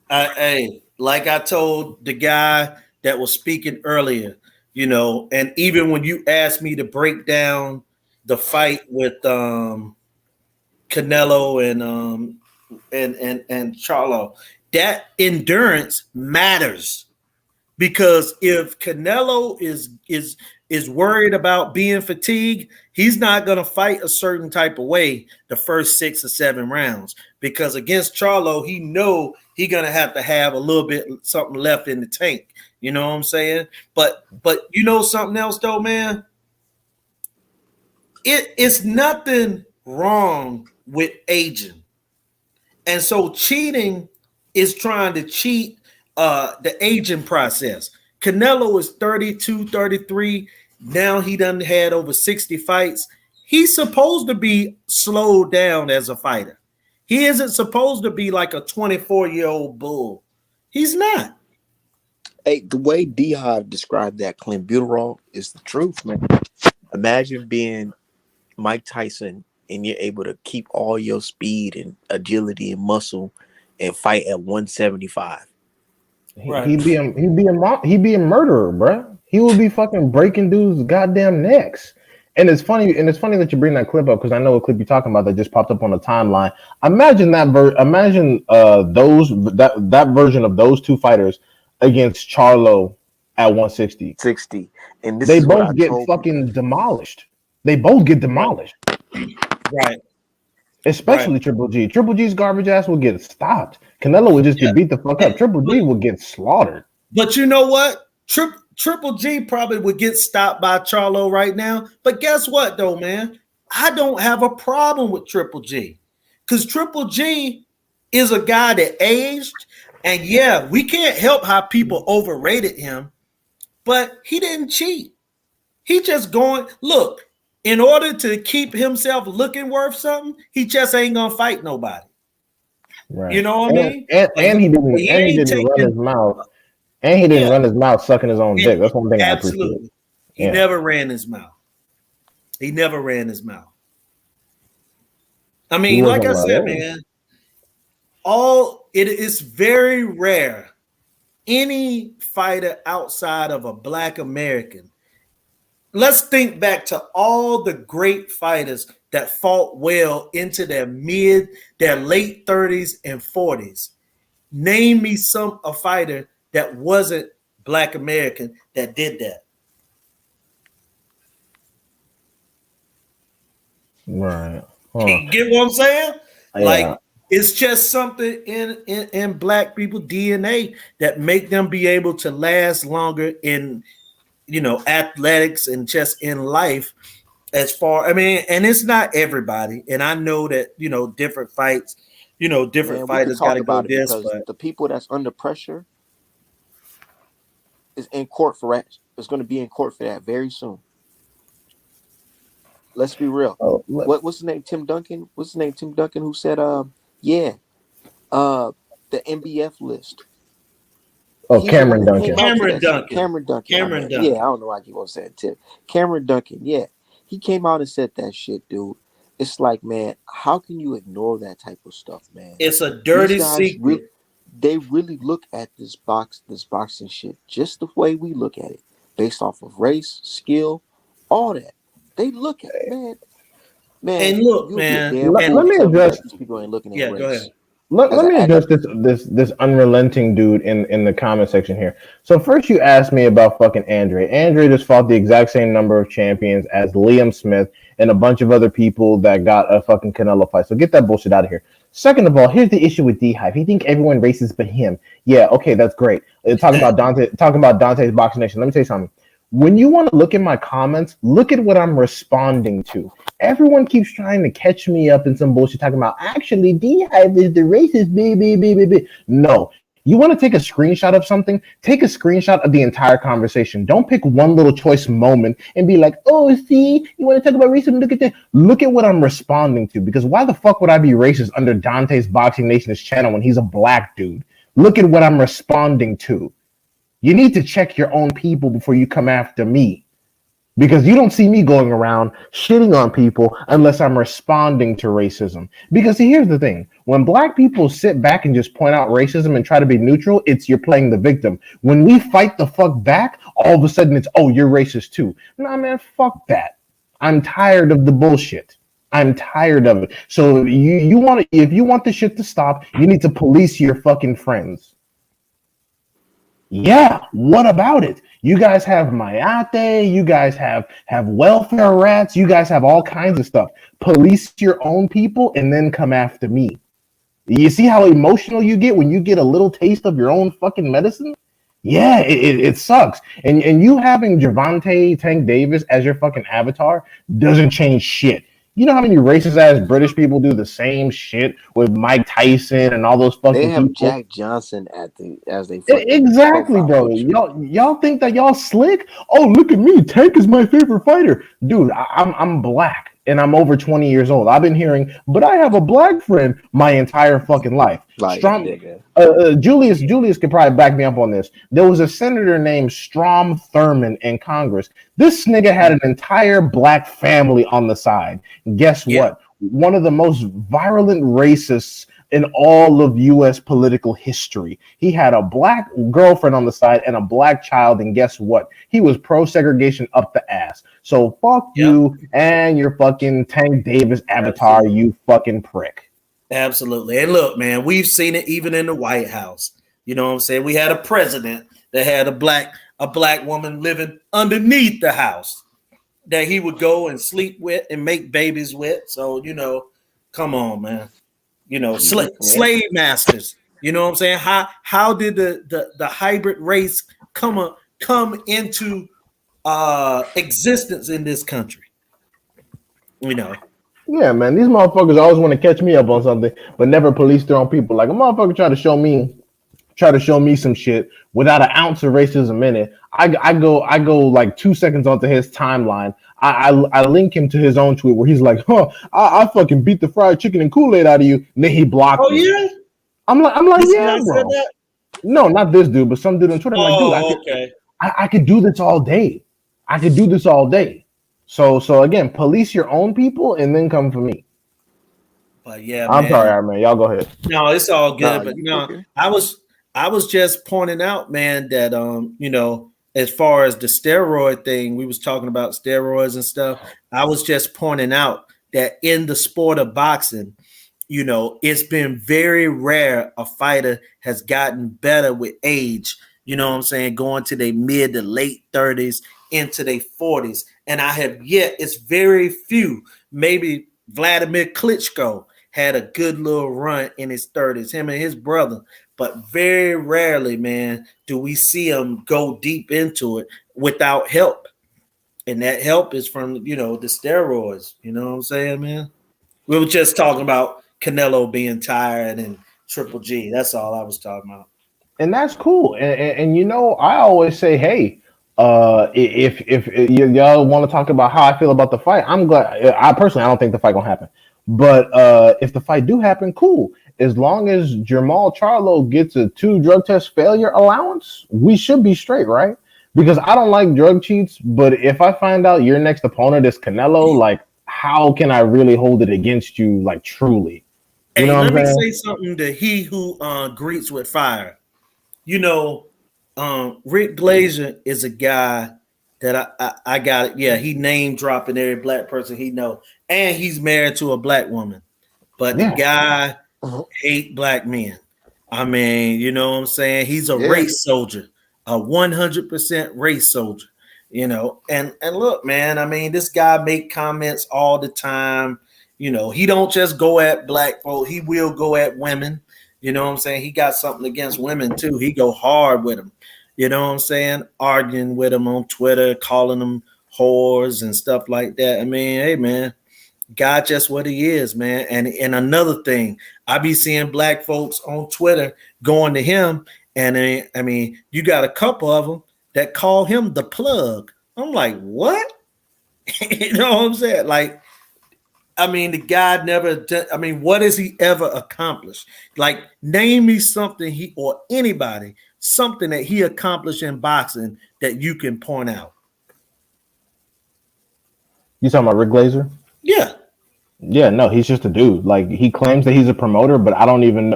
Hey, like I told the guy that was speaking earlier, and even when you asked me to break down the fight with Canelo and Charlo, that endurance matters because if Canelo is worried about being fatigued, he's not going to fight a certain type of way the first 6 or 7 rounds because against Charlo, he know he's going to have a little bit something left in the tank. You know what I'm saying? But you know something else though, man? It's nothing wrong with aging. And so cheating is trying to cheat the aging process. Canelo is 32, 33. Now he done had over 60 fights. He's supposed to be slowed down as a fighter. He isn't supposed to be like a 24-year-old bull. He's not. Hey, the way D-Hive described that clenbuterol is the truth, man. Imagine being Mike Tyson and you're able to keep all your speed and agility and muscle and fight at 175. Right. He'd be a murderer, bro. He would be fucking breaking dudes' goddamn necks. And it's funny that you bring that clip up because I know a clip you're talking about that just popped up on the timeline. Imagine that that version of those 2 fighters against Charlo at 160. 60. And this They is what I both get told fucking demolished. They both get demolished. Right. Especially Triple G. Triple G's garbage ass will get stopped. Canelo would just get beat the fuck up. Triple G will get slaughtered. But you know what? Triple G probably would get stopped by Charlo right now. But guess what, though, man? I don't have a problem with Triple G because Triple G is a guy that aged. And yeah, we can't help how people overrated him, but he didn't cheat. He just look, in order to keep himself looking worth something, he just ain't gonna fight nobody. Right. You know what I mean? And he didn't run his mouth. And he didn't run his mouth sucking his own dick. That's one thing I appreciate. He never ran his mouth. He never ran his mouth. I mean, like I said, man, it is very rare any fighter outside of a Black American. Let's think back to all the great fighters that fought well into their late 30s and 40s. Name me a fighter that wasn't Black American that did that. Right. You get what I'm saying? Yeah. Like it's just something in Black people DNA that make them be able to last longer in athletics and just in life as far, I mean, and it's not everybody, and I know that different fights, different Man, we could fighters got talk to go about it this, because but the people that's under pressure is in court for that. It's going to be in court for that very soon. Let's be real. Oh, What's his name? Tim Duncan. What's his name? Tim Duncan, who said, yeah, uh, the MBF list. He's the one Cameron who came Duncan. out to Cameron that shit. Duncan, Cameron Duncan. I Cameron mean, yeah, I Duncan. don't know why I keep on saying Tim. Cameron Duncan. Yeah, he came out and said that shit, dude. It's like, man, how can you ignore that type of stuff, man? It's a These dirty guys really, secret. they really look at this boxing shit just the way we look at it, based off of race, skill, all that. They look at, man. And look, You'll be a man, damn and fool Let to me tell me address that these people ain't looking at yeah, go race ahead. as let an me address attribute. this unrelenting dude in the comment section here. So first you asked me about fucking Andre. Andre just fought the exact same number of champions as Liam Smith and a bunch of other people that got a fucking Canelo fight. So get that bullshit out of here. Second of all, here's the issue with D Hive. He think everyone races but him. Yeah, okay, that's great. Talking about Dante's Boxing Nation. Let me tell you something. When you want to look at my comments, look at what I'm responding to. Everyone keeps trying to catch me up in some bullshit talking about actually D Hive is the racist, baby. No. You want to take a screenshot of something? Take a screenshot of the entire conversation. Don't pick one little choice moment and be like, oh, see, you want to talk about racism? Look at this. Look at what I'm responding to. Because why the fuck would I be racist under Dante's Boxing Nation's channel when he's a black dude? Look at what I'm responding to. You need to check your own people before you come after me. Because you don't see me going around shitting on people unless I'm responding to racism. Because see, here's the thing. When black people sit back and just point out racism and try to be neutral, it's you're playing the victim. When we fight the fuck back, all of a sudden it's, oh, you're racist too. Nah, man, fuck that. I'm tired of the bullshit. I'm tired of it. So you want to, if you want the shit to stop, you need to police your fucking friends. Yeah, what about it? You guys have Mayate, you guys have welfare rats, you guys have all kinds of stuff. Police your own people and then come after me. You see how emotional you get when you get a little taste of your own fucking medicine? Yeah, it sucks. And you having Gervonta Tank Davis as your fucking avatar doesn't change shit. You know how many racist ass British people do the same shit with Mike Tyson and all those They fucking have people? Jack Johnson as they fucking Exactly, profile bro. picture. Y'all think that y'all slick? Oh, look at me. Tank is my favorite fighter. Dude, I'm black and I'm over 20 years old. I've been hearing, but I have a black friend my entire fucking life. Like, Strom nigga. Julius could probably back me up on this. There was a senator named Strom Thurmond in Congress. This nigga had an entire black family on the side. Guess Yeah. what? One of the most virulent racists in all of U.S. political history. He had a black girlfriend on the side and a black child, and guess what? He was pro-segregation up the ass. So fuck Yep. you and your fucking Tank Davis avatar, Absolutely. you fucking prick. Absolutely. And look, man, we've seen it even in the White House. You know what I'm saying? We had a president that had a black woman living underneath the house that he would go and sleep with and make babies with. So, come on, man. Yeah. Slave masters. You know what I'm saying? How did the hybrid race come into existence in this country? Yeah, man, these motherfuckers always want to catch me up on something, but never police their own people. Like a motherfucker try to show me some shit without an ounce of racism in it. I go like 2 seconds onto his timeline. I link him to his own tweet where he's like, "Huh, I fucking beat the fried chicken and Kool-Aid out of you." And then he blocked Oh me. yeah, I'm like, this yeah, guy said bro. that. No, not this dude, but some dude on Twitter. I'm like, dude, Oh, okay. I could do this all day. I could do this all day. So again, police your own people and then come for me. But yeah, I'm sorry, man. Iron Man. Y'all go ahead. No, it's all Nah, good. But you okay? I was just pointing out, man, that as far as the steroid thing, we was talking about steroids and stuff. I was just pointing out that in the sport of boxing, it's been very rare a fighter has gotten better with age. You know what I'm saying? Going to their mid to late 30s into their 40s. And it's very few. Maybe Vladimir Klitschko had a good little run in his 30s, him and his brother. But very rarely, man, do we see him go deep into it without help. and that help is from the steroids. You know what I'm saying, man? We were just talking about Canelo being tired and Triple G. That's all I was talking about. And that's cool. And I always say, hey, if y'all want to talk about how I feel about the fight, I'm glad. I personally, I don't think the fight gonna happen, but if the fight do happen, cool. As long as Jamal Charlo gets a 2 drug test failure allowance, we should be straight, right? Because I don't like drug cheats, but if I find out your next opponent is Canelo, like, how can I really hold it against you, like, truly? You Hey, know what let I'm me saying? say something to he who greets with fire. You know, Rick Glazer is a guy that I got it. Yeah, he name dropping every black person he know, and he's married to a black woman. But the Yeah. guy Mhm. hate black men. I mean, you know what I'm saying? He's a Yeah. race soldier, a 100% race soldier. And look, man. I mean, this guy make comments all the time. He don't just go at black folk. He will go at women. You know what I'm saying? He got something against women too. He go hard with them. You know what I'm saying? Arguing with them on Twitter, calling them whores and stuff like that. I mean, hey, man. God just what he is, man. And another thing, I be seeing black folks on Twitter going to him, and I mean, you got a couple of them that call him the plug. I'm like, what? You know what I'm saying? Like, I mean, the guy never. I mean, what has he ever accomplished? Like, name me something he or anybody something that he accomplished in boxing that you can point out. You talking about Rick Glazer? Yeah, Yeah, no, he's just a dude. Like, he claims that he's a promoter, but I don't even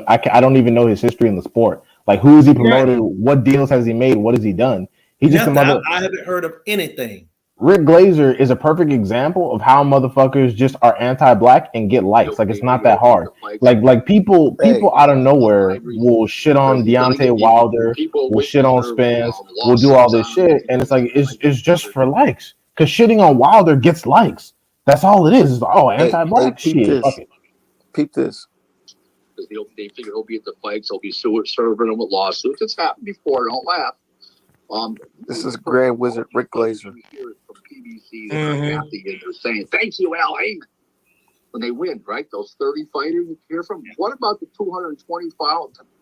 know his history in the sport. Like, who is he right. promoted? What deals has he made? What has he done? He's just a Nothing. mother. I haven't heard of anything. Rick Glazer is a perfect example of how motherfuckers just are anti-black and get likes. Like, it's not that hard. Like people Hey, out of nowhere will shit on Deontay Wilder, will shit on Spence, will do all this shit, and it's like it's just for likes. Because shitting on Wilder gets likes. That's all it is. It's like, oh, hey, anti-black peep shit. Fuck this. it. Peep this. They figure he'll be at the fights. He'll be serving them with lawsuits. It's happened before. Don't laugh. This is Grand Wizard Rick Glazer. We hear it from PBC. They're happy and they're saying, "Thank you, Al Heyman." When they win, right? Those 30 fighters you hear from. What about the 220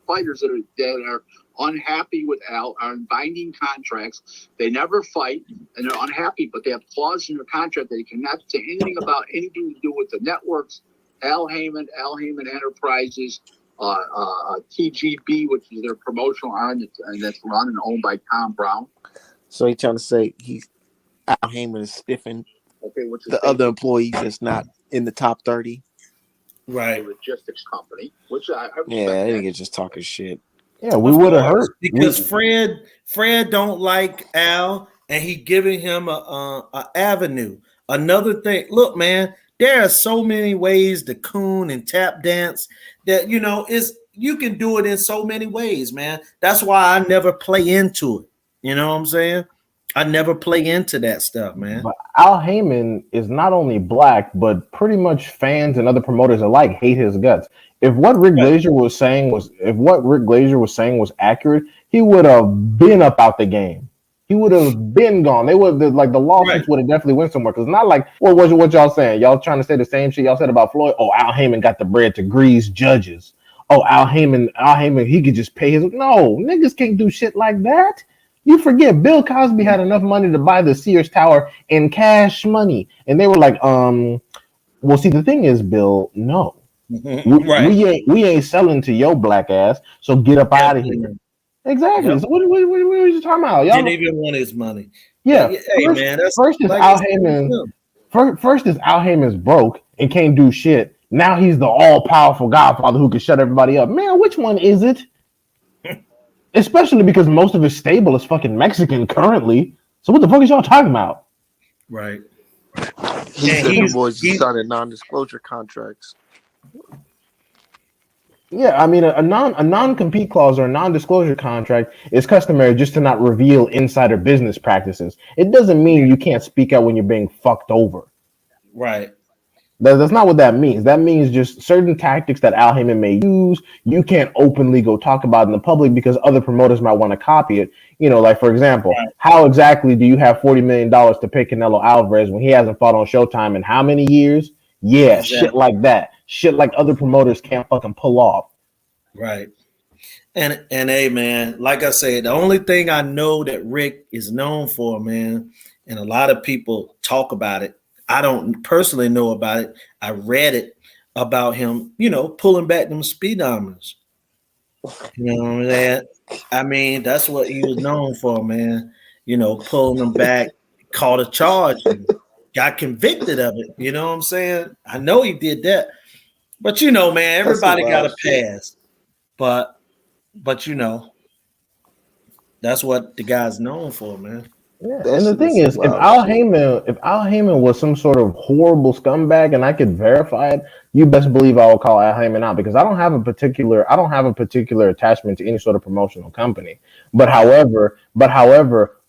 fighters that are unhappy with Al, are in binding contracts? They never fight and they're unhappy, but they have clauses in their contract that they cannot say anything about anything to do with the networks. Al Heyman Enterprises, TGB, which is their promotional arm that's run and owned by Tom Brown. So he trying to say Al Heyman is stiffing Which is the other employees that's not in the top 30. Right. logistics company, which I respect. Yeah, that nigga just talking shit. Yeah, we Of would have course, hurt. because Fred don't like Al, and he giving him a avenue. Another thing, look, man, there are so many ways to coon and tap dance that is you can do it in so many ways, man. That's why I never play into it. You know what I'm saying? I never play into that stuff, man. But Al Heyman is not only black, but pretty much fans and other promoters alike hate his guts. Right. If what Rick Glazer was saying was accurate, he would have been up out the game. He would have been gone. They would like the Right. lawsuits would have definitely went somewhere. Because not like what y'all saying? Y'all trying to say the same shit y'all said about Floyd? Oh, Al Heyman got the bread to grease judges. Oh, Al Heyman, he could just pay his. No, niggas can't do shit like that. You forget Bill Cosby had enough money to buy the Sears Tower in cash money, and they were like, well, see, the thing is, Bill, no, Right. we ain't selling to your black ass, so get up out of here. Exactly. Yep. So what are you talking about, Didn't y'all? even want his money. Yeah. Hey, man, that's First is like Al it's Heyman. First is Al Heyman's broke and can't do shit. Now he's the all powerful Godfather who can shut everybody up. Man, which one is it? Especially because most of his stable is fucking Mexican currently. So what the fuck is y'all talking about? right. He And said the boys he's signing non-disclosure contracts. Yeah, I mean a non-compete clause or a non-disclosure contract is customary just to not reveal insider business practices. It doesn't mean you can't speak out when you're being fucked over. right. That's not what that means. That means just certain tactics that Al Heyman may use. You can't openly go talk about in the public because other promoters might want to copy it. You know, like for example, Right. how exactly do you have $40 million to pay Canelo Alvarez when he hasn't fought on Showtime in how many years? Yeah, shit Exactly. like that. Shit like other promoters can't fucking pull off. Right. And hey, man, like I said, the only thing I know that Rick is known for, man, and a lot of people talk about it. I don't personally know about it. I read it about him, pulling back them speedometers. You know what I'm saying? I mean, that's what he was known for, man. Pulling them back, caught a charge, and got convicted of it. You know what I'm saying? I know he did that. But man, That's some everybody got wild a shit. pass. But that's what the guy's known for, man. Yeah, That and the shit is thing some is, wild shit. If Al Heyman was some sort of horrible scumbag, and I could verify it, you best believe I will call Al Heyman out because I don't have a particular attachment to any sort of promotional company. But however,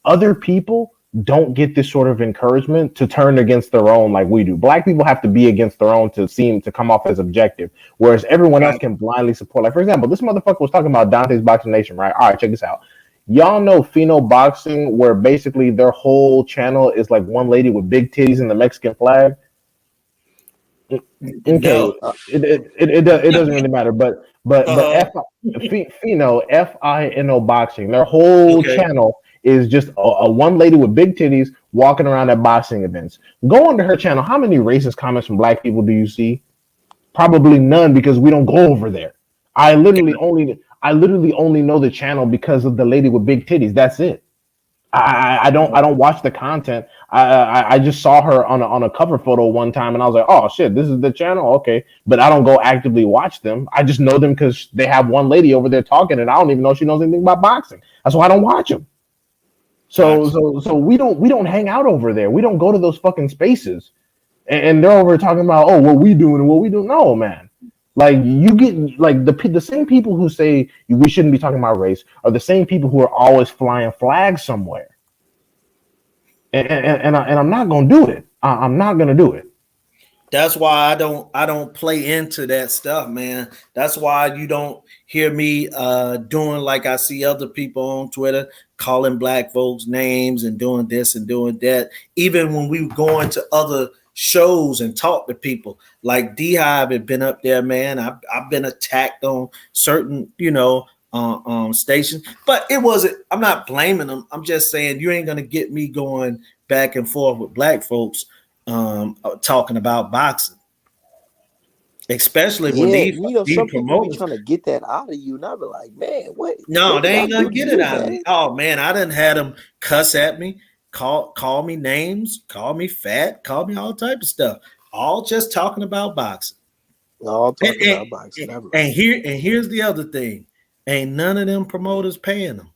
other people don't get this sort of encouragement to turn against their own like we do. Black people have to be against their own to seem to come off as objective, whereas everyone else Right. can blindly support. Like for example, this motherfucker was talking about Dante's Boxing Nation, right? All right, check this out. Y'all know Fino Boxing, where basically their whole channel is like one lady with big titties and the Mexican flag. Okay, No. it doesn't really matter, but Uh-huh. Fino Boxing, their whole Okay. channel is just a one lady with big titties walking around at boxing events. Go onto her channel. How many racist comments from black people do you see? Probably none because we don't go over there. I literally only know the channel because of the lady with big titties. That's it. I don't watch the content. I just saw her on a cover photo one time and I was like, oh shit, this is the channel, okay. But I don't go actively watch them. I just know them because they have one lady over there talking and I don't even know if she knows anything about boxing. That's why I don't watch them. So Gotcha. so we don't hang out over there. We don't go to those fucking spaces. And they're over talking about what we doing and what we do. No, man. Like you get like the same people who say we shouldn't be talking about race are the same people who are always flying flags somewhere. And I'm not gonna do it. I'm not gonna do it. That's why I don't play into that stuff, man. That's why you don't hear me doing like I see other people on Twitter calling black folks names and doing this and doing that. Even when we go into other shows and talk to people, like D Hive had been up there, man. I've been attacked on certain, stations, but it wasn't. I'm not blaming them. I'm just saying you ain't gonna get me going back and forth with black folks talking about boxing, especially when Yeah, these some people be promoters. trying to get that out of you, and I be like, man, No, what they did I ain't gonna do to get it you, out of me. man? Oh man, I done had them cuss at me, call me names, call me fat, call me all type of stuff, all just talking about boxing. No, I'm And, talking about boxing. I be like, here's the other thing: ain't none of them promoters paying them.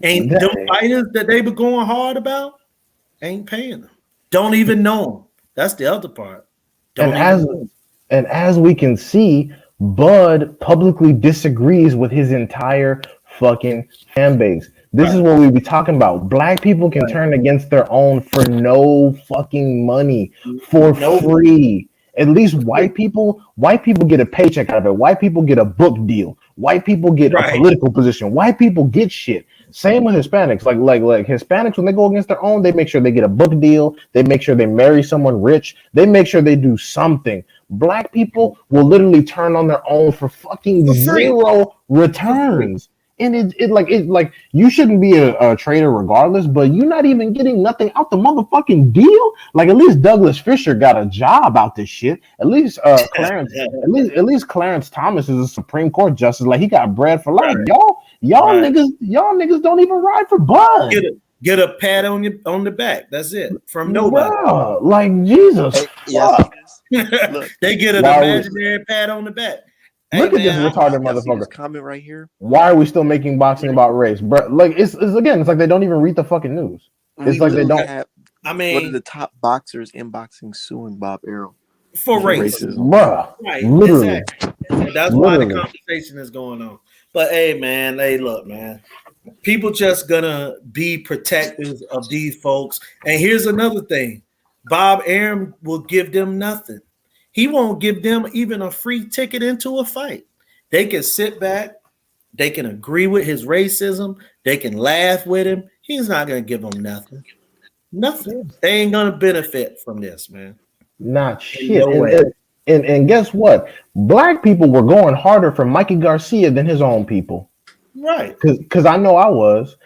Ain't them That- fighters that they were going hard about ain't paying them. Don't even know them. That's the other part. and Don't even as know 'em. and as we can see, Bud publicly disagrees with his entire fucking fan base. This is Right. what we be talking about. Black people can Right. turn against their own for no fucking money, for Nope. free. At least white people get a paycheck out of it. White people get a book deal. White people get a Right. political position. White people get shit. Same with Hispanics. Like Hispanics, when they go against their own, they make sure they get a book deal. They make sure they marry someone rich. They make sure they do something. Black people will literally turn on their own for fucking For free. zero For free. returns. And it you shouldn't be a trader regardless, but you're not even getting nothing out the motherfucking deal. Like at least Douglas Fisher got a job out this shit. At least at least Clarence Thomas is a Supreme Court justice. Like he got bread for life. Right. Right. Y'all niggas don't even ride for Bud. Get a pat on the back. That's it. From nobody. Bruh, like Jesus hey, y'all fuck. see this? Look, They get an Why we, imaginary pat on the back. Hey look at this man, retarded y'all see this motherfucker. comment right here? Why are we still making boxing about race, bro? Like it's like they don't even read the fucking news. It's We like they literally don't, have I one of mean, the top boxers in boxing suing Bob Arrow for for race. racism. bruh. Right. Literally, Exactly. And that's why the literally. conversation is going on. But hey man, hey look, man. People just gonna be protectors of these folks. And here's another thing. Bob Arum will give them nothing. He won't give them even a free ticket into a fight. They can sit back. They can agree with his racism. They can laugh with him. He's not going to give them nothing. Nothing. They ain't going to benefit from this, man. Not In shit. no way. And guess what? Black people were going harder for Mikey Garcia than his own people. Right. Because I know I was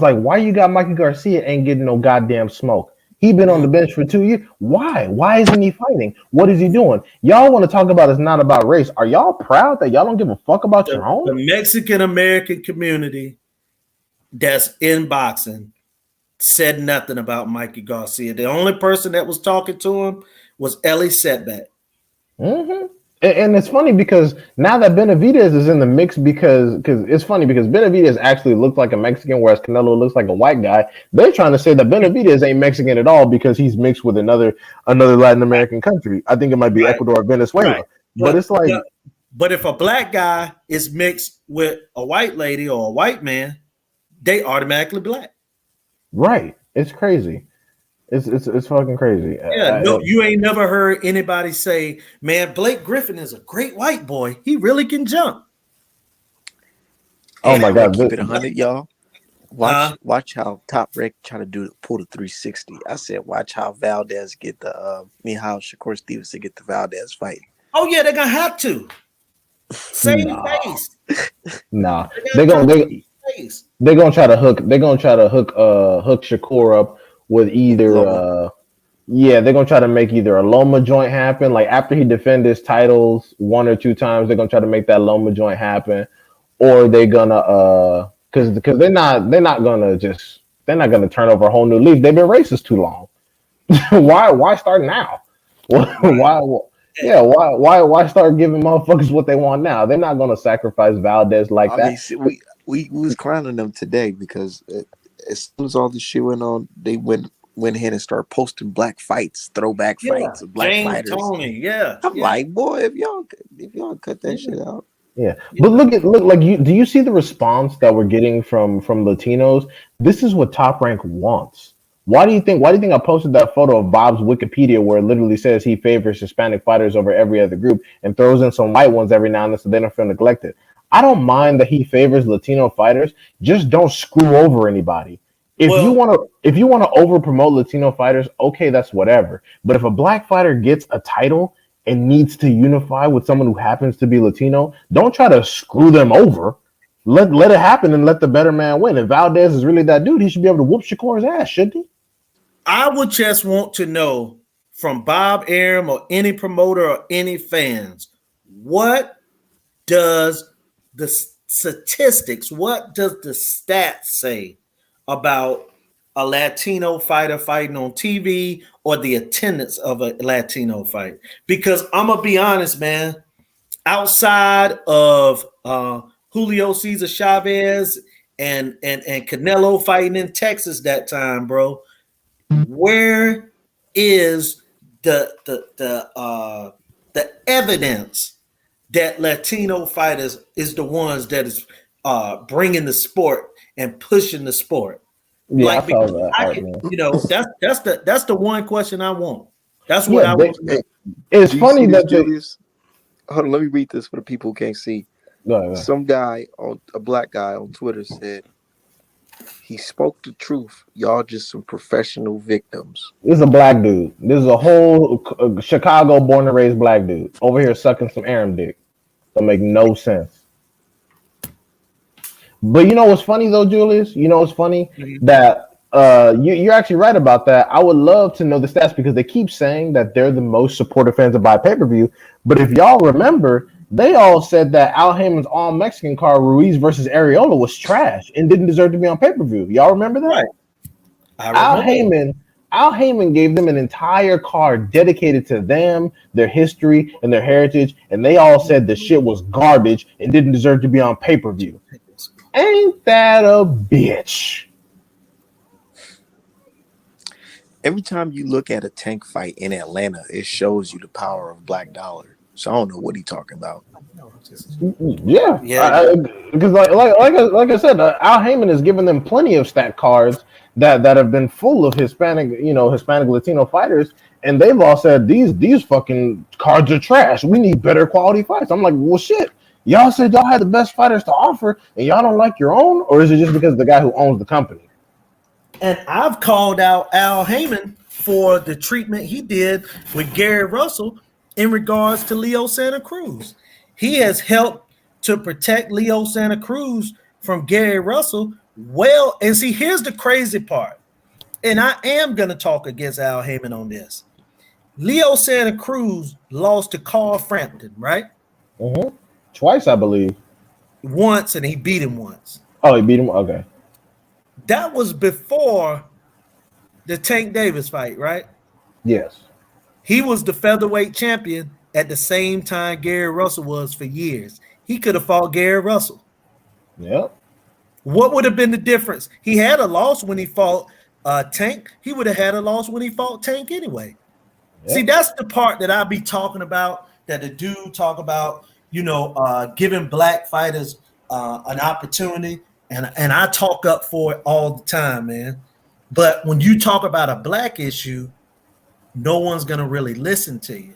like, why you got Mikey Garcia ain't getting no goddamn smoke? He been on the bench for 2 years. Why? Why isn't he fighting? What is he doing? Y'all want to talk about it's not about race. Are y'all proud that y'all don't give a fuck about your own? The Mexican American community that's in boxing said nothing about Mikey Garcia. The only person that was talking to him was Ellie Setback. Mm-hmm. And it's funny because now that Benavidez is in the mix, because it's funny because Benavidez actually looks like a Mexican, whereas Canelo looks like a white guy. They're trying to say that Benavidez ain't Mexican at all because he's mixed with another Latin American country. I think it might be Ecuador or Venezuela. Right. But it's like, but if a black guy is mixed with a white lady or a white man, they automatically black. Right. It's crazy. It's fucking crazy. Yeah, no, you ain't never heard anybody say, man, Blake Griffin is a great white boy. He really can jump. Oh my God. Keep it 100, y'all. Watch how Top Rank try to pull the 360. I said, watch how Valdez get the how Shakur Stevenson get the Valdez fight. Oh yeah, they're gonna have to. Same face. Nah. They're gonna try to hook hook Shakur up with either they're gonna try to make either a Loma joint happen. Like after he defend his titles 1 or 2 times, they're gonna try to make that Loma joint happen, or they're gonna because they're not gonna turn over a whole new leaf. They've been racist too long. Why start now? Why start giving motherfuckers what they want now? They're not gonna sacrifice Valdez like that. Mean, we was clowning them today because as soon as all this shit went on, they went ahead and started posting black fights, throwback fights of black James fighters. Tony, I'm like, boy, if y'all cut that shit out. Yeah, but do you see the response that we're getting from Latinos? This is what Top Rank wants. Why do you think I posted that photo of Bob's Wikipedia where it literally says he favors Hispanic fighters over every other group and throws in some white ones every now and then so they don't feel neglected? I don't mind that he favors Latino fighters. Just don't screw over anybody. If you want to over promote Latino fighters, okay, that's whatever. But if a black fighter gets a title and needs to unify with someone who happens to be Latino, don't try to screw them over. Let it happen and let the better man win. If Valdez is really that dude, he should be able to whoop Shakur's ass, shouldn't he? I would just want to know from Bob Arum or any promoter or any fans, what does the statistics, what does the stats say about a Latino fighter fighting on TV or the attendance of a Latino fight? Because I'm gonna be honest, man, outside of Julio Cesar Chavez and Canelo fighting in Texas that time, bro, where is the evidence that Latino fighters is the ones that is bringing the sport and pushing the sport? Yeah, like, I saw that. That's the one question I want. That's what I want. It's funny that Julius. Hold on, let me read this for the people who can't see. No. Some guy a black guy on Twitter said he spoke the truth. Y'all just some professional victims. This is a black dude. This is a whole Chicago born and raised black dude over here sucking some Arum dick. Don't make no sense. But you know what's funny though, Julius? You know what's funny? That you're actually right about that. I would love to know the stats because they keep saying that they're the most supportive fans of buy pay-per-view. But if y'all remember, they all said that Al Heyman's all Mexican card Ruiz versus Areola was trash and didn't deserve to be on pay-per-view. Y'all remember that? Right. Al Heyman gave them an entire card dedicated to them, their history, and their heritage, and they all said the shit was garbage and didn't deserve to be on pay-per-view. Ain't that a bitch? Every time you look at a tank fight in Atlanta, it shows you the power of Black Dollar. So I don't know what he's talking about. Yeah, Yeah. because like I said, Al Heyman has given them plenty of stat cards that have been full of Hispanic Latino fighters, and they've all said these fucking cards are trash. We need better quality fights. I'm like, well, shit. Y'all said y'all had the best fighters to offer, and y'all don't like your own, or is it just because of the guy who owns the company? And I've called out Al Heyman for the treatment he did with Gary Russell in regards to Leo Santa Cruz. He has helped to protect Leo Santa Cruz from Gary Russell. Well, and see, here's the crazy part. And I am going to talk against Al Heyman on this. Leo Santa Cruz lost to Carl Frampton, right? Mm-hmm. Twice, I believe. Once, and he beat him once. Oh, he beat him? Okay. That was before the Tank Davis fight, right? Yes. He was the featherweight champion at the same time Gary Russell was for years. He could have fought Gary Russell. Yep. What would have been the difference? He had a loss when he fought Tank. He would have had a loss when he fought Tank anyway. Yep. See, that's the part that I be talking about, that the dude talk about, giving black fighters an opportunity. And I talk up for it all the time, man. But when you talk about a black issue, no one's going to really listen to you.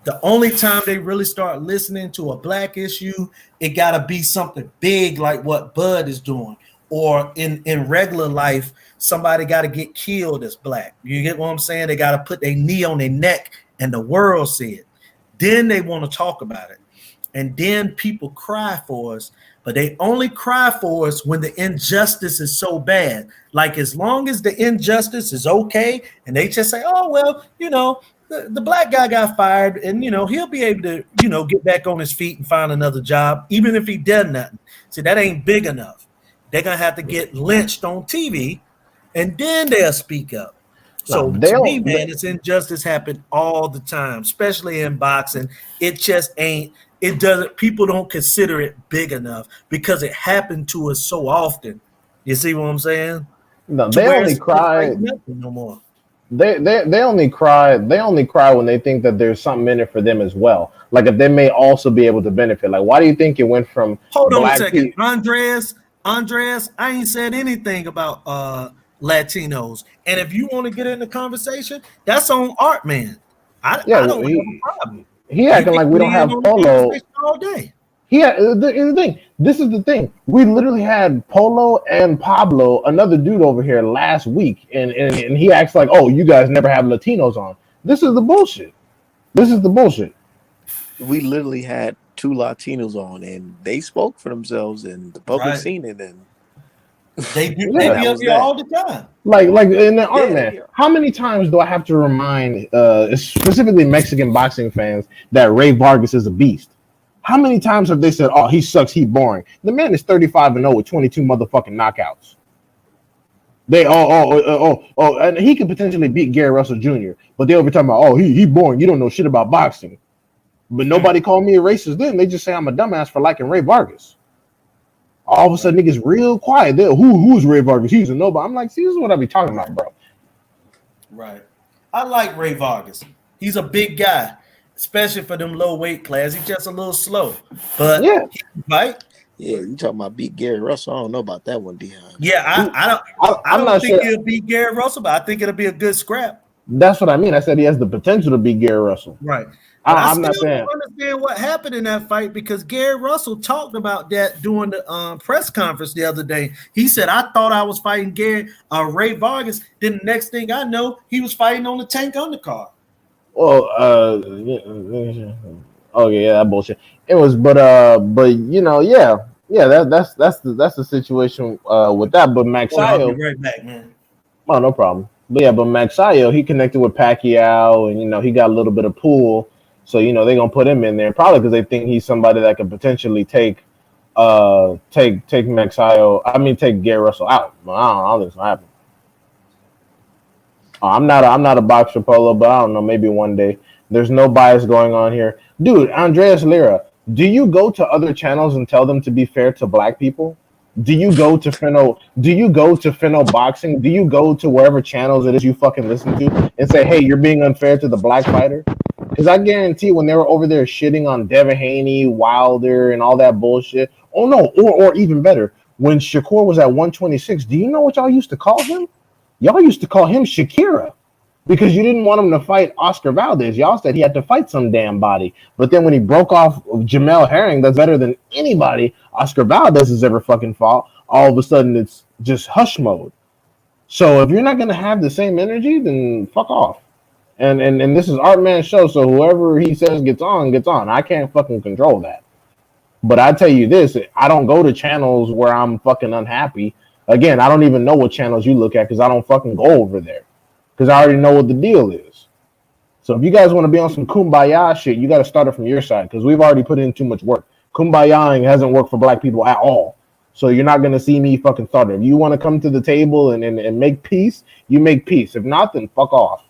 The only time they really start listening to a black issue, it got to be something big like what Bud is doing. Or in regular life, somebody got to get killed as black. You get what I'm saying? They got to put their knee on their neck and the world see it. Then they want to talk about it. And then people cry for us. But they only cry for us when the injustice is so bad. Like, as long as the injustice is okay, and they just say, oh, well, the black guy got fired, and, he'll be able to, get back on his feet and find another job, even if he does nothing. See, that ain't big enough. They're going to have to get lynched on TV, and then they'll speak up. So to me, man, this injustice happen all the time, especially in boxing. It just ain't. It doesn't. People don't consider it big enough because it happened to us so often. You see what I'm saying? No, they only cry. No more. They only cry. They only cry when they think that there's something in it for them as well. Like, if they may also be able to benefit. Like, why do you think it went from? Hold on a second, Andres. I ain't said anything about Latinos. And if you want to get in the conversation, that's on Art Man. I don't have a problem. He acting like we don't have Polo all day. The thing. This is the thing. We literally had Polo and Pablo, another dude over here last week, and he acts like, oh, you guys never have Latinos on. This is the bullshit. We literally had 2 Latinos on, and they spoke for themselves, and the public seen it, and they do. They be up here all the time. Like in the Art Man, how many times do I have to remind specifically Mexican boxing fans that Ray Vargas is a beast? How many times have they said, oh, he sucks, he boring? The man is 35-0 with 22 motherfucking knockouts. And he could potentially beat Gary Russell Jr., but they over talking about, oh, he boring, you don't know shit about boxing. But nobody called me a racist then. They just say I'm a dumbass for liking Ray Vargas. All of a sudden, niggas real quiet. Who's Ray Vargas? He's a nobody. I'm like, see, this is what I be talking about, bro. Right. I like Ray Vargas. He's a big guy, especially for them low weight class. He's just a little slow. But right? Yeah, you talking about beat Gary Russell? I don't know about that one, Dion. Yeah, I don't think he'll beat Gary Russell, but I think it'll be a good scrap. That's what I mean. I said he has the potential to beat Gary Russell. Right. I'm not saying. I don't understand what happened in that fight, because Gary Russell talked about that during the press conference the other day. He said, I thought I was fighting Ray Vargas. Then the next thing I know, he was fighting on the Tank undercard. Well, that bullshit. It was, but that's the situation with that. But Max I'll be right back, man. Oh, no problem. But yeah, but Max Sayo, he connected with Pacquiao, and he got a little bit of pull. So, they're going to put him in there, probably because they think he's somebody that could potentially take Gary Russell out. But I don't think it's going to happen. I'm not a boxer, Polo, but I don't know, maybe one day. There's no bias going on here. Dude, Andreas Lira, do you go to other channels and tell them to be fair to black people? Do you go to Finno Boxing? Do you go to wherever channels it is you fucking listen to and say, hey, you're being unfair to the black fighter? Because I guarantee when they were over there shitting on Devin Haney, Wilder, and all that bullshit. Oh no, or even better, when Shakur was at 126, do you know what y'all used to call him? Y'all used to call him Shakira. Because you didn't want him to fight Oscar Valdez. Y'all said he had to fight some damn body. But then when he broke off Jamel Herring, that's better than anybody Oscar Valdez has ever fucking fought, all of a sudden it's just hush mode. So if you're not going to have the same energy, then fuck off. And this is Art Man's show, so whoever he says gets on, gets on. I can't fucking control that. But I tell you this, I don't go to channels where I'm fucking unhappy. Again, I don't even know what channels you look at because I don't fucking go over there. Because I already know what the deal is. So if you guys want to be on some kumbaya shit, you got to start it from your side because we've already put in too much work. Kumbayaing hasn't worked for black people at all. So you're not going to see me fucking start it. If you want to come to the table and make peace, you make peace. If not, then fuck off.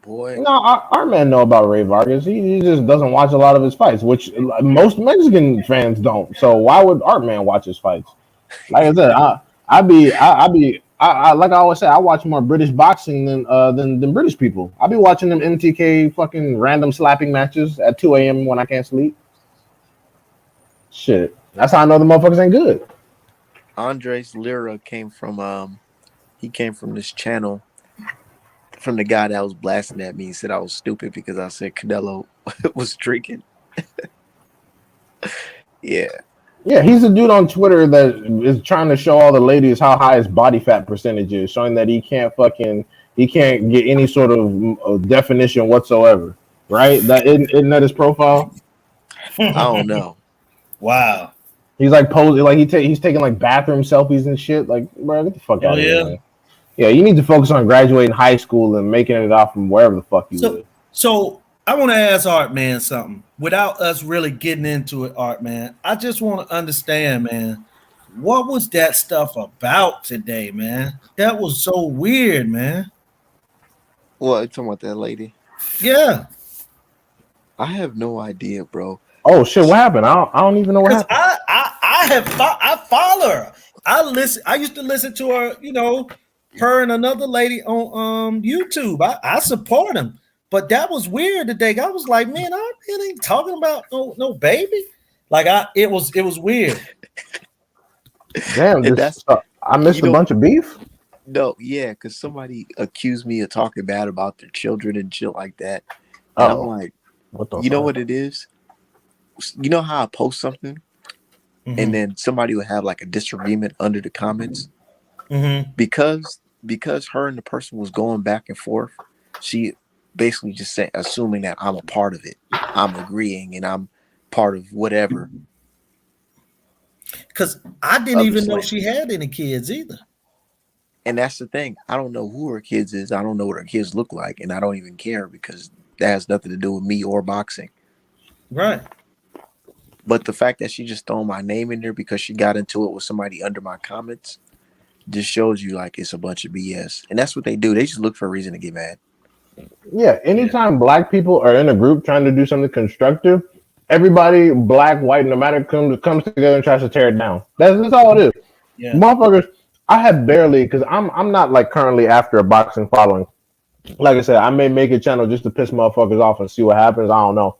Boy. No, our man know about Ray Vargas. He just doesn't watch a lot of his fights, which most Mexican fans don't. So why would Art Man watch his fights? Like I said, I like I always say, I watch more British boxing than British people. I be watching them MTK fucking random slapping matches at 2 a.m. when I can't sleep. Shit, that's how I know the motherfuckers ain't good. Andres Lira came from this channel from the guy that was blasting at me. He said I was stupid because I said Canelo was drinking. Yeah. Yeah, he's a dude on Twitter that is trying to show all the ladies how high his body fat percentage is, showing that he can't get any sort of definition whatsoever. Right? Isn't that his profile? I don't know. Wow. He's like posing, like he's taking like bathroom selfies and shit. Like, bro, get the fuck out of here, man. Yeah, you need to focus on graduating high school and making it off from wherever the fuck you live. So I want to ask Art Man something without us really getting into it, Art Man. I just want to understand, man, what was that stuff about today, man? That was so weird, man. What, you talking about that lady? Yeah. I have no idea, bro. Oh shit, what happened? I don't even know what happened. I follow her. I used to listen to her, her and another lady on YouTube. I support them. But that was weird today. I was like, man, I ain't talking about no baby. Like it was weird. Damn, I missed a bunch of beef. No, yeah, because somebody accused me of talking bad about their children and shit like that. And I'm like, what the fuck? Know what it is? You know how I post something and then somebody would have like a disagreement under the comments? Mm-hmm. Because her and the person was going back and forth, she basically just said, assuming that I'm a part of it. I'm agreeing and I'm part of whatever. Because I didn't even know she had any kids either. And that's the thing. I don't know who her kids is. I don't know what her kids look like. And I don't even care because that has nothing to do with me or boxing. Right. But the fact that she just thrown my name in there because she got into it with somebody under my comments just shows you like it's a bunch of BS. And that's what they do. They just look for a reason to get mad. Yeah, anytime black people are in a group trying to do something constructive, everybody, black, white, no matter, comes together and tries to tear it down. That's all it is. Yeah. Motherfuckers, I have barely, because I'm not like currently after a boxing following. Like I said, I may make a channel just to piss motherfuckers off and see what happens. I don't know.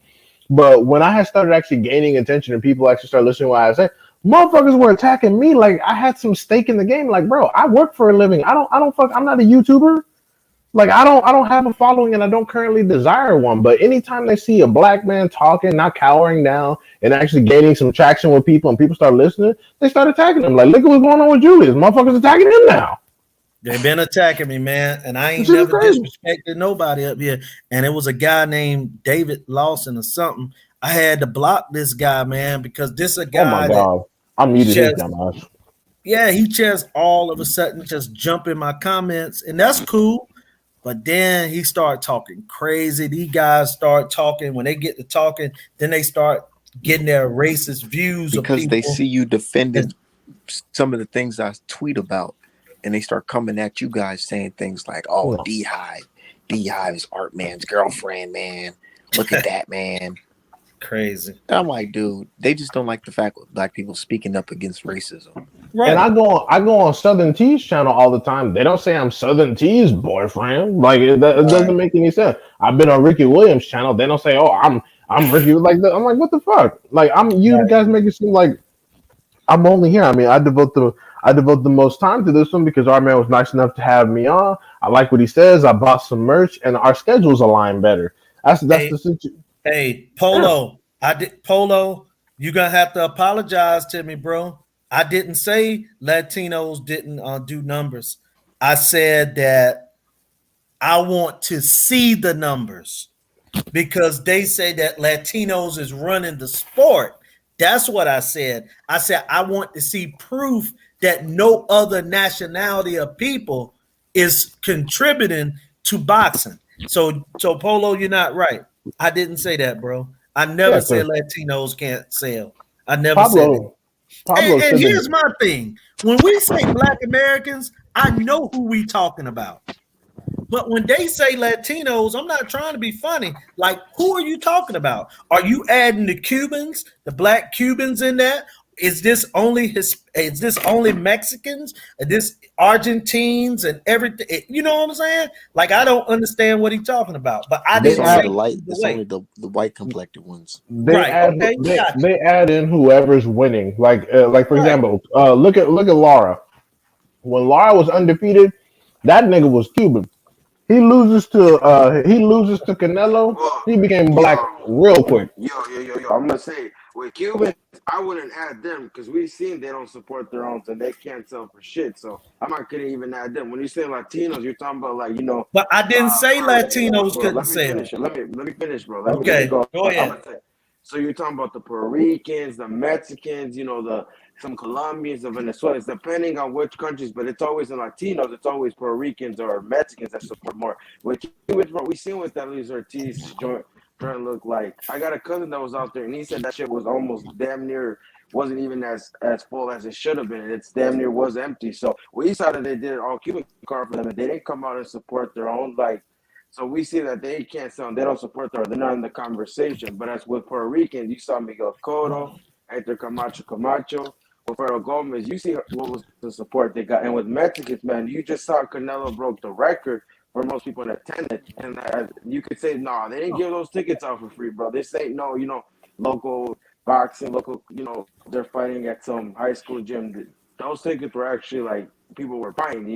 But when I had started actually gaining attention and people actually started listening to what I say, motherfuckers were attacking me like I had some stake in the game. Like, bro, I work for a living. I'm not a YouTuber. Like, I don't have a following and I don't currently desire one. But anytime they see a black man talking, not cowering down, and actually gaining some traction with people and people start listening, they start attacking them. Like, look at what's going on with Julius. Motherfuckers attacking him now. They've been attacking me, man, and I ain't never disrespected nobody up here. And it was a guy named David Lawson or something. I had to block this guy, man, because this is a guy. Oh my God. I muted his dumbass. Yeah, he just all of a sudden just jump in my comments, and that's cool. But then he started talking crazy. These guys start talking. When they get to talking, then they start getting their racist views because of they see you defending some of the things I tweet about. And they start coming at you guys saying things like, oh, D-Hive is Art Man's girlfriend, man. Look at that, man. Crazy. I'm like, dude, they just don't like the fact of black people speaking up against racism. And Right. I go on Southern T's channel all the time. They don't say I'm Southern T's boyfriend. Like it Right. doesn't make any sense. I've been on Ricky Williams' channel. They don't say, "Oh, I'm Ricky." Like I'm like, what the fuck? Like you Right. guys make it seem like I'm only here. I mean, I devote the most time to this one because our man was nice enough to have me on. I like what he says. I bought some merch, and our schedules align better. That's Hey, the situation. hey, Yeah, Polo. I did Polo. You gonna have to apologize to me, bro. I didn't say Latinos didn't do numbers. I said that I want to see the numbers because they say that Latinos is running the sport. That's what I said. I said I want to see proof that no other nationality of people is contributing to boxing. So Polo, you're not right. I didn't say that, bro. I never yeah. said Because Latinos can't sell. I never said that. Pablo Pablo And said here's that. my thing: when we say Black Americans, I know who we talking about. But when they say Latinos, I'm not trying to be funny. Like, who are you talking about? Are you adding the Cubans, the black Cubans in that? Is this only is this only Mexicans? Is this Argentines and everything? You know what I'm saying? Like, I don't understand what he's talking about. But I It's They didn't only say add the light. either It's way. only the white complected ones. Right. Okay. Gotcha. they add in whoever's winning. Like for Right. example, look at Lara. When Lara was undefeated, that nigga was Cuban. He loses to Canelo. Well, He became black yo, real quick. yo. I'm gonna say with Cubans, I wouldn't add them because we've seen they don't support their own, and they can't sell for shit. So I'm not gonna even add them. When you say Latinos, you're talking about like But I didn't say Latinos bro. couldn't Let me sell. finish it. Let me finish, bro. Let me Okay. go. Go I'm ahead. gonna say. So you're talking about the Puerto Ricans, the Mexicans, the some Colombians, the Venezuelans, depending on which countries, but it's always the Latinos, it's always Puerto Ricans or Mexicans that support more. With Cubans, bro, we seen what that Luis Ortiz joint looked like. I got a cousin that was out there, and he said that shit was almost damn near wasn't even as full as it should have been. It's damn near was empty. So we saw that they did an all Cuban card for them, and they didn't come out and support their own like. So we see that they can't sell. They don't support their. They're not in the conversation. But as with Puerto Ricans, you saw Miguel Cotto, Hector Camacho, Rafael Gomez. You see what was the support they got. And with Mexicans, man, you just saw Canelo broke the record for most people in attendance. And you could say, no, they didn't give those tickets out for free, bro. They say, no, local boxing, local, they're fighting at some high school gym. Those tickets were actually like people were buying.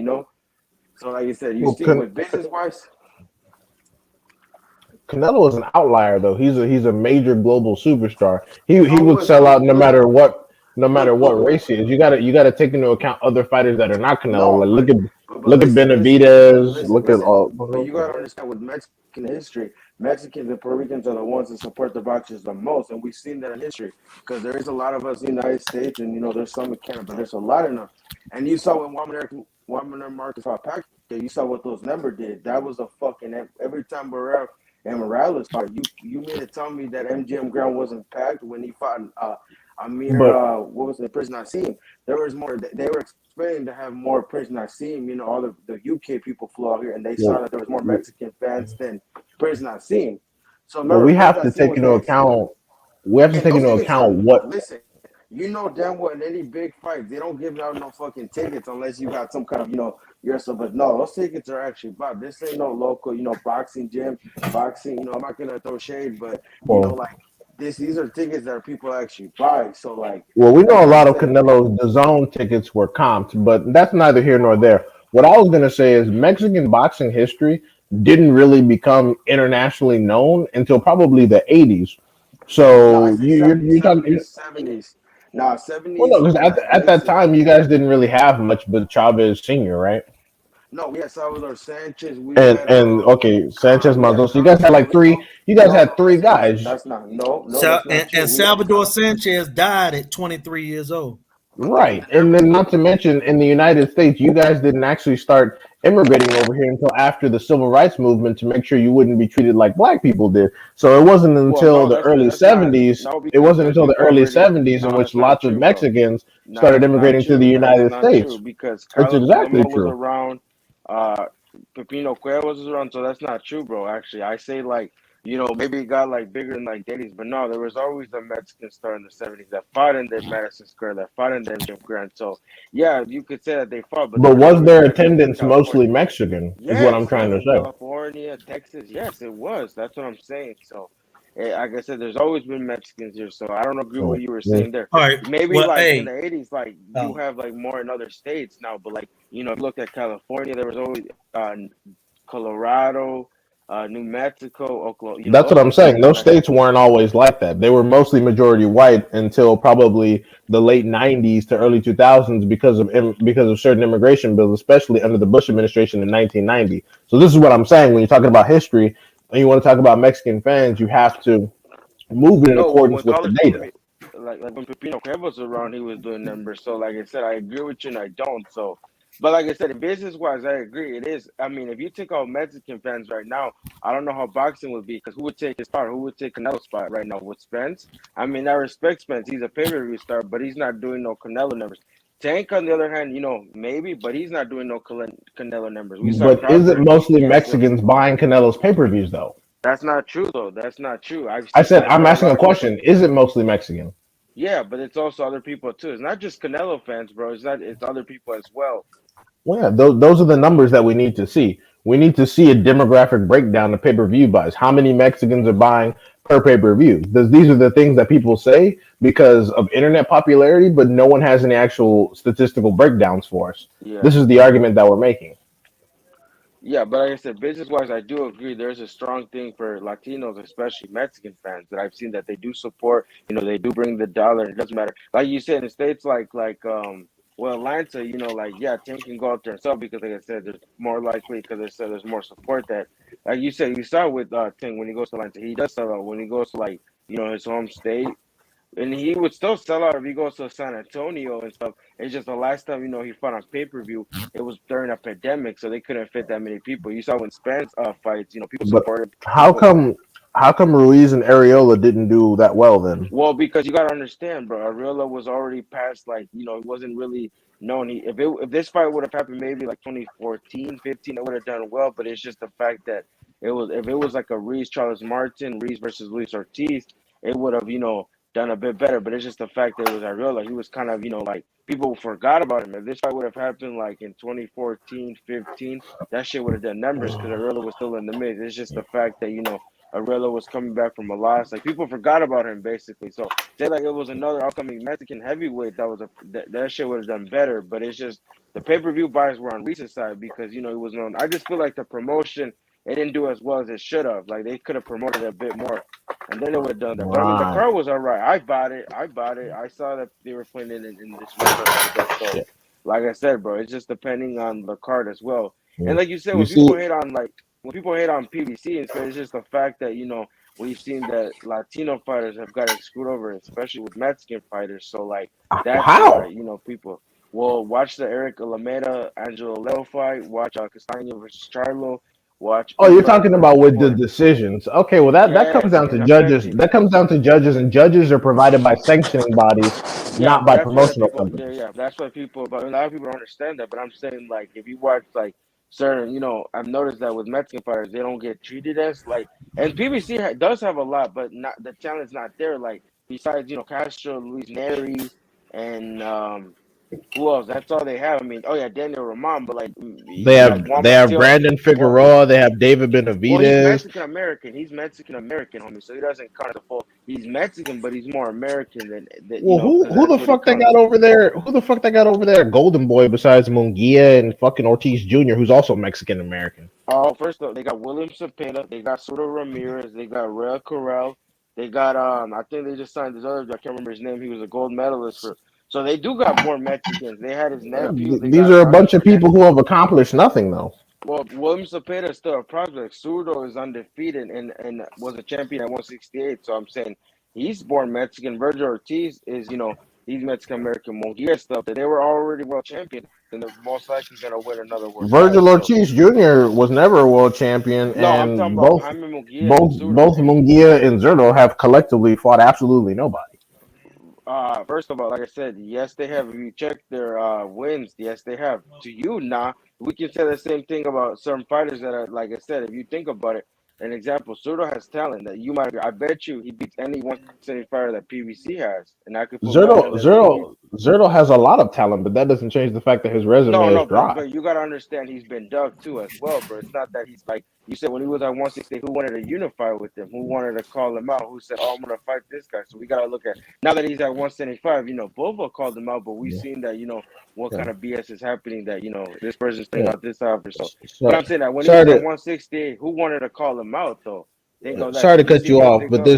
So like you said, you Well, see with business wise, Canelo is an outlier though. He's a major global superstar. He so would was sell out no matter look, what look, race he is. You gotta take into account other fighters that are not Canelo. no, Like but look at Benavidez. Look at all. but you gotta understand with Mexican history, Mexicans and Puerto Ricans are the ones that support the boxers the most, and we've seen that in history because there is a lot of us in the United States, and there's some in Canada, but there's a lot of them. And you saw when Juan Marcus fought Pacquiao, you saw what those numbers did. That was a fucking every time Barrera and Morales fought. You mean to tell me that MGM ground wasn't packed when he fought Amir? But What was the prison I seen? There was more. They were expecting to have more prison Nasim. All the UK people flew out here, and they saw well, that there was more Mexican fans than prison Nasim. So well, remember, prison Nasim was next, we have to and take those into tickets are. account what. Listen, damn well in any big fight, they don't give out no fucking tickets unless you got some kind of you're so. But no, those tickets are actually bought. This ain't no local boxing gym, boxing. I'm not gonna throw shade, but Well, like these are tickets that people actually buy. So like well, we know that's a why I lot of said. Canelo's DAZN tickets were comped, but that's neither here nor there. What I was gonna say is Mexican boxing history didn't really become internationally known until probably the '80s. No, I So say you're talking. 70s. Nah, Well, 70s, no, because like at late that 60s. time, you guys didn't really have much but Chavez Senior, right? No, we had Salvador Sanchez. We And had and okay, Sanchez we had Mazos. You guys had like three. You guys had no, three guys, that's not no, that's not true. And We had Salvador Sanchez died at 23 years old. okay, right? And then not to mention in the United States, you guys didn't actually start immigrating over here until after the civil rights movement to make sure you wouldn't be treated like black people did. So it wasn't well, until no, the early that's not '70s. no It because wasn't there's until the people early already. '70s in No, which that's not lots of true, bro. Mexicans No, started that's not immigrating to the true. That's United not true States. because It's Carlos exactly Coloma was true. around. Uh, Pepino Cuevas was around, so that's not true, bro. Actually, I say like maybe it got like bigger in like the 80s, but no, there was always a Mexican star in the 70s that fought in the Madison Square, that fought in the Jim Grant. So yeah, you could say that they fought, but there But was was always their Mexicans in attendance mostly California. Mexican? Is what I'm Yes, trying yes, to in say. California, Texas, yes, it was. That's what I'm saying. So, like I said, there's always been Mexicans here. So I don't agree with what you were Mm-hmm. saying there. All right. Maybe Well, like in hey, the 80s, like you um, have like more in other states now, but like if you look at California, there was always Colorado, New Mexico, Oklahoma. That's what Those I'm states always saying. been Those states Mexican. weren't always like that. They were mostly majority white until probably the late '90s to early 2000s because of certain immigration bills, especially under the Bush administration in 1990. So this is what I'm saying. When you're talking about history and you want to talk about Mexican fans, you have to move it in No, accordance when with the college data. like when Pepino Crab was around, he was doing numbers. So like I said, I agree with you and I don't. So, but like I said, business wise, I agree. It is. I mean, if you take out Mexican fans right now, I don't know how boxing would be because who would take his spot? Who would take Canelo's spot right now? With Spence? I mean, I respect Spence. He's a pay-per-view star, but he's not doing no Canelo numbers. Tank, on the other hand, maybe, but he's not doing no Canelo numbers. We saw But is it Crawford. mostly Yes, yes. Mexicans buying Canelo's pay-per-views though? That's not true though. That's not true. I said I've I'm heard a asking lot a of people. question. Is it mostly Mexican? Yeah, but it's also other people too. It's not just Canelo fans, bro. It's not. It's other people as well. Well, yeah, those are the numbers that we need to see. We need to see a demographic breakdown of pay-per-view buys. How many Mexicans are buying per pay-per-view? These are the things that people say because of internet popularity, but no one has any actual statistical breakdowns for us. Yeah, This is the argument that we're making. yeah. But like I said, business wise, I do agree. There's a strong thing for Latinos, especially Mexican fans, that I've seen that they do support. They do bring the dollar. It doesn't matter. Like you said, in states well, Atlanta, like yeah, Tank can go out there and sell because like I said, there's more likely because they said there's more support that. Like you said, you saw with Tank when he goes to Atlanta, he does sell out when he goes to like his home state. And he would still sell out if he goes to San Antonio and stuff. It's just the last time he fought on pay per view, it was during a pandemic, so they couldn't fit that many people. You saw when Spence fights, people But supported how people. come how come Ruiz and Areola didn't do that well then? Well, because you gotta understand, bro, Arreola was already past he wasn't really known. If this fight would have happened maybe like 2014, 15, it would have done well. But it's just the fact that if it was like a Reese Charles Martin, Reese versus Luis Ortiz, it would have done a bit better. But it's just the fact that it was Arreola. He was kind of like people forgot about him. If this fight would have happened like in 2014, 15, that shit would have done numbers because Arreola was still in the mix. It's just the fact that Arella was coming back from a loss. Like people forgot about him basically. So say like it was another upcoming Mexican heavyweight that shit would have done better. But it's just the pay per view buyers were on Reese's side because he was known. I just feel like the promotion it didn't do as well as it should have. Like they could have promoted it a bit more, and then it would have done that. But I mean the Right. car was all right. I bought it. I saw that they were playing it in this window and everything. So Shit. like I said, bro, it's just depending on the card as well. And Yeah. like you said, You see, when people hate on PBC, it's just the fact that we've seen that Latino fighters have gotten screwed over, especially with Mexican fighters. So like that's why how? people will watch the Eric Alameda Angelo Leo fight, watch Castaño versus Charlo, watch Oh, you're Ugas talking about versus with the Porter. decisions. Okay, well that comes Yes, down to it's judges. affecting. That comes down to judges, and judges are provided by sanctioning bodies, Yeah, not but by that's why promotional people. companies. Yeah, that's why people. But a lot of people don't understand that. But I'm saying like if you watch like certain, I've noticed that with Mexican fighters, they don't get treated as like. And PBC does have a lot, but not the talent's not there. Like besides Castro, Luis Neri, and who else? That's all they have. I mean, oh yeah, Daniel Roman, but like you have Juan They have Matillo. Brandon Well, Figueroa. They have David well, he's Benavidez. Mexican American. He's Mexican American, homie. So he doesn't count as a full. He's Mexican, but he's more American than that. Well, Because who that's the what he fuck they counts. got over there? Who the fuck they got over there? Golden Boy besides Munguia and fucking Ortiz Jr., who's also Mexican American. Oh, first off, they got William Cepeda, they got Soto Ramirez, they got Rael Corral, they got I think they just signed this other. I can't remember his name. He was a gold medalist for. So they do got more Mexicans. They had his nephew. They These got are a Carlos bunch of Cortez. people who have accomplished nothing, though. Well, William Cepeda is still a prospect. Surdo is undefeated and was a champion at 168. So I'm saying he's born Mexican. Virgil Ortiz is he's Mexican American. Munguia stuff that they were already world champions and they're most likely gonna win another world title. Virgil So. Ortiz Jr. was never a world champion, No, I'm talking and about Jaime Munguia and both Surdo. Munguia and Zerto have collectively fought absolutely nobody. First of all, like I said, yes, they have. If you check their wins, yes, they have. To you, nah, we can say the same thing about certain fighters that are, like I said, if you think about it, An example, Soto has talent that you might. I bet you he beats any 175 that PBC has, and I could put money on that too. Zerto has a lot of talent, but that doesn't change the fact that his No, resume is no, dry. but you gotta understand he's been dug too as well, bro. It's not that he's like you said when he was at 160, who wanted to unify with him, who wanted to call him out, who said, "Oh, I'm gonna fight this guy." So we gotta look at now that he's at 175. Bobo called him out, but we've Yeah, seen that what yeah, kind of BS is happening. That this person's putting yeah. out this offer. So, but So, I'm saying that when he sorry was at to 168, who wanted to call him out though? Think of that. sorry to You cut see you what off, they but go.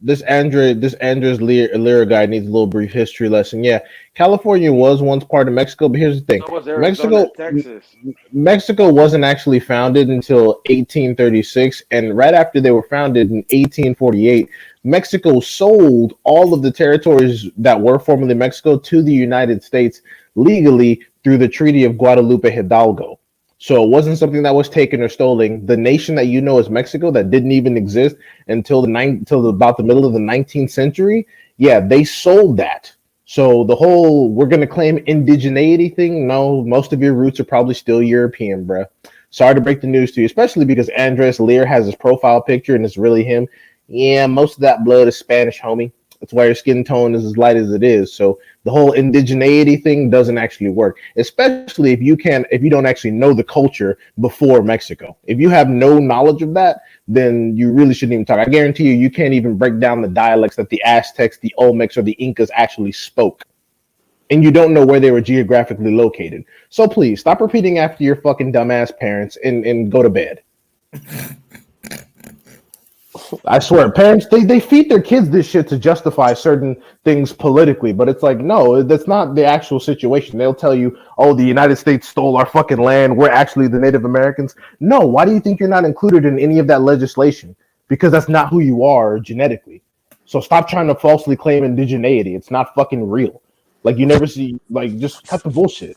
this Andres Lira guy needs a little brief history lesson. Yeah, California was once part of Mexico, but here's the thing: So was Arizona, Mexico Texas. Mexico wasn't actually founded until 1836, and right after they were founded in 1848, Mexico sold all of the territories that were formerly Mexico to the United States legally through the Treaty of Guadalupe Hidalgo. So it wasn't something that was taken or stolen. The nation that you know as Mexico that didn't even exist until about the middle of the 19th century, yeah, they sold that. So the whole we're gonna claim indigeneity thing, no, most of your roots are probably still European, bruh. Sorry to break the news to you, especially because Andres Lear has his profile picture and it's really him. Yeah, most of that blood is Spanish, homie. That's why your skin tone is as light as it is. So the whole indigeneity thing doesn't actually work, especially if you don't actually know the culture before Mexico. If you have no knowledge of that, then you really shouldn't even talk. I guarantee you, you can't even break down the dialects that the Aztecs, the Olmecs, or the Incas actually spoke. And you don't know where they were geographically located. So please stop repeating after your fucking dumbass parents and go to bed. I swear, parents they feed their kids this shit to justify certain things politically, but it's like no, that's not the actual situation. They'll tell you, "Oh, the United States stole our fucking land. We're actually the Native Americans." No, why do you think you're not included in any of that legislation? Because that's not who you are genetically. So stop trying to falsely claim indigeneity. It's not fucking real. Like you never see. Like just cut the bullshit.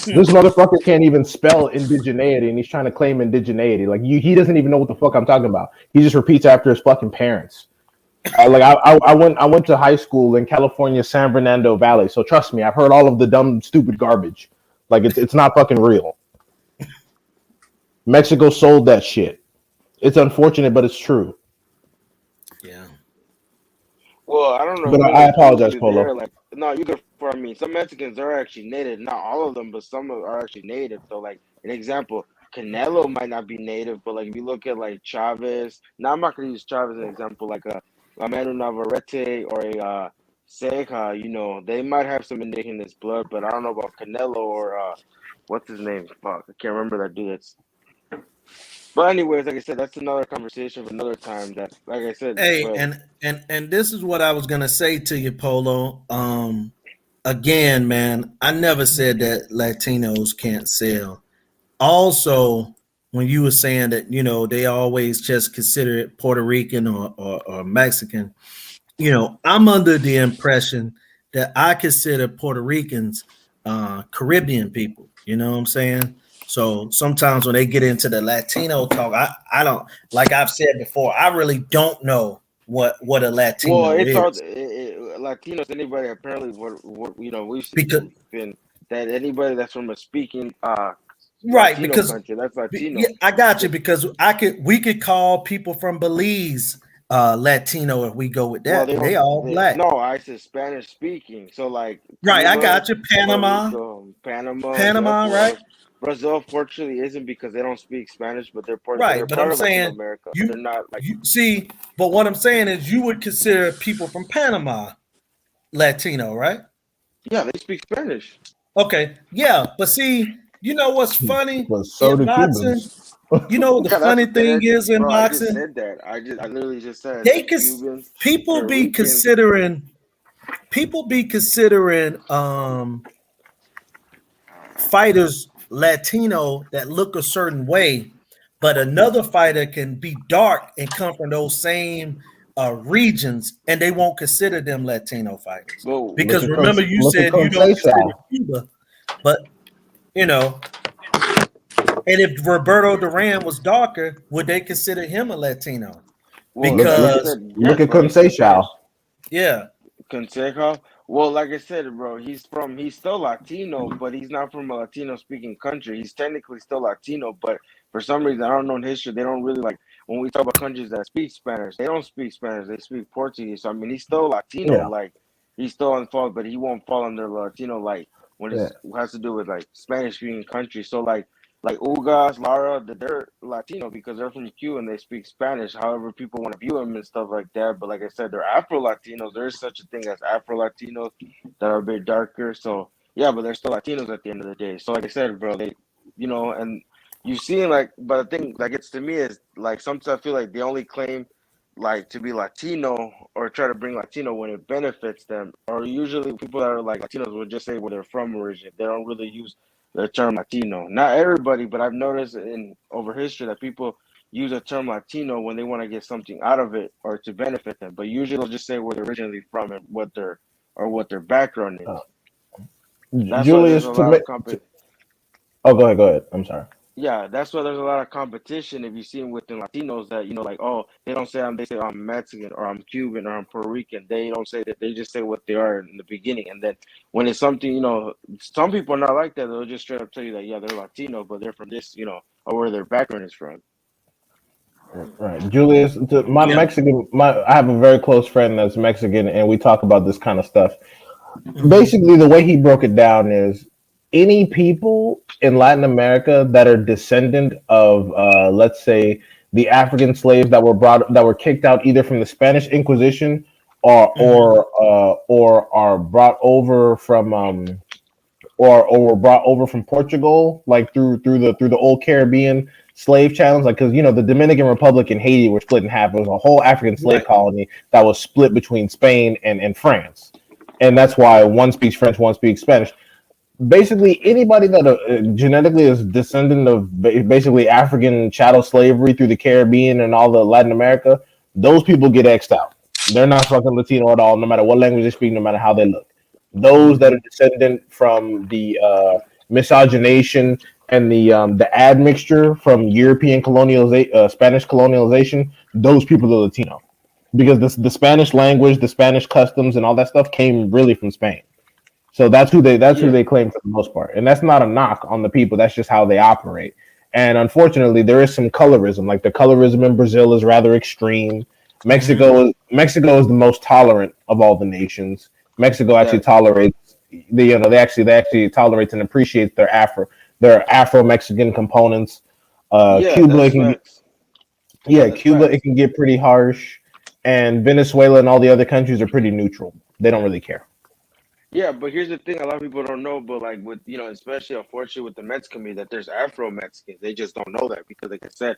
This motherfucker can't even spell indigeneity, and he's trying to claim indigeneity. Like he doesn't even know what the fuck I'm talking about. He just repeats after his fucking parents. I went to high school in California, San Fernando Valley. So trust me, I've heard all of the dumb, stupid garbage. Like it's not fucking real. Mexico sold that shit. It's unfortunate, but it's true. Yeah. Well, I don't know But if you I know apologize, too. Polo. They're like no, you could. For I mean, some Mexicans are actually native. Not all of them, but some are actually native. So, like an example, Canelo might not be native, but like if you look at like Chavez. Now I'm not gonna use Chavez as an example. Like a Manu Navarrete or a Ceja. They might have some indigenous blood, but I don't know about Canelo or what's his name? Fuck, I can't remember that dude. But anyways, like I said, that's another conversation for another time. That, like I said, Hey, but and this is what I was gonna say to you, Polo. Again, man, I never said that Latinos can't sell. Also, when you were saying that, they always just consider it Puerto Rican or Mexican, I'm under the impression that I consider Puerto Ricans Caribbean people. You know what I'm saying? So sometimes when they get into the Latino talk, I don't, like I've said before, I really don't know what a well, Latino it's all is Latinos. Anybody apparently what we've because been that anybody that's from a speaking right Latino because country, that's yeah, Latino. I got you because we could call people from Belize Latino if we go with Well, that, and they all black. no, I said Spanish speaking. So like Right, I Cuba, got you. Puerto Panama, Rico, Panama, yep. Panama, right? Well, Brazil fortunately isn't because they don't speak Spanish, but they're Right, but I'm part of Latin saying America. They're you not like you see, but what I'm saying is you would consider people from Panama Latino, right? yeah, they speak Spanish. Okay, yeah, but see, you know what's funny But so in do boxing? Cubans. You know what the Yeah, that's funny thing is in bro. I just boxing? said that. I literally just said I They said could Cubans, people Puerto be Ricans. considering fighters Latino that look a certain way, but another fighter can be dark and come from those same regions, and they won't consider them Latino fighters. Well, Because remember, you Look at said you don't consider Conceição. Cuba, but you know, and if Roberto Duran was darker, would they consider him a Latino? well, Look like I at Because said, look yes, at bro. He speaks Conceição. Spanish. yeah, Consejo. Well, like I said, bro, he's still Latino, but he's not from a Latino speaking country. He's technically still Latino, but for some reason, I don't know in history, they don't really like when we talk about countries that speak Spanish, they don't speak Spanish, they speak Portuguese. So I mean, he's still Latino, Yeah, like he's still on fault, but he won't fall under Latino like when yeah. it has to do with like Spanish speaking countries. So like Ugas, Lara, they're Latino because they're from Cuba and they speak Spanish. However, people want to view them and stuff like that. But like I said, they're Afro Latinos. There is such a thing as Afro Latinos that are a bit darker. So yeah, but they're still Latinos at the end of the day. So like I said, bro, they, and you see like, but the thing that gets to me is like sometimes I feel like they only claim like to be Latino or try to bring Latino when it benefits them. Or usually people that are like Latinos will just say where they're from originally. They don't really use the term Latino. Not everybody, but I've noticed in over history that people use the term Latino when they want to get something out of it or to benefit them. But usually they'll just say where they're originally from and what their background is. Uh, That's why there's Julius, a lot of oh, go ahead. I'm sorry. yeah, that's why there's a lot of competition if you see within Latinos that like oh they don't say they say I'm Mexican or I'm Cuban or I'm Puerto Rican. They don't say that. They just say what they are in the beginning, and then when it's something some people are not like that. They'll just straight up tell you that yeah they're Latino, but they're from this or where their background is from. Right, Julius. My Yeah. Mexican, I have a very close friend that's Mexican, and we talk about this kind of stuff. Mhm. Basically, the way he broke it down is any people in Latin America that are descendant of, let's say, the African slaves that were kicked out either from the Spanish Inquisition Mhm. or are brought over from or were brought over from Portugal, like through the old Caribbean slave channels, like because the Dominican Republic and Haiti were split in half. It was a whole African slave Right. colony that was split between Spain and France, and that's why one speaks French, one speaks Spanish. Basically, anybody that genetically is descendant of basically African chattel slavery through the Caribbean and all the Latin America, those people get X'd out. They're not fucking Latino at all, no matter what language they speak, no matter how they look. Those that are Mhm. descendant from the miscegenation and the admixture from European colonialization, Spanish colonialization, those people are Latino because the Spanish language, the Spanish customs, and all that stuff came really from Spain. So that's who Yeah, they claim for the most part, and that's not a knock on the people. That's just how they operate. And unfortunately, there is some colorism. Like the colorism in Brazil is rather extreme. Mhm. Mexico is the most tolerant of all the nations. Mexico actually that's tolerates they actually tolerates and appreciates their Afro Mexican components. yeah Cuba that's it can get facts. Yeah, yeah that's Cuba it facts. can get pretty harsh, and Venezuela and all the other countries are pretty neutral. They don't really care. Yeah, but here's the thing: a lot of people don't know, but like with especially unfortunately with the Mets community, that there's Afro Mexicans. They just don't know that because, like I said,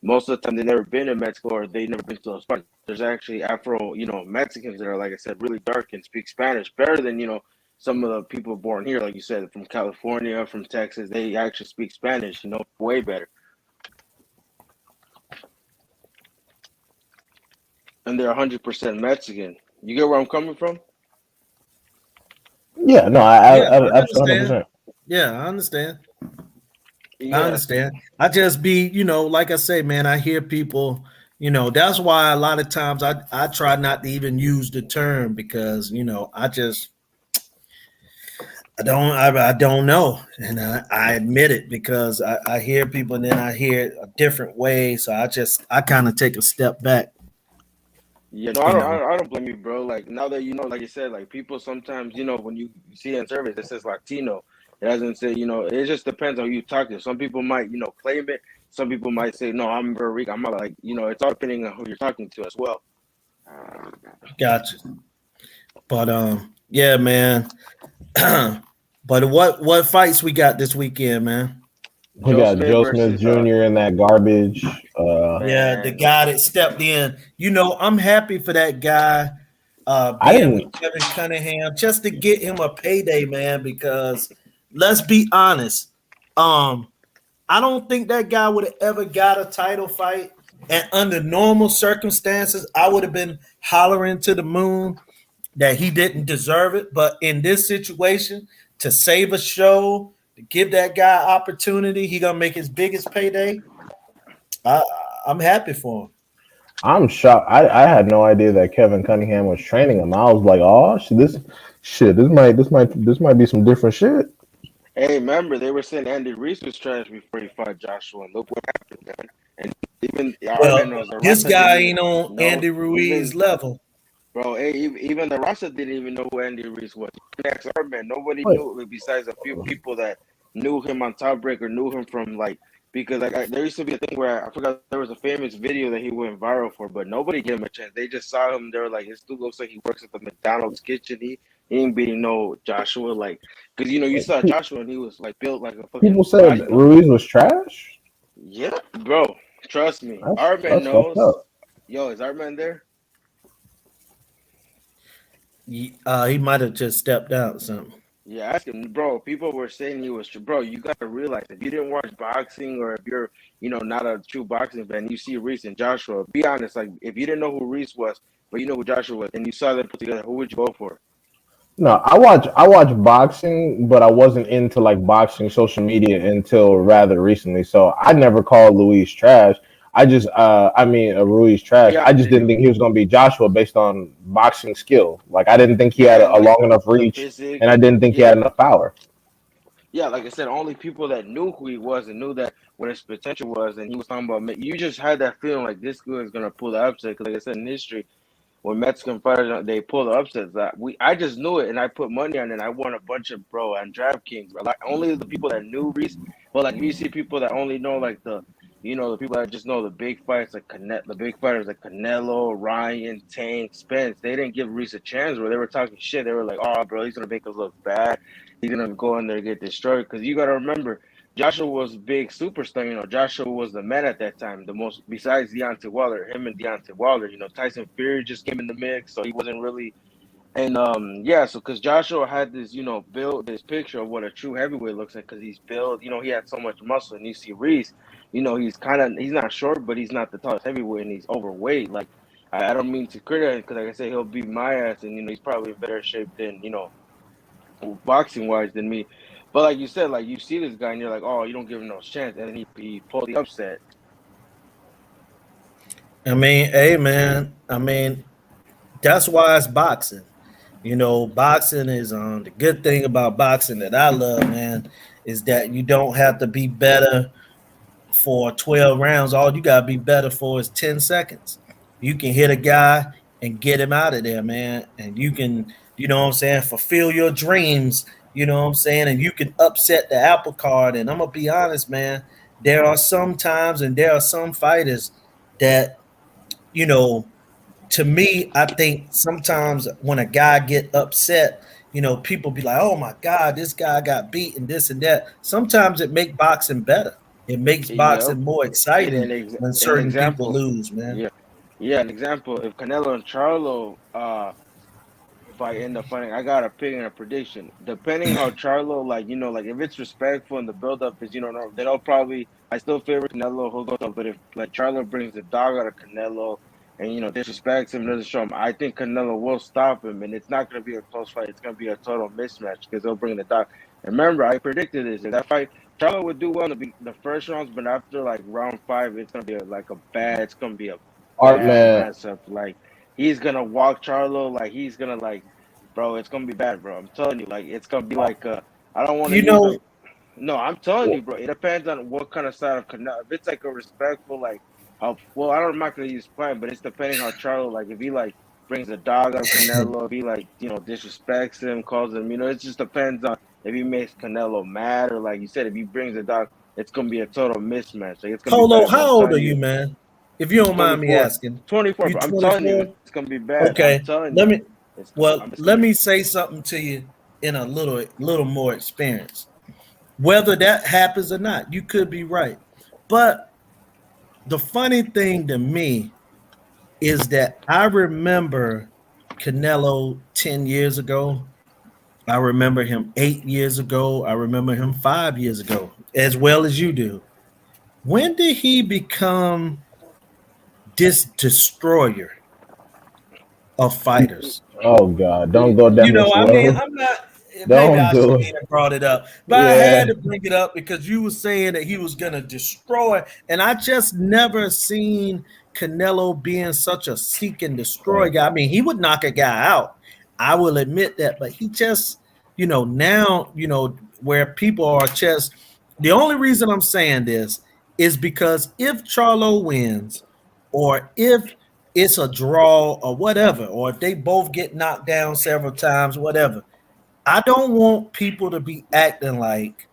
most of the time they never been in Mexico or they never been to those parts. There's actually Afro, Mexicans that are, like I said, really dark and speak Spanish better than some of the people born here, like you said, from California, from Texas. They actually speak Spanish, way better, and they're 100% Mexican. You get where I'm coming from? Yeah, no, Yeah, I absolutely understand. 100%. Yeah, I understand. I Yeah, understand. I just be, like I say, man, I hear people, that's why a lot of times I try not to even use the term because, I don't know. And I admit it because I hear people and then I hear it a different way. So I kind of take a step back, yeah. No, I you don't. know. I don't blame you, bro. Like now that like you said, like people sometimes, when you see in surveys it says Latino, it doesn't say. It just depends on who you talk to. Some people might, claim it. Some people might say, no, I'm Puerto Rican. I'm not like, it's all depending on who you're talking to as well. Gotcha. But yeah, man. But what fights we got this weekend, man? We Joe got Smith Joe Smith versus Jr. in that garbage. Yeah, the man. guy that stepped in. I'm happy for that guy I being with didn't. Kevin Cunningham just to get him a payday, man, because let's be honest. Um, I don't think that guy would have ever got a title fight. And under normal circumstances, I would have been hollering to the moon that he didn't deserve it. But in this situation, to save a show, to give that guy opportunity, he gonna make his biggest payday. I, I'm happy for him. I'm shocked. I had no idea that Kevin Cunningham was training him. I was like, oh, this. Shit, this might be some different shit. Hey, remember they were saying Andy Reese was trash before he fought Joshua, and look what happened, man. And even our Well, man knows the this Rasa didn't guy even ain't on know. Andy Ruiz Even level. bro, hey, even the Rasa didn't even know who Andy Reese was. Next, our man, nobody Wait, knew besides a few people that knew him on Top Break or knew him from like because like there used to be a thing where I forgot there was a famous video that he went viral for, but nobody gave him a chance. They just saw him. They were like, this dude looks like he works at the McDonald's kitchen. He ain't beating no Joshua like because you saw pe- Joshua and he was like built like a people fucking said Ruiz was trash. yeah, bro. Trust me, our man That's fucked knows. up. Yo, is our man there? He might have just stepped out or something. Yeah, ask him, bro. People were saying he was true, bro. You gotta realize if you didn't watch boxing or if you're, not a true boxing fan, you see Reese and Joshua. Be honest, like if you didn't know who Reese was, but you know who Joshua was, and you saw them put together, who would you go for? No, I watch boxing, but I wasn't into like boxing social media until rather recently. So I never called Luis trash. Ruiz trash. Yeah, I just didn't think he was gonna be Joshua based on boxing skill. Like I didn't think he had yeah, a like long enough the reach, and physique. I didn't think he had Yeah, enough power. yeah. Like I said, only people that knew who he was and knew that what his potential was, and he was talking about. You just had that feeling like this guy is gonna pull the upset. Because like I said in history, when Mexican fighters they pull the upsets. I just knew it and I put money on it. And I won a bunch of bro on DraftKings. Bro. Like only the people that knew Reese, but like if you see people that only know like the people that just know the big fights like the big fighters like Canelo, Ryan, Tank, Spence. They didn't give Reese a chance. Where they were talking shit. They were like, "Oh, bro, he's gonna make us look bad. He's gonna go in there and get destroyed." Because you gotta remember. Joshua was big superstar. Joshua was the man at that time. The most besides Deontay Wilder, him and Deontay Wilder. Tyson Fury just came in the mix, so he wasn't really. And yeah, so because Joshua had this, build this picture of what a true heavyweight looks like, because he's built. He had so much muscle. And you see Reese, he's not short, but he's not the tallest heavyweight, and he's overweight. Like I don't mean to criticize, because like I say, he'll beat my ass, and he's probably in better shape than boxing wise than me. But like you said, like you see this guy and you're like, oh, you don't give him no chance, and then he pulled the upset. I mean, hey man, that's why it's boxing. Boxing is the good thing about boxing that I love, man, is that you don't have to be better for 12 rounds. All you gotta be better for is 10 seconds. You can hit a guy and get him out of there, man. And you can, fulfill your dreams, and you can upset the apple cart. And I'm gonna be honest, man, there are some times and there are some fighters that, you know, to me, I think sometimes when a guy get upset, people be like, "Oh my God, this guy got beat and this and that." Sometimes it make boxing better. It makes Yeah, boxing more exciting when an certain people example. lose, man. Yeah, yeah, an example. If Canelo and Charlo if I end up fighting, I got a pick and a prediction. Depending how Charlo, like like if it's respectful and the build up is no, they'll probably. I still favor Canelo. Who goes up, but if like Charlo brings the dog out of Canelo and disrespects him, doesn't show him, I think Canelo will stop him, and it's not going to be a close fight. It's going to be a total mismatch because they'll bring the dog. And remember, I predicted this. If that fight, Charlo would do well in the first rounds, but after like round 5, it's going to be It's going to be a Art bad man, matchup. Like he's gonna walk Charlo, like he's gonna bro, it's gonna be bad, bro. I'm telling you, like it's gonna be I don't want to You use a know, no. I'm telling you, bro. It depends on what kind of side of Canelo. If it's like a respectful, well, I'm not gonna use plan, but it's depending how Charlo, like if he brings a dog on Canelo, if he disrespects him, calls him, it just depends on if he makes Canelo mad or like you said, if he brings a dog, it's gonna be a total mismatch. Like it's gonna be Polo, bad, bro. I'm how old are telling you, you. man? If you don't mind me 24. asking, 24, you bro. I'm telling you, 24? it's gonna be bad. I'm Okay, telling let you, me it's gonna let be. me say something to you in a little more experience. Whether that happens or not, you could be right. But the funny thing to me is that I remember Canelo 10 years ago. I remember him 8 years ago. I remember him 5 years ago, as well as you do. When did he become this destroyer of fighters? oh god, don't go down this I mean, road. I'm not. Maybe Don't I do shouldn't it. even brought it up, but I Yeah, had to bring it up because you were saying that he was gonna destroy, and I just never seen Canelo being such a seek and destroy man. guy. I mean, he would knock a guy out. I will admit that. But he just, now, where people are just, the only reason I'm saying this is because if Charlo wins, or if it's a draw or whatever, or if they both get knocked down several times, whatever, I don't want people to be acting like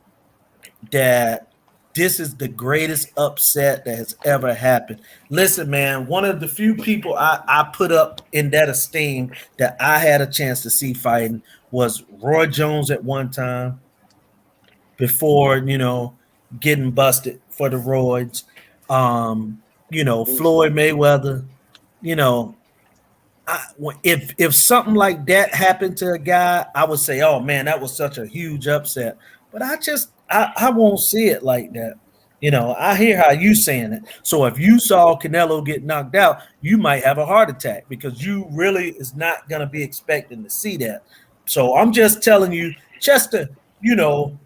that this is the greatest upset that has ever happened. Listen, man, one of the few people I put up in that esteem that I had a chance to see fighting was Roy Jones at one time before, getting busted for the roids. Floyd Mayweather, you know, if something like that happened to a guy, I would say, "Oh man, that was such a huge upset." But I won't see it like that. I hear how you saying it. So if you saw Canelo get knocked out, you might have a heart attack because you really is not going to be expecting to see that. So I'm just telling you, just to you know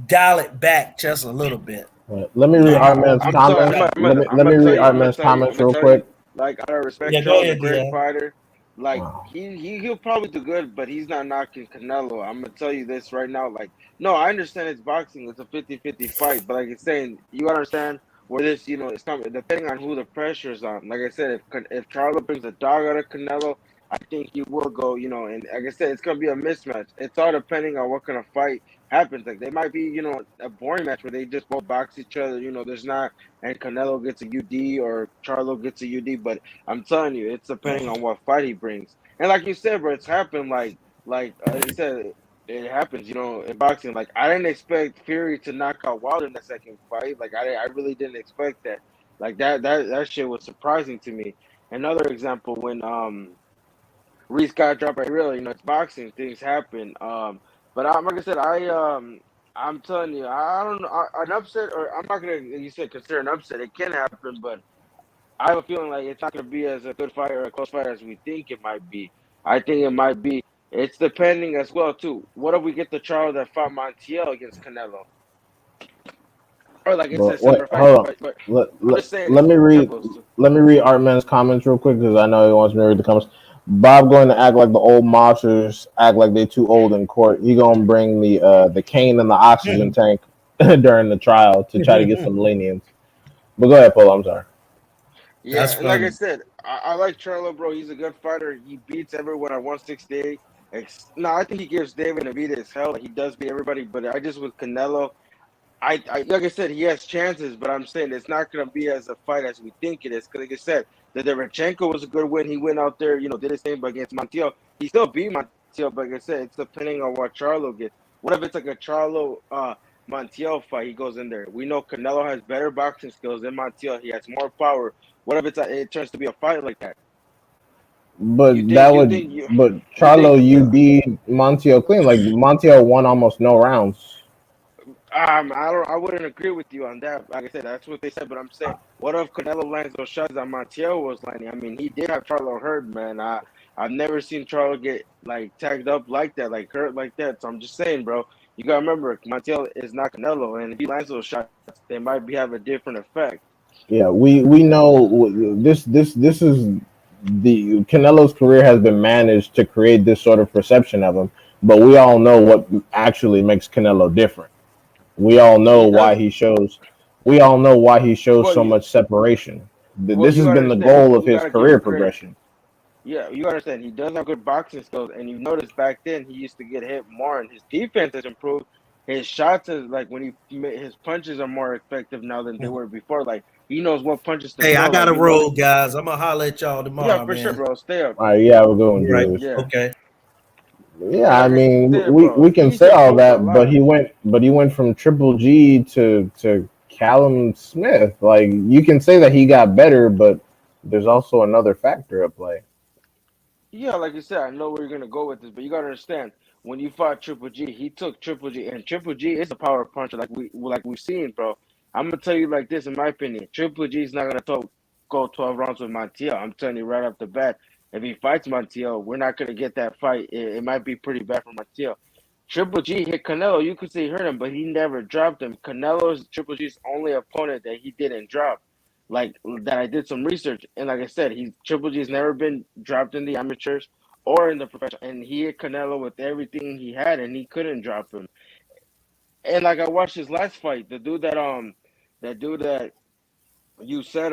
dial it back just a little bit. Let me read You know, Artman's I'm telling, comments. Let me read Artman's I'm comments gonna real tell you. quick. Like, out of respect, yeah, go Charles a ahead, great Dia. fighter. Like, Wow. he'll probably do good, but he's not knocking Canelo. I'm gonna tell you this right now. Like, no, I understand it's boxing. It's a 50-50 fight, but like it's saying, you gotta understand where this, it's coming depending on who the pressure is on. Like I said, if Charlo brings a dog out of Canelo, I think he will go. And like I said, it's gonna be a mismatch. It's all depending on what kind of fight happens. Like, they might be, a boring match where they just both box each other. There's not, and Canelo gets a UD or Charlo gets a UD. But I'm telling you, it's depending on what fight he brings. And like you said, bro, it's happened. Like you said, it happens. In boxing. Like, I didn't expect Fury to knock out Wilder in the second fight. Like, I really didn't expect that. Like, that shit was surprising to me. Another example, when Reese got dropped by Real. It's boxing. Things happen. But like I said, I'm telling you, I don't know, an upset, or I'm not gonna, you said, consider an upset. It can happen, but I have a feeling like it's not gonna be as a good fight or a close fight as we think it might be. I think it might be. It's depending as well too. What if we get the Charles that fought Montiel against Canelo, or like it's a But wait, similar fight? hold on. But Let, I'm let, just saying let it's me read examples too. let me read Artman's comments real quick because I know he wants me to read the comments. Bob going to act like the old mobsters act like they too old in court. He gonna bring the cane and the oxygen tank during the trial to try to get some lenience. But go ahead, Paul. I'm sorry. That's Yeah, and like I funny. said, I like Charlo, bro. He's a good fighter. He beats everyone at 168. No, I think he gives David Navarro his hell. He does beat everybody, but I just, with Canelo, I like I said, he has chances, but I'm saying it's not going to be as a fight as we think it is. Because like I said, the Derevchenko was a good win. He went out there, did his thing, but against Montiel, he still beat Montiel. But like I said, it's depending on what Charlo gets. What if it's like a Charlo Montiel fight? He goes in there. We know Canelo has better boxing skills than Montiel. He has more power. What if it turns to be a fight like that? You But that think you would, think you but you think Charlo, you beat Montiel clean. Like Montiel won almost no rounds. I wouldn't agree with you on that. Like I said, that's what they said. But I'm saying, what if Canelo lands those shots that Montiel was landing? I mean, he did have Charlo hurt, man. I've never seen Charlo get like tagged up like that, like hurt like that. So I'm just saying, bro. You gotta remember, Montiel is not Canelo, and if he lands those shots, they might have a different effect. Yeah, we know this is the Canelo's career has been managed to create this sort of perception of him, but we all know what actually makes Canelo different. We all know He why does, he shows. We all know why he shows but so much separation. This you has gotta been the understand. goal of You his gotta give career him credit. progression. Yeah, you understand. He does have good boxing skills, and you notice back then he used to get hit more, and his defense has improved. His shots is like when his punches are more effective now than they were before. Like, he knows what punches to Hey, I throw. got Like, to you notice. roll, guys. I'm gonna holler at y'all Yeah, tomorrow, for sure, man. bro. Stay up. All right, yeah, we're going, All right. Julius. Yeah, Okay. Yeah, and I like I mean, said, we bro, we can he's say all improved a that, but lot. he went from Triple G to Callum Smith. Like you can say that he got better, but there's also another factor at play. Yeah, like you said, I know where you're gonna go with this, but you gotta understand, when you fought Triple G, he took Triple G, and Triple G is a power puncher, like we've seen, bro. I'm gonna tell you like this, in my opinion, Triple G is not gonna go 12 rounds with Montiel. I'm telling you right off the bat, if he fights Montiel, we're not gonna get that fight. It might be pretty bad for Montiel. Triple G hit Canelo. You could say he hurt him, but he never dropped him. Canelo's Triple G's only opponent that he didn't drop. Like that, I did some research, and like I said, Triple G's never been dropped in the amateurs or in the professional. And he hit Canelo with everything he had, and he couldn't drop him. And like I watched his last fight, that dude that you said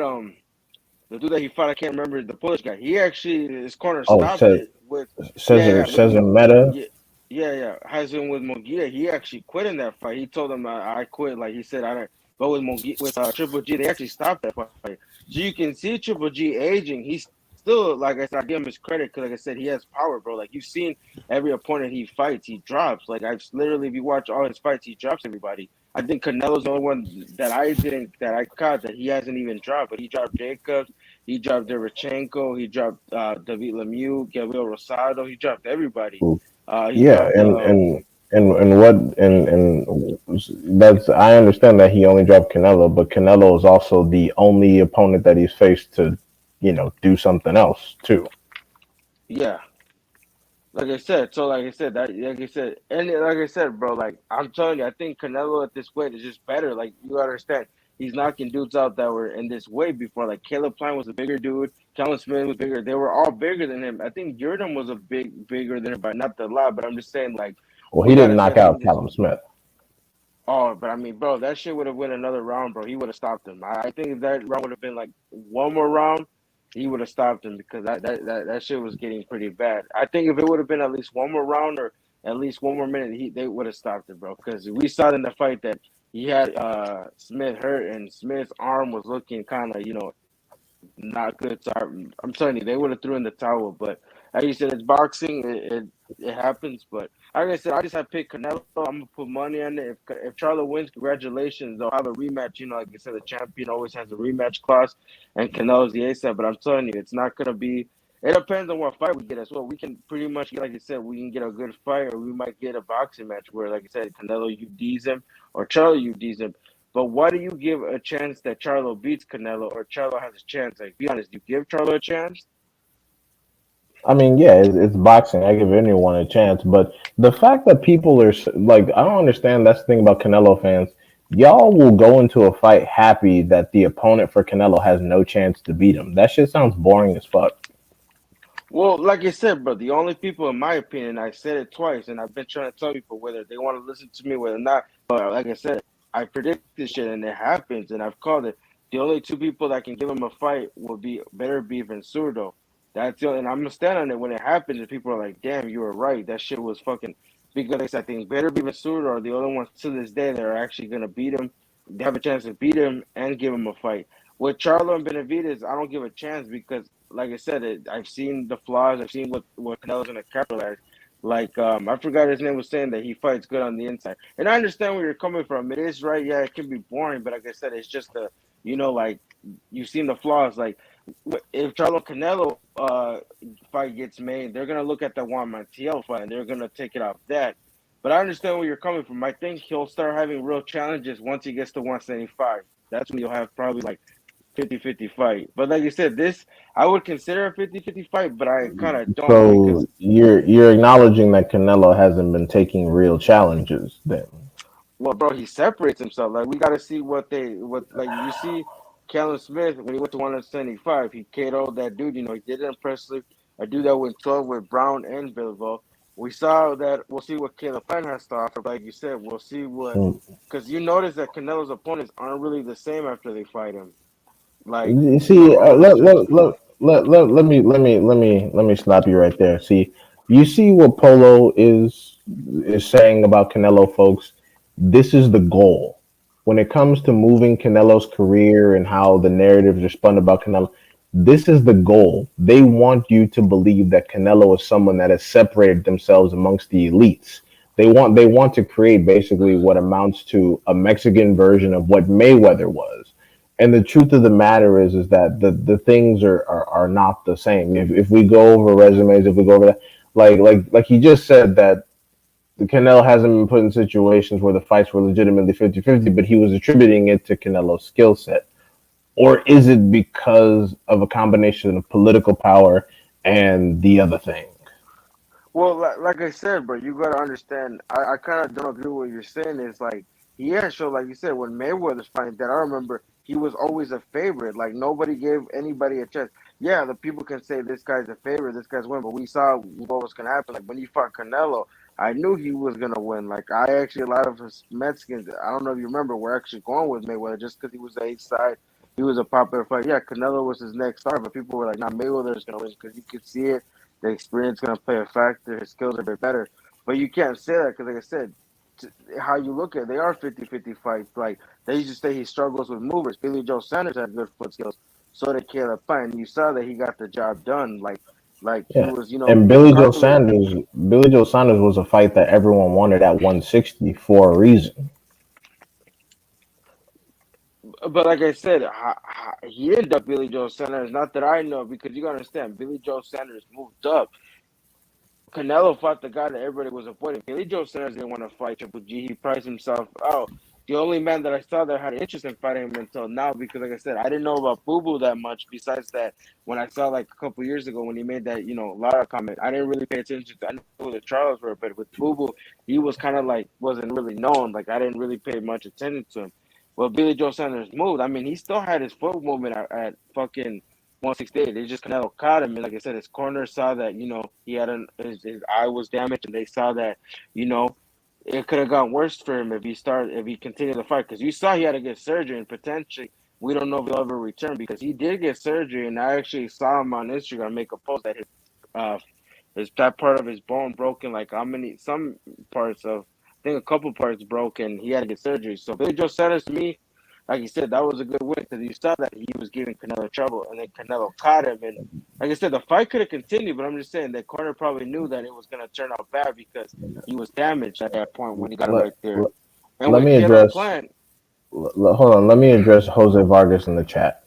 the dude that he fought, I can't remember the Polish guy. He actually his corner Oh, stopped it with Cesar with Cesar Meta. yeah, Hasn't with Munguia, he actually quit in that fight. He told him I quit. Like he said, I don't. But with Munguia, with Triple G, they actually stopped that fight. So you can see Triple G aging. He's still, like I said, I give him his credit because, like I said, he has power, bro. Like you've seen every opponent he fights, he drops. Like I've literally, if you watch all his fights, he drops everybody. I think Canelo's the only one that I caught that he hasn't even dropped, but he dropped Jacobs, he dropped Derevchenko, he dropped David Lemieux, Gabriel Rosado, he dropped everybody. He Yeah, dropped and what and that's I understand that he only dropped Canelo, but Canelo is also the only opponent that he's faced to, do something else too. yeah. Like I said, and like I said, bro, like I'm telling you, I think Canelo at this weight is just better. Like you understand, he's knocking dudes out that were in this weight before. Like Caleb Plant was a bigger dude, Callum Smith was bigger. They were all bigger than him. I think Jordan was a bigger than him, but not a lot. But I'm just saying, like Well, we he didn't gotta say, knock like in out this. Callum Smith. Oh, but I mean, bro, that shit would have went another round, bro. He would have stopped him. I think if that round would have been like one more round, he would have stopped him because that shit was getting pretty bad. I think if it would have been at least one more round or at least one more minute, they would have stopped it, bro. Because we saw in the fight that he had Smith hurt and Smith's arm was looking kind of not good. So I'm telling you, they would have threw in the towel. But like you said, it's boxing. It happens. But like I said, I just have picked Canelo. I'm gonna put money on it. If Charlo wins, congratulations. They'll have a rematch. Like I said, the champion always has a rematch clause, and Canelo's the ASAP. But I'm telling you, it's not gonna be. It depends on what fight we get as well. We can pretty much get, like you said, we can get a good fight, or we might get a boxing match where, like I said, Canelo UDs him or Charlo UDs him. But why do you give a chance that Charlo beats Canelo or Charlo has a chance? Like, be honest, you give Charlo a chance? I mean, yeah, it's boxing. I give anyone a chance, but the fact that people are like, I don't understand. That's the thing about Canelo fans. Y'all will go into a fight happy that the opponent for Canelo has no chance to beat him. That shit sounds boring as fuck. Well, like I said, bro, the only people, in my opinion, I said it twice, and I've been trying to tell people whether they want to listen to me, whether or not. But like I said, I predict this shit, and it happens, and I've called it. The only two people that can give him a fight will be Better Beef and Surdo. That's the only, and I'm gonna stand on it when it happens, and people are like, "Damn, you were right. That shit was fucking." Because I think Better Beef and Surdo are the only ones to this day that are actually gonna beat him. They have a chance to beat him and give him a fight. With Charlo and Benavidez, I don't give a chance because like I said, I've seen the flaws. I've seen what Canelo's gonna capitalize. Like I forgot his name was saying that he fights good on the inside, and I understand where you're coming from. It is right, yeah, it can be boring, but like I said, it's just the like you've seen the flaws. Like if Charlo Canelo fight gets made, they're gonna look at the Juan Montiel fight and they're gonna take it off that. But I understand where you're coming from. I think he'll start having real challenges once he gets to 175. That's when you'll have probably like 50-50 fight. But like you said, this I would consider a 50-50 fight, but I kind of don't So because you're acknowledging that Canelo hasn't been taking real challenges then. well, bro, he separates himself. Like we got to see what like you see, Callum Smith when he went to 175, he KO'd that dude. He did it impressively. A dude that went 12 with Brown and Bivol. We saw that. We'll see what Caleb Plant has to offer. But like you said, we'll see what because you notice that Canelo's opponents aren't really the same after they fight him. Like You see, all these dudes. let me stop you right there. See, you see what Polo is saying about Canelo, folks. This is the goal when it comes to moving Canelo's career and how the narratives are spun about Canelo. This is the goal. They want you to believe that Canelo is someone that has separated themselves amongst the elites. They want to create basically what amounts to a Mexican version of what Mayweather was. And the truth of the matter is that the things are not the same. If we go over resumes, if we go over that, like he just said that the Canelo hasn't been put in situations where the fights were legitimately 50-50, but he was attributing it to Canelo's skill set. Or is it because of a combination of political power and the other thing? Well, like I said, bro, you gotta understand. I kind of don't agree with what you're saying. Is like he has shown, like you said, when Mayweather's fighting that I remember he was always a favorite. Like nobody gave anybody a chance. Yeah, the people can say this guy's a favorite, this guy's win, but we saw what was gonna happen. Like when he fought Canelo, I knew he was gonna win. Like I actually a lot of us Mexicans, I don't know if you remember, were actually going with Mayweather just because he was the East side. He was a popular fight. Yeah, Canelo was his next star, but people were like, "Nah, Mayweather's gonna win," because you could see it. The experience gonna play a factor. His skills are a bit better, but you can't say that because, like I said, how you look at it, they are 50-50 fights. Like they used to say he struggles with movers. Billy Joe Sanders had good foot skills. So did Caleb Plant. You saw that he got the job done. Like he Yeah. was, And being Billy Joe calculated. Sanders, Billy Joe Sanders was a fight that everyone wanted at 160 for a reason. But like I said, he ended up Billy Joe Sanders. Not that I know, because you gotta understand, Billy Joe Sanders moved up. Canelo fought the guy that everybody was avoiding. Billy Joe Sanders didn't want to fight Triple G. He priced himself out. The only man that I saw that had interest in fighting him until now, because like I said, I didn't know about Boo Boo that much. Besides that, when I saw like a couple years ago when he made that Lara comment, I didn't really pay attention to. I knew the Charles were, but with Boo Boo, he was kind of like wasn't really known. Like I didn't really pay much attention to him. Well, Billy Joe Sanders moved. I mean, he still had his foot movement at fucking 168. They just Canelo caught him, and like I said, his corner saw that he had his eye was damaged, and they saw that you know it could have gone worse for him if he continued the fight, because you saw he had to get surgery, and potentially we don't know if he'll ever return, because he did get surgery, and I actually saw him on Instagram make a post that uh his that part of his bone broken, like how many some parts of I think a couple parts broken. He had to get surgery. So Billy Joe Sanders to me, like you said, that was a good win because you saw that he was giving Canelo trouble, and then Canelo caught him. And like I said, the fight could have continued, but I'm just saying that corner probably knew that it was going to turn out bad because he was damaged at that point when he got him Let, right there. let, And let with me Caleb address. Plant, Hold on. Let me address Jose Vargas in the chat.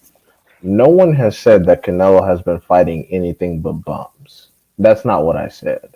No one has said that Canelo has been fighting anything but bums. That's not what I said.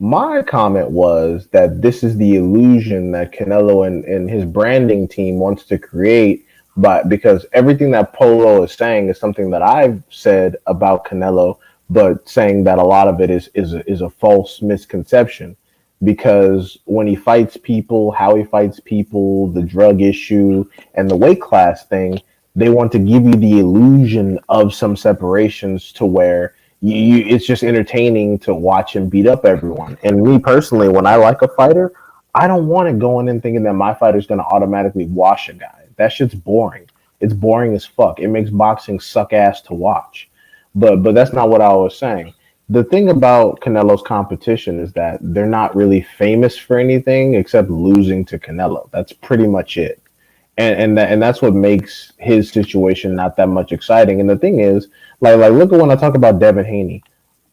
My comment was that this is the illusion that Canelo and his branding team wants to create, but because everything that Polo is saying is something that I've said about Canelo, but saying that a lot of it is a false misconception. Because when he fights people, how he fights people, the drug issue, and the weight class thing, they want to give you the illusion of some separations to where it's just entertaining to watch him beat up everyone. And me personally, when I like a fighter, I don't want to go in and thinking that my fighter's going to automatically wash a guy. That shit's boring. It's boring as fuck. It makes boxing suck ass to watch. But that's not what I was saying. The thing about Canelo's competition is that they're not really famous for anything except losing to Canelo. That's pretty much it. And that's what makes his situation not that much exciting. And the thing is, like look at when I talk about Devin Haney.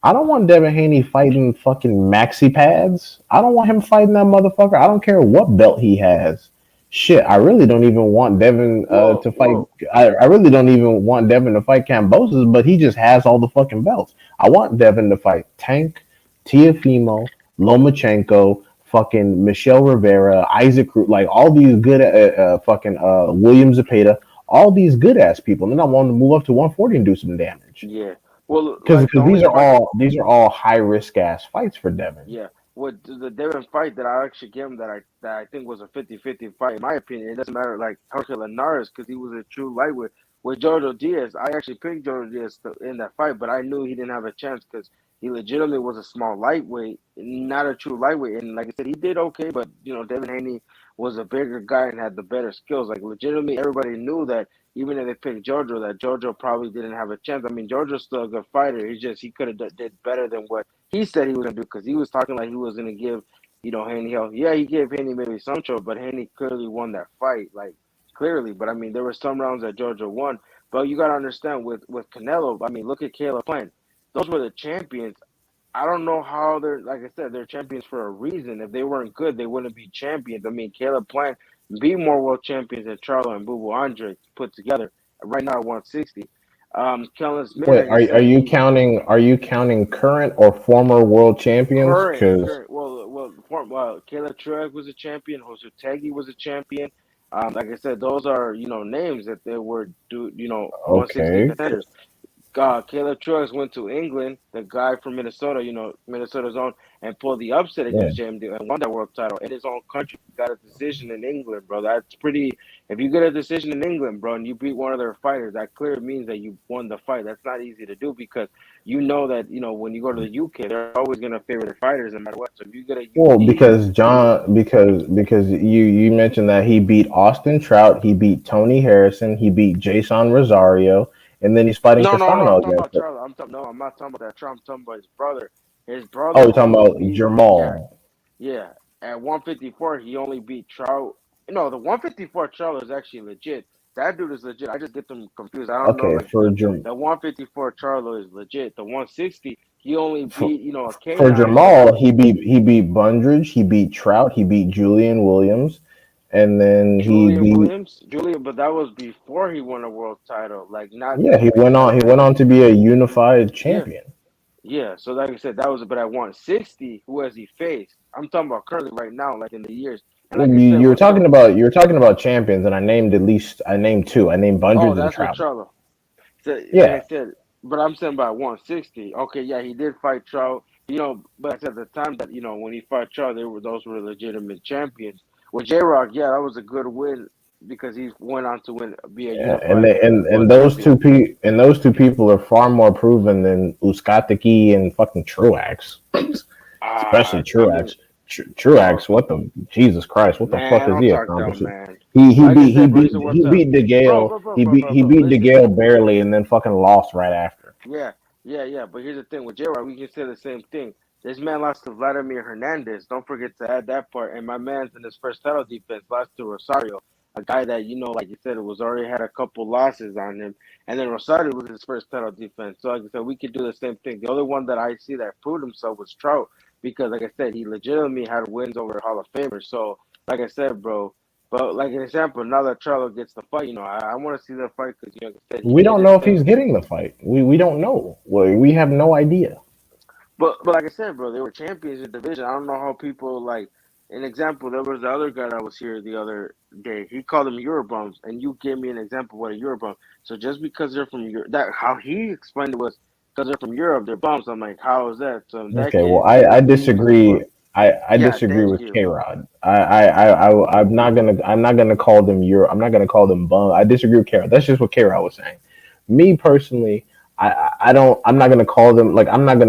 I don't want Devin Haney fighting fucking maxi pads. I don't want him fighting that motherfucker. I don't care what belt he has. Shit, I really don't even want Devin whoa, to fight. whoa, I really don't even want Devin to fight Cambosos, but he just has all the fucking belts. I want Devin to fight Tank, Tiafimo, Lomachenko, fucking Michelle Rivera, Isaac, like all these good, fucking William Zepeda, all these good ass people. And then I want him to move up to 140 and do some damage. yeah. Well, Because like the only fight. these are all high risk ass fights for Devin. Yeah, with the Devin fight that I actually gave him that I think was a 50-50 fight in my opinion. It doesn't matter like Jorge Linares because he was a true lightweight. With Jojo Diaz, I actually picked Jojo Diaz in that fight, but I knew he didn't have a chance because he legitimately was a small lightweight, not a true lightweight. And like I said, he did okay, but Devin Haney was a bigger guy and had the better skills. Like legitimately, everybody knew that even if they picked Jojo, that Jojo probably didn't have a chance. I mean, Jojo's still a good fighter. He could have did better than what he said he was gonna do because he was talking like he was gonna give Haney help. Yeah, he gave Haney maybe some trouble, but Haney clearly won that fight, like clearly. But I mean, there were some rounds that Georgia won. But you gotta understand with Canelo. I mean, look at Caleb Plant. Those were the champions. I don't know how they're like I said, they're champions for a reason. If they weren't good, they wouldn't be champions. I mean, Caleb Plant be more world champions than Charlo and Boo Boo Andre put together right now at 160. Kellen Smith, Wait, like I said, he are you counting current or former world champions? Because Current. Caleb Truex was a champion. Jose Tegi was a champion. Like I said, those are names that they were 160 okay, contenders. Caleb Truex went to England, the guy from Minnesota, Minnesota's own, and pulled the upset Yeah. against JMD and won that world title in his own country. He got a decision in England, bro. That's pretty. If you get a decision in England, bro, and you beat one of their fighters, that clearly means that you won the fight. That's not easy to do because you know that when you go to the UK, they're always gonna favor their fighters no matter what. So if you get a Well, UK, because you mentioned that he beat Austin Trout, he beat Tony Harrison, he beat Jason Rosario, and then he's fighting no, Castano I'm talking against about it. Charlie. I'm not talking about that Trump. I'm talking about his brother. His brother Oh, you're talking only about beat, yeah, Jamal. yeah. At 154, he only beat Trout. No, the 154 Trout is actually legit. That dude is legit. I just get them confused. I don't know, Okay, like the 154 Charlo is legit. The 160, he only for, beat a for canine Jamal, fighter, he beat Bundridge, he beat Trout, he beat Julian Williams, and then he Julian beat Williams. Julian, but that was before he won a world title. Like not yeah, he went like on he went on to be a unified yeah. champion. Yeah, so like I said, that was but at 160, who has he faced? I'm talking about currently right now, like in the years. And Well, like I you, said, you were with talking some about champions, and I named two. I named oh, Bundridge and that's with Trout. Charlo. So like I Yeah, said, but I'm saying by 160. Okay, yeah, he did fight Trout. But at the time that when he fought Trout, those were legitimate champions. With J Rock, yeah, that was a good win because he went on to be a yeah, and unified they, and world those champion. two people are far more proven than Uskatiki and fucking Truax, especially I mean, Truax. bro, Truax, what the Jesus Christ? What the fuck man, is don't he talk down, accomplishing? man. He Like I beat he said, bro, beat he's a world he title. beat DeGale. He beat Listen. DeGale barely, and then fucking lost right after. Yeah, yeah. But here's the thing with J-Rock, we can say the same thing. This man lost to Vladimir Hernandez. Don't forget to add that part. And my man's in his first title defense lost to Rosario, a guy that like you said, it was already had a couple losses on him. And then Rosario was his first title defense. So like I said, we could do the same thing. The other one that I see that proved himself was Trout because, like I said, he legitimately had wins over Hall of Famers. So like I said, bro. But like an example, now that Charlo gets the fight, I want to see the fight because like I said, he We did don't his know if thing. he's getting the fight. We don't know. We have no idea. But like I said, bro, they were champions in the division. I don't know how people like an example. There was the other guy that was here the other day. He called them Eurobums, and you gave me an example of what a Eurobum. So just because they're from Europe, that how he explained it was because they're from Europe, they're bums. I'm like, how is that? So in that Okay, well, case, they I must be using disagree. for. I Yeah, disagree thank with you. K Rod. I'm not gonna call them I'm not gonna call them bum. I disagree with K Rod. That's just what K Rod was saying. Me personally, I don't. I'm not gonna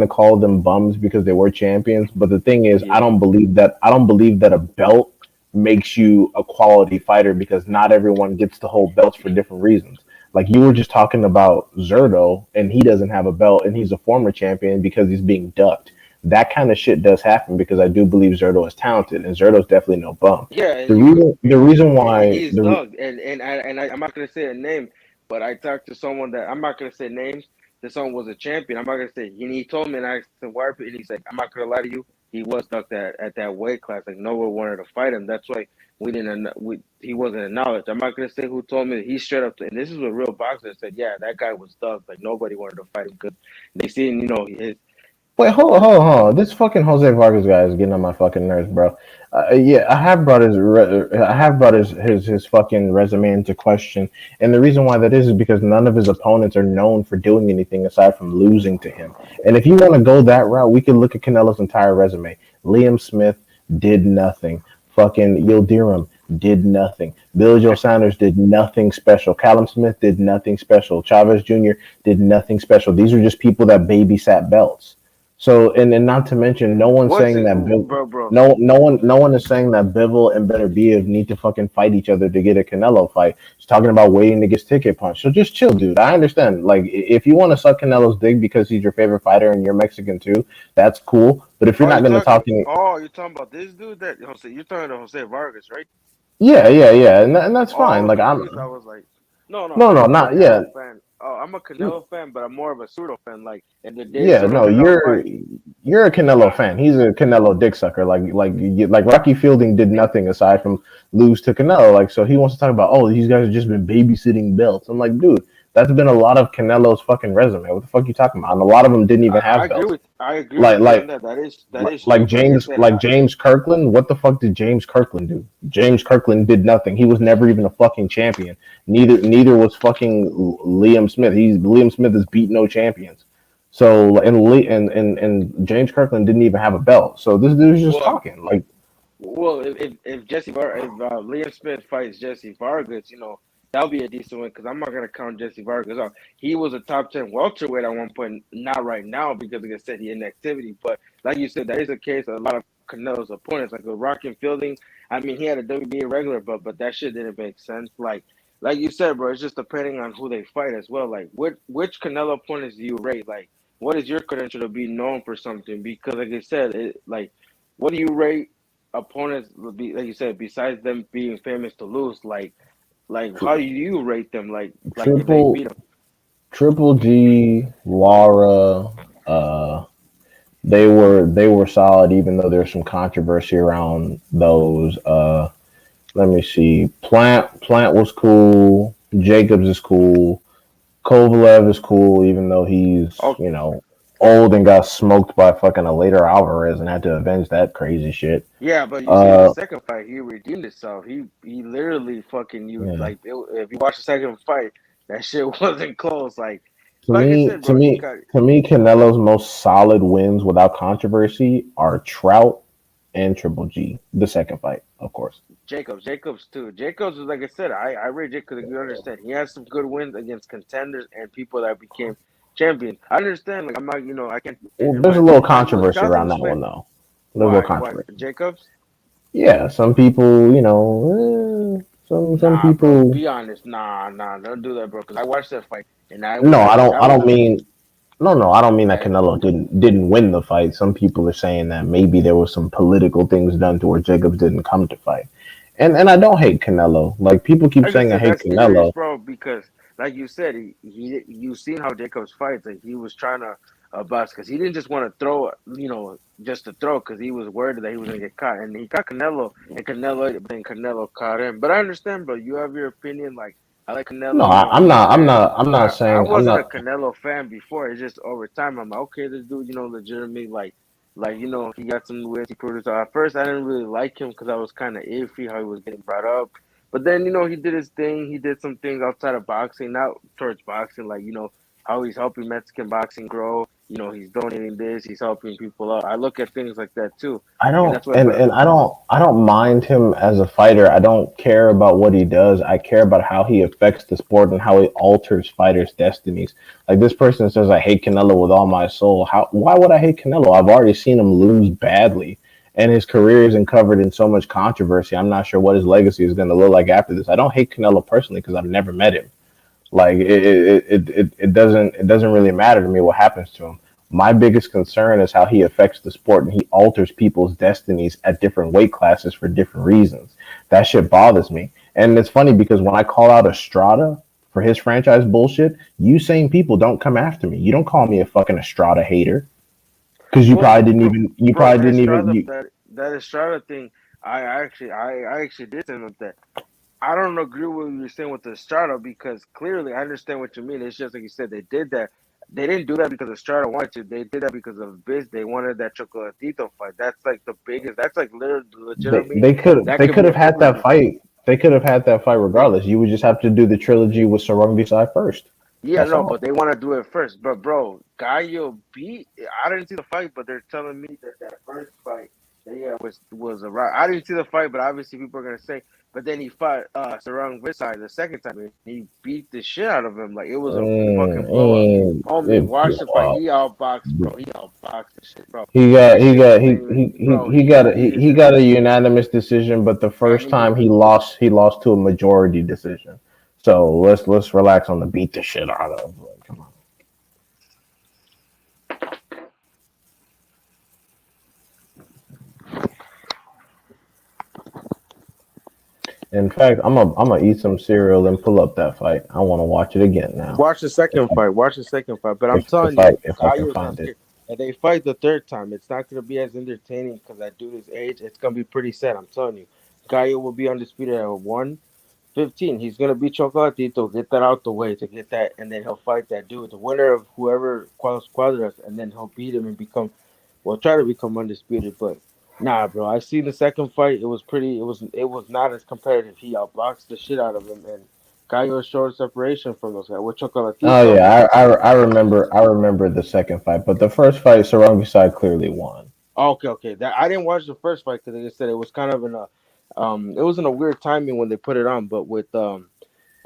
call them bums because they were champions. But the thing is, Yeah, I don't believe that a belt makes you a quality fighter because not everyone gets to hold belts for different reasons. Like you were just talking about Zerto, and he doesn't have a belt, and he's a former champion because he's being ducked. That kind of shit does happen because I do believe Zerto is talented, and Zerto's definitely no bum. yeah, and The you reason, the reason why, he's Doug, I'm not gonna say a name, but I talked to someone that I'm not gonna say names. This someone was a champion. I'm not gonna say. He told me, and I asked him why, and he's like, I'm not gonna lie to you. He was stuck at that weight class. Like no one wanted to fight him. That's why we didn't. He wasn't acknowledged. I'm not gonna say who told me. He straight up, and this is a real boxer said, yeah, that guy was stuck. Like nobody wanted to fight him because they seen, his. wait, hold on. This fucking Jose Vargas guy is getting on my fucking nerves, bro. Yeah, I have brought his fucking resume into question, and the reason why that is because none of his opponents are known for doing anything aside from losing to him. And if you want to go that route, we can look at Canelo's entire resume. Liam Smith did nothing. Fucking Yildirim did nothing. Billy Joe Saunders did nothing special. Callum Smith did nothing special. Chavez Jr. did nothing special. These are just people that babysat belts. So and not to mention, no one's What's saying it, that bro? no one is saying that Bivol and Beterbiev need to fucking fight each other to get a Canelo fight. He's talking about waiting to get ticket punched. So just chill, dude. I understand. Like if you want to suck Canelo's dick because he's your favorite fighter and you're Mexican too, that's cool. But if you're Oh, not gonna talk any, you're talking about this dude that Jose. You're talking to Jose Vargas, right? yeah, and that's Oh, I fine. was Like confused. I I'm was like, no, no, I'm no, a not yeah. Canelo fan. Oh, I'm a Canelo fan, but I'm more of a pseudo fan. Like, if the day Yeah, Soto no, Canelo fight, you're a Canelo ah, fan. He's a Canelo dick sucker. Like Rocky Fielding did nothing aside from lose to Canelo. Like so he wants to talk about these guys have just been babysitting belts. I'm like, dude, That's been a lot of Canelo's fucking resume. What the fuck you talking about? And a lot of them didn't even have belts. I agree Like with you like on that. That is true. like But like I James said, like James Kirkland. What the fuck did James Kirkland do? James Kirkland did nothing. He was never even a fucking champion. Neither was fucking Liam Smith. Liam Smith has beat no champions. So and James Kirkland didn't even have a belt. So this dude's just well, talking. Like if Liam Smith fights Jesse Vargas, that'll be a decent win because I'm not gonna count Jesse Vargas out. He was a top 10 welterweight at one point, not right now because like I said, the inactivity. But like you said, that is the case. A lot of Canelo's opponents, like with Rockin' Fielding, I mean, he had a WBA regular, but that shit didn't make sense. Like you said, bro, it's just depending on who they fight as well. Like, which Canelo opponents do you rate? Like, what is your credential to be known for something? Because, like I said, what do you rate opponents? Like you said, besides them being famous to lose, like how do you rate them? Like if they beat triple them? Triple G, Lara, uh, they were solid, even though there's some controversy around those. Let me see. Plant was cool. Jacobs is cool. Kovalev is cool, even though he's Oh, old and got smoked by fucking a later Alvarez and had to avenge that crazy shit. yeah, but you see, in the Uh, second fight, he redeemed himself. He literally fucking you yeah. if you watch the second fight, that shit wasn't close. To Like I me, said, to bro, he me, got to me, Canelo's most solid wins without controversy are Trout and Triple G. The second fight, of course. Jacobs too. Jacobs was like I said, I rate Jacobs. You understand? He has some good wins against contenders and people that became champions. I understand. Like I'm not, I can't. Well, In there's my a little I with controversy thousand around that one, respect. though. There's a little Why controversy. Jacobs? Yeah, some people, some Nah, bro. people. Be honest. Nah. Don't do that, bro. Because I watched that fight and No, that I was don't mean. No, I don't mean that that. Canelo didn't win the fight. Some people are saying that maybe there was some political things done to where Jacobs didn't come to fight. And I don't hate Canelo. Like people keep Like I saying I said, hate that's serious, Canelo. bro. Because, like you said, you seen how Jacobs fights. Like he was trying to bust because he didn't just want to throw, just to throw because he was worried that he was gonna get caught, and he caught Canelo, and Canelo caught him. But I understand, bro. You have your opinion. Like I like No, Canelo. I'm He's a not. man. I'm not I saying. I'm wasn't a not. Canelo fan before. It's just over time. I'm like, okay, this dude, legitimate. He got some wins. He proved it. So at first, I didn't really like him because I was kind of iffy how he was getting brought up. But then, he did his thing. He did some things outside of boxing, not towards boxing, like, how he's helping Mexican boxing grow. He's donating this, he's helping people out. I look at things like that too. I And don't. that's what, And I don't mind him as a fighter. I don't care about what he does. I care about how he affects the sport and how he alters fighters' destinies. Like this person says, I hate Canelo with all my soul. Why would I hate Canelo? I've already seen him lose badly, and his career isn't covered in so much controversy. I'm not sure what his legacy is going to look like after this. I don't hate Canelo personally because I've never met him. Like it doesn't really matter to me what happens to him. My biggest concern is how he affects the sport and he alters people's destinies at different weight classes for different reasons. That shit bothers me. And it's funny because when I call out Estrada for his franchise bullshit, you same people don't come after me. You don't call me a fucking Estrada hater because you well, probably didn't even you bro, probably didn't even you. that Estrada thing, I actually did something with that. I don't agree with what you're saying with the Estrada because clearly I understand what you mean. It's just like you said, they did that. They didn't do that because Estrada wanted to. They did that because of biz. They wanted that Chocolatito fight. That's like the biggest. That's like literally They legitimately. they could That they could could be have a pay had per that view. fight. They could have had that fight They regardless. You would just have to do the trilogy with Sarong Desai first. Yeah, That's no, but all. they want to do it first. But bro, Gallo beat. I didn't see the fight, but they're telling me that first fight, was a rock. I didn't see the fight, but obviously people are gonna say. But then he fought Sarang Visai the second time, and he beat the shit out of him. Like it was a fucking blowout. Homie, watch the fight. He outboxed, bro. He outboxed the shit, bro. That shit wasn't even, bro. He He got a unanimous decision, but the and first time he lost to a majority decision. So let's relax on the beat the shit out of. Like, come on. In fact, I'm gonna eat some cereal and pull up that fight. I want to watch it again now. Watch the If second fight. Watch the second fight. But I'm telling you, if I can Gallo's not find it. scared. And they fight the third time. It's not gonna be as entertaining because that dude is age. It's gonna be pretty sad. I'm telling you. Gallo will be undisputed at one. 15. He's gonna beat Chocolatito, get that out the way to get that, and then he'll fight that dude, the winner of whoever Cuadras, and then he'll beat him and become, well, try to become undisputed. But nah, bro, I seen the second fight. It was pretty. It was not as competitive. He outboxed the shit out of him, and Caio showed separation from those guys. With Oh Chocolatito, yeah, I remember the second fight, but the first fight, Sarangi side clearly won. okay, okay. That I didn't watch the first fight because, like I said, it was kind of in a, it was in a weird timing when they put it on. But with the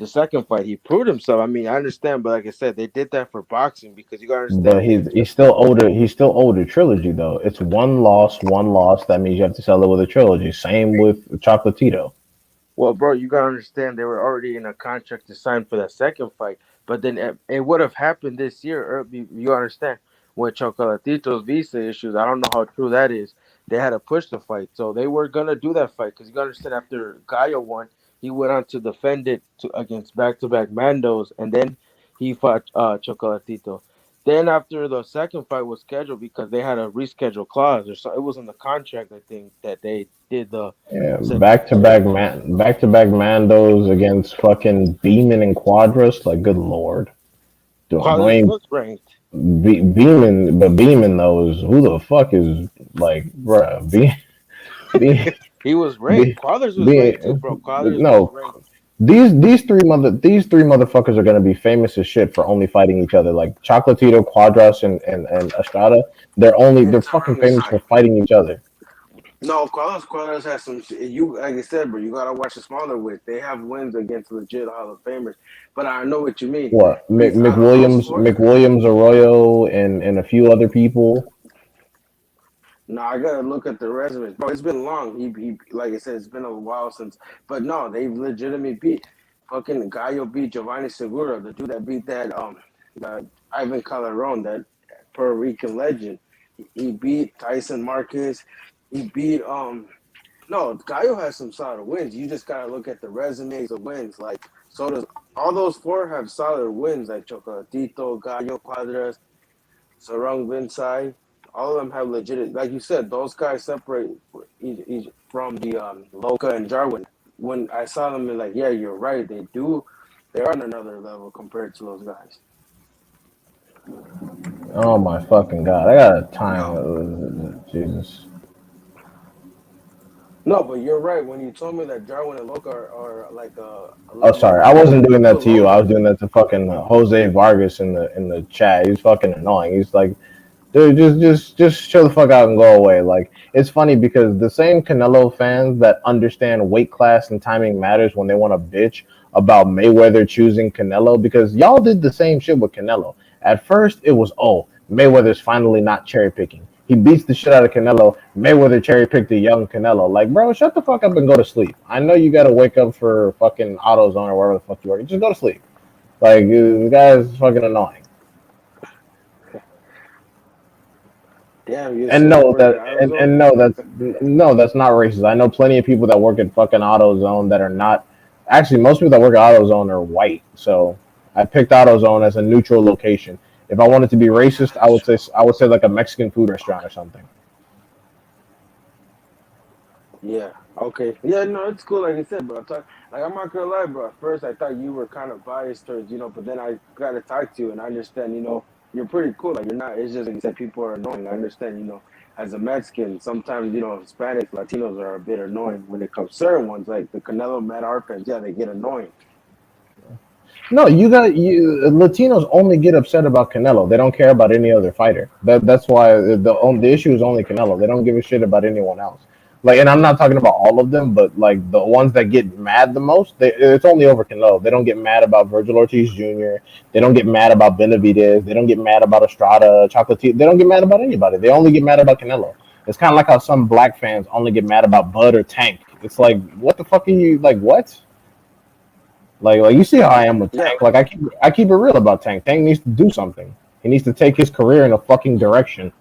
second fight, he proved himself. I mean, I understand, but like I said, they did that for boxing because you gotta But understand. he's still older. He's still older trilogy though. It's one loss, one loss. That means you have to sell it with a trilogy. Same with Chocolatito. Well, bro, you gotta understand they were already in a contract to sign for that second fight, but then it would have happened this year. You understand with Chocolatito's visa issues? I don't know how true that is. They had to push the fight, so they were gonna do that fight because you gotta understand after Gallo won, he went on to defend it against back-to-back Mandos, and then he fought Chocolatito. Then after the second fight was scheduled because they had a reschedule clause or so, it was in the contract I think that they did the Yeah, said back to back Mandos against fucking Beeman and Quadras. Like, good lord, Quadras Dwayne was ranked. Beeman, but Beeman knows who the fuck is like, bruh. Be, He was ranked. be, Quadras was be, ranked too, bro. Quadras was no. ranked. These three motherfuckers are gonna be famous as shit for only fighting each other. Like Chocolatito, Quadras, and Estrada. They're Yeah. fucking famous for fighting each other. No, Carlos has some. You like I said, bro. You gotta watch the smaller weights. They have wins against legit Hall of Famers. But I know what you mean. What Because out of those four, McWilliams, Arroyo, and a few other people. no, I gotta look at the resumes, bro. It's been long. He like I said, it's been a while since. But no, they've legitimately beat fucking Gallo beat Giovanni Segura, the dude that beat that Ivan Calderon, that Puerto Rican legend. He beat Tyson Marquez. He beat No, Gallo has some solid wins. You just gotta look at the resumes of wins. Like so does all those four have solid wins like Chocolatito, Gallo, Cuadras, Sarong Vinsai. All of them have legit. Like you said, those guys separate each from the Loca and Jarwin. When I saw them, like, yeah, you're right. They do. They're on another level compared to those guys. Oh my fucking god! I got a time. Jesus. No, but you're right. When you told me that Jarwin and Loca are like a Oh, level sorry. I below, wasn't doing to that to you. I Loca. was doing that to fucking Jose Vargas in the chat. He's fucking annoying. He's like, dude, just chill the fuck out and go away. Like, it's funny because the same Canelo fans that understand weight class and timing matters when they want to bitch about Mayweather choosing Canelo, because y'all did the same shit with Canelo. At first, it was, oh, Mayweather's finally not cherry picking. He beats the shit out of Canelo. Mayweather cherry picked the young Canelo. Like, bro, shut the fuck up and go to sleep. I know you got to wake up for fucking AutoZone or wherever the fuck you are. Just go to sleep. Like, the guy's fucking annoying. Damn, you And still no, work that at AutoZone? and no, that's not racist. I know plenty of people that work at fucking AutoZone that are not. Actually, most people that work at AutoZone are white. So I picked AutoZone as a neutral location. If I wanted to be Yeah, racist, that's true. I would say like a Mexican food restaurant or something. Yeah. Okay. Yeah. No, it's cool. Like I said, bro. Like I'm not gonna lie, bro. At first, I thought you were kind of biased towards, but then I got to talk to you, and I understand. You're pretty cool. Like you're not. It's just like you said, people are annoying. I understand. As a Mexican, sometimes Hispanics, Latinos are a bit annoying when it comes certain ones, like the Canelo Matt Arpens. Yeah, they get annoying. No, you Latinos only get upset about Canelo. They don't care about any other fighter. That's why the issue is only Canelo. They don't give a shit about anyone else. Like, and I'm not talking about all of them, but like the ones that get mad the most, it's only over Canelo. They don't get mad about Virgil Ortiz Jr. They don't get mad about Benavidez. They don't get mad about Estrada, Chocolatito. They don't get mad about anybody. They only get mad about Canelo. It's kind of like how some black fans only get mad about Bud or Tank. It's like, what the fuck are you like? What? Like you see how I am with Yeah. Tank. Like I keep it real about Tank. Tank needs to do something. He needs to take his career in a fucking direction.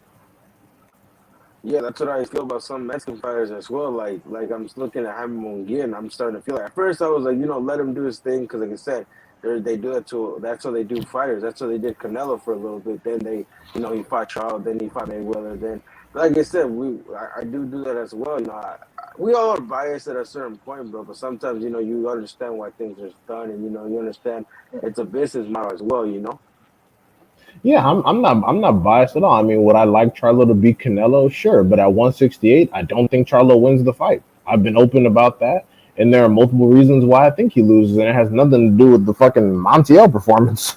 Yeah, that's what I feel about some Mexican fighters as well. Like I'm just looking at Jaime Munguia, and I'm starting to feel like at first I was like, let him do his thing because, like I said, they do it to. That's how they do fighters. That's how they did Canelo for a little bit. Then he fought Charles. Then he fought Mayweather. Then, but like I said, I do that as well. we all are biased at a certain point, bro. But sometimes, you understand why things are done, and you understand it's a business model as well. Yeah, I'm not biased at all. I mean, would I like Charlo to beat Canelo? Sure, but at 168, I don't think Charlo wins the fight. I've been open about that, and there are multiple reasons why I think he loses, and it has nothing to do with the fucking Montiel performance.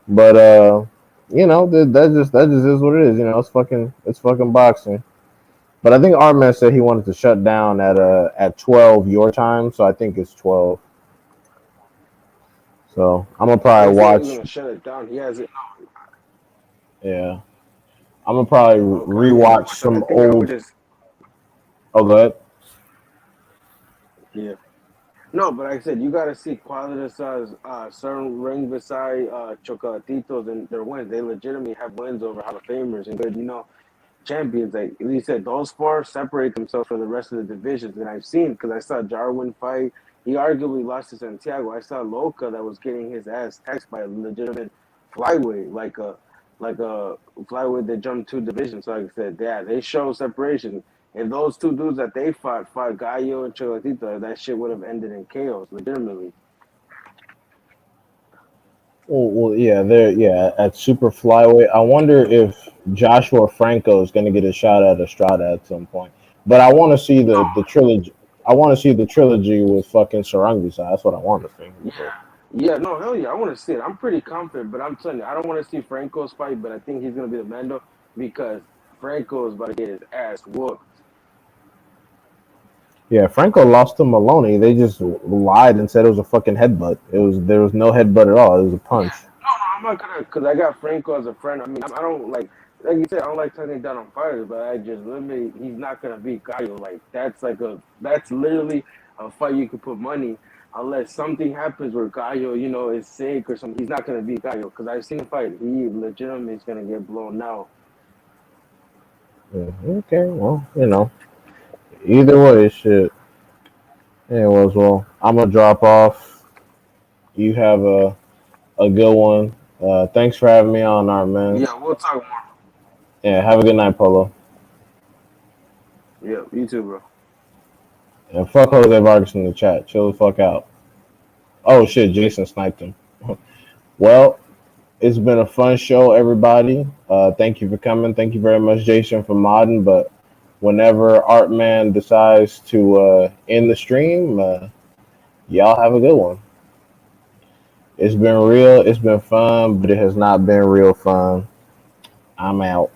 But that just is what it is. It's fucking boxing. But I think Artman said he wanted to shut down at 12 your time, so I think it's 12. So I'm gonna He probably said he was watch. gonna shut it down. He has it. Yeah, I'm gonna probably Okay, I mean, rewatch I some think I would old. just, Oh, go ahead. yeah. No, but like I said, you gotta see quality certain ring beside Chocolatitos and their wins. They legitimately have wins over Hall of Famers and good, champions. Like you said, those four separate themselves from the rest of the divisions. And I've seen because I saw Jarwin fight. He arguably lost to Santiago. I saw Loca that was getting his ass taxed by a legitimate flyweight, like a flyweight that jumped two divisions. So like I said, yeah, they show separation. If those two dudes that they fought Gallo and Chocolatito, that shit would have ended in chaos, legitimately. Well, yeah, at super flyweight. I wonder if Joshua Franco is going to get a shot at Estrada at some point. But I want to see the trilogy. I want to see the trilogy with fucking Sarangisa. That's what I want to see. Yeah. But Yeah, no, hell yeah, I want to see it. I'm pretty confident, but I'm telling you, I don't want to see Franco's fight, but I think he's gonna be the Mando because Franco is about to get his ass whooped. yeah, Franco lost to Maloney. They just lied and said it was a fucking headbutt. There was no headbutt at all. It was a Yeah, punch. no, I'm not gonna, cause I got Franco as a friend. I mean, I don't like you said, I don't like talking down on fighters, but I just literally, he's not gonna beat Gallo. Like that's literally a fight you could put money, unless something happens where Gallo, is sick or something. He's not gonna beat Gallo, cause I've seen him fight. He legitimately is gonna get blown out. Yeah, okay, well, either way, shit. Anyways, well, I'm gonna drop off. You have a good one. Thanks for having me on, our man. Yeah, we'll talk more. Yeah, have a good night, Polo. Yeah, you too, bro. And fuck Jose Vargas in the chat. Chill the fuck out. Oh shit, Jason sniped him. Well, it's been a fun show, everybody. Thank you for coming. Thank you very much, Jason, for modding. But whenever Artman decides to end the stream, y'all have a good one. It's been real. It's been fun, but it has not been real fun. I'm out.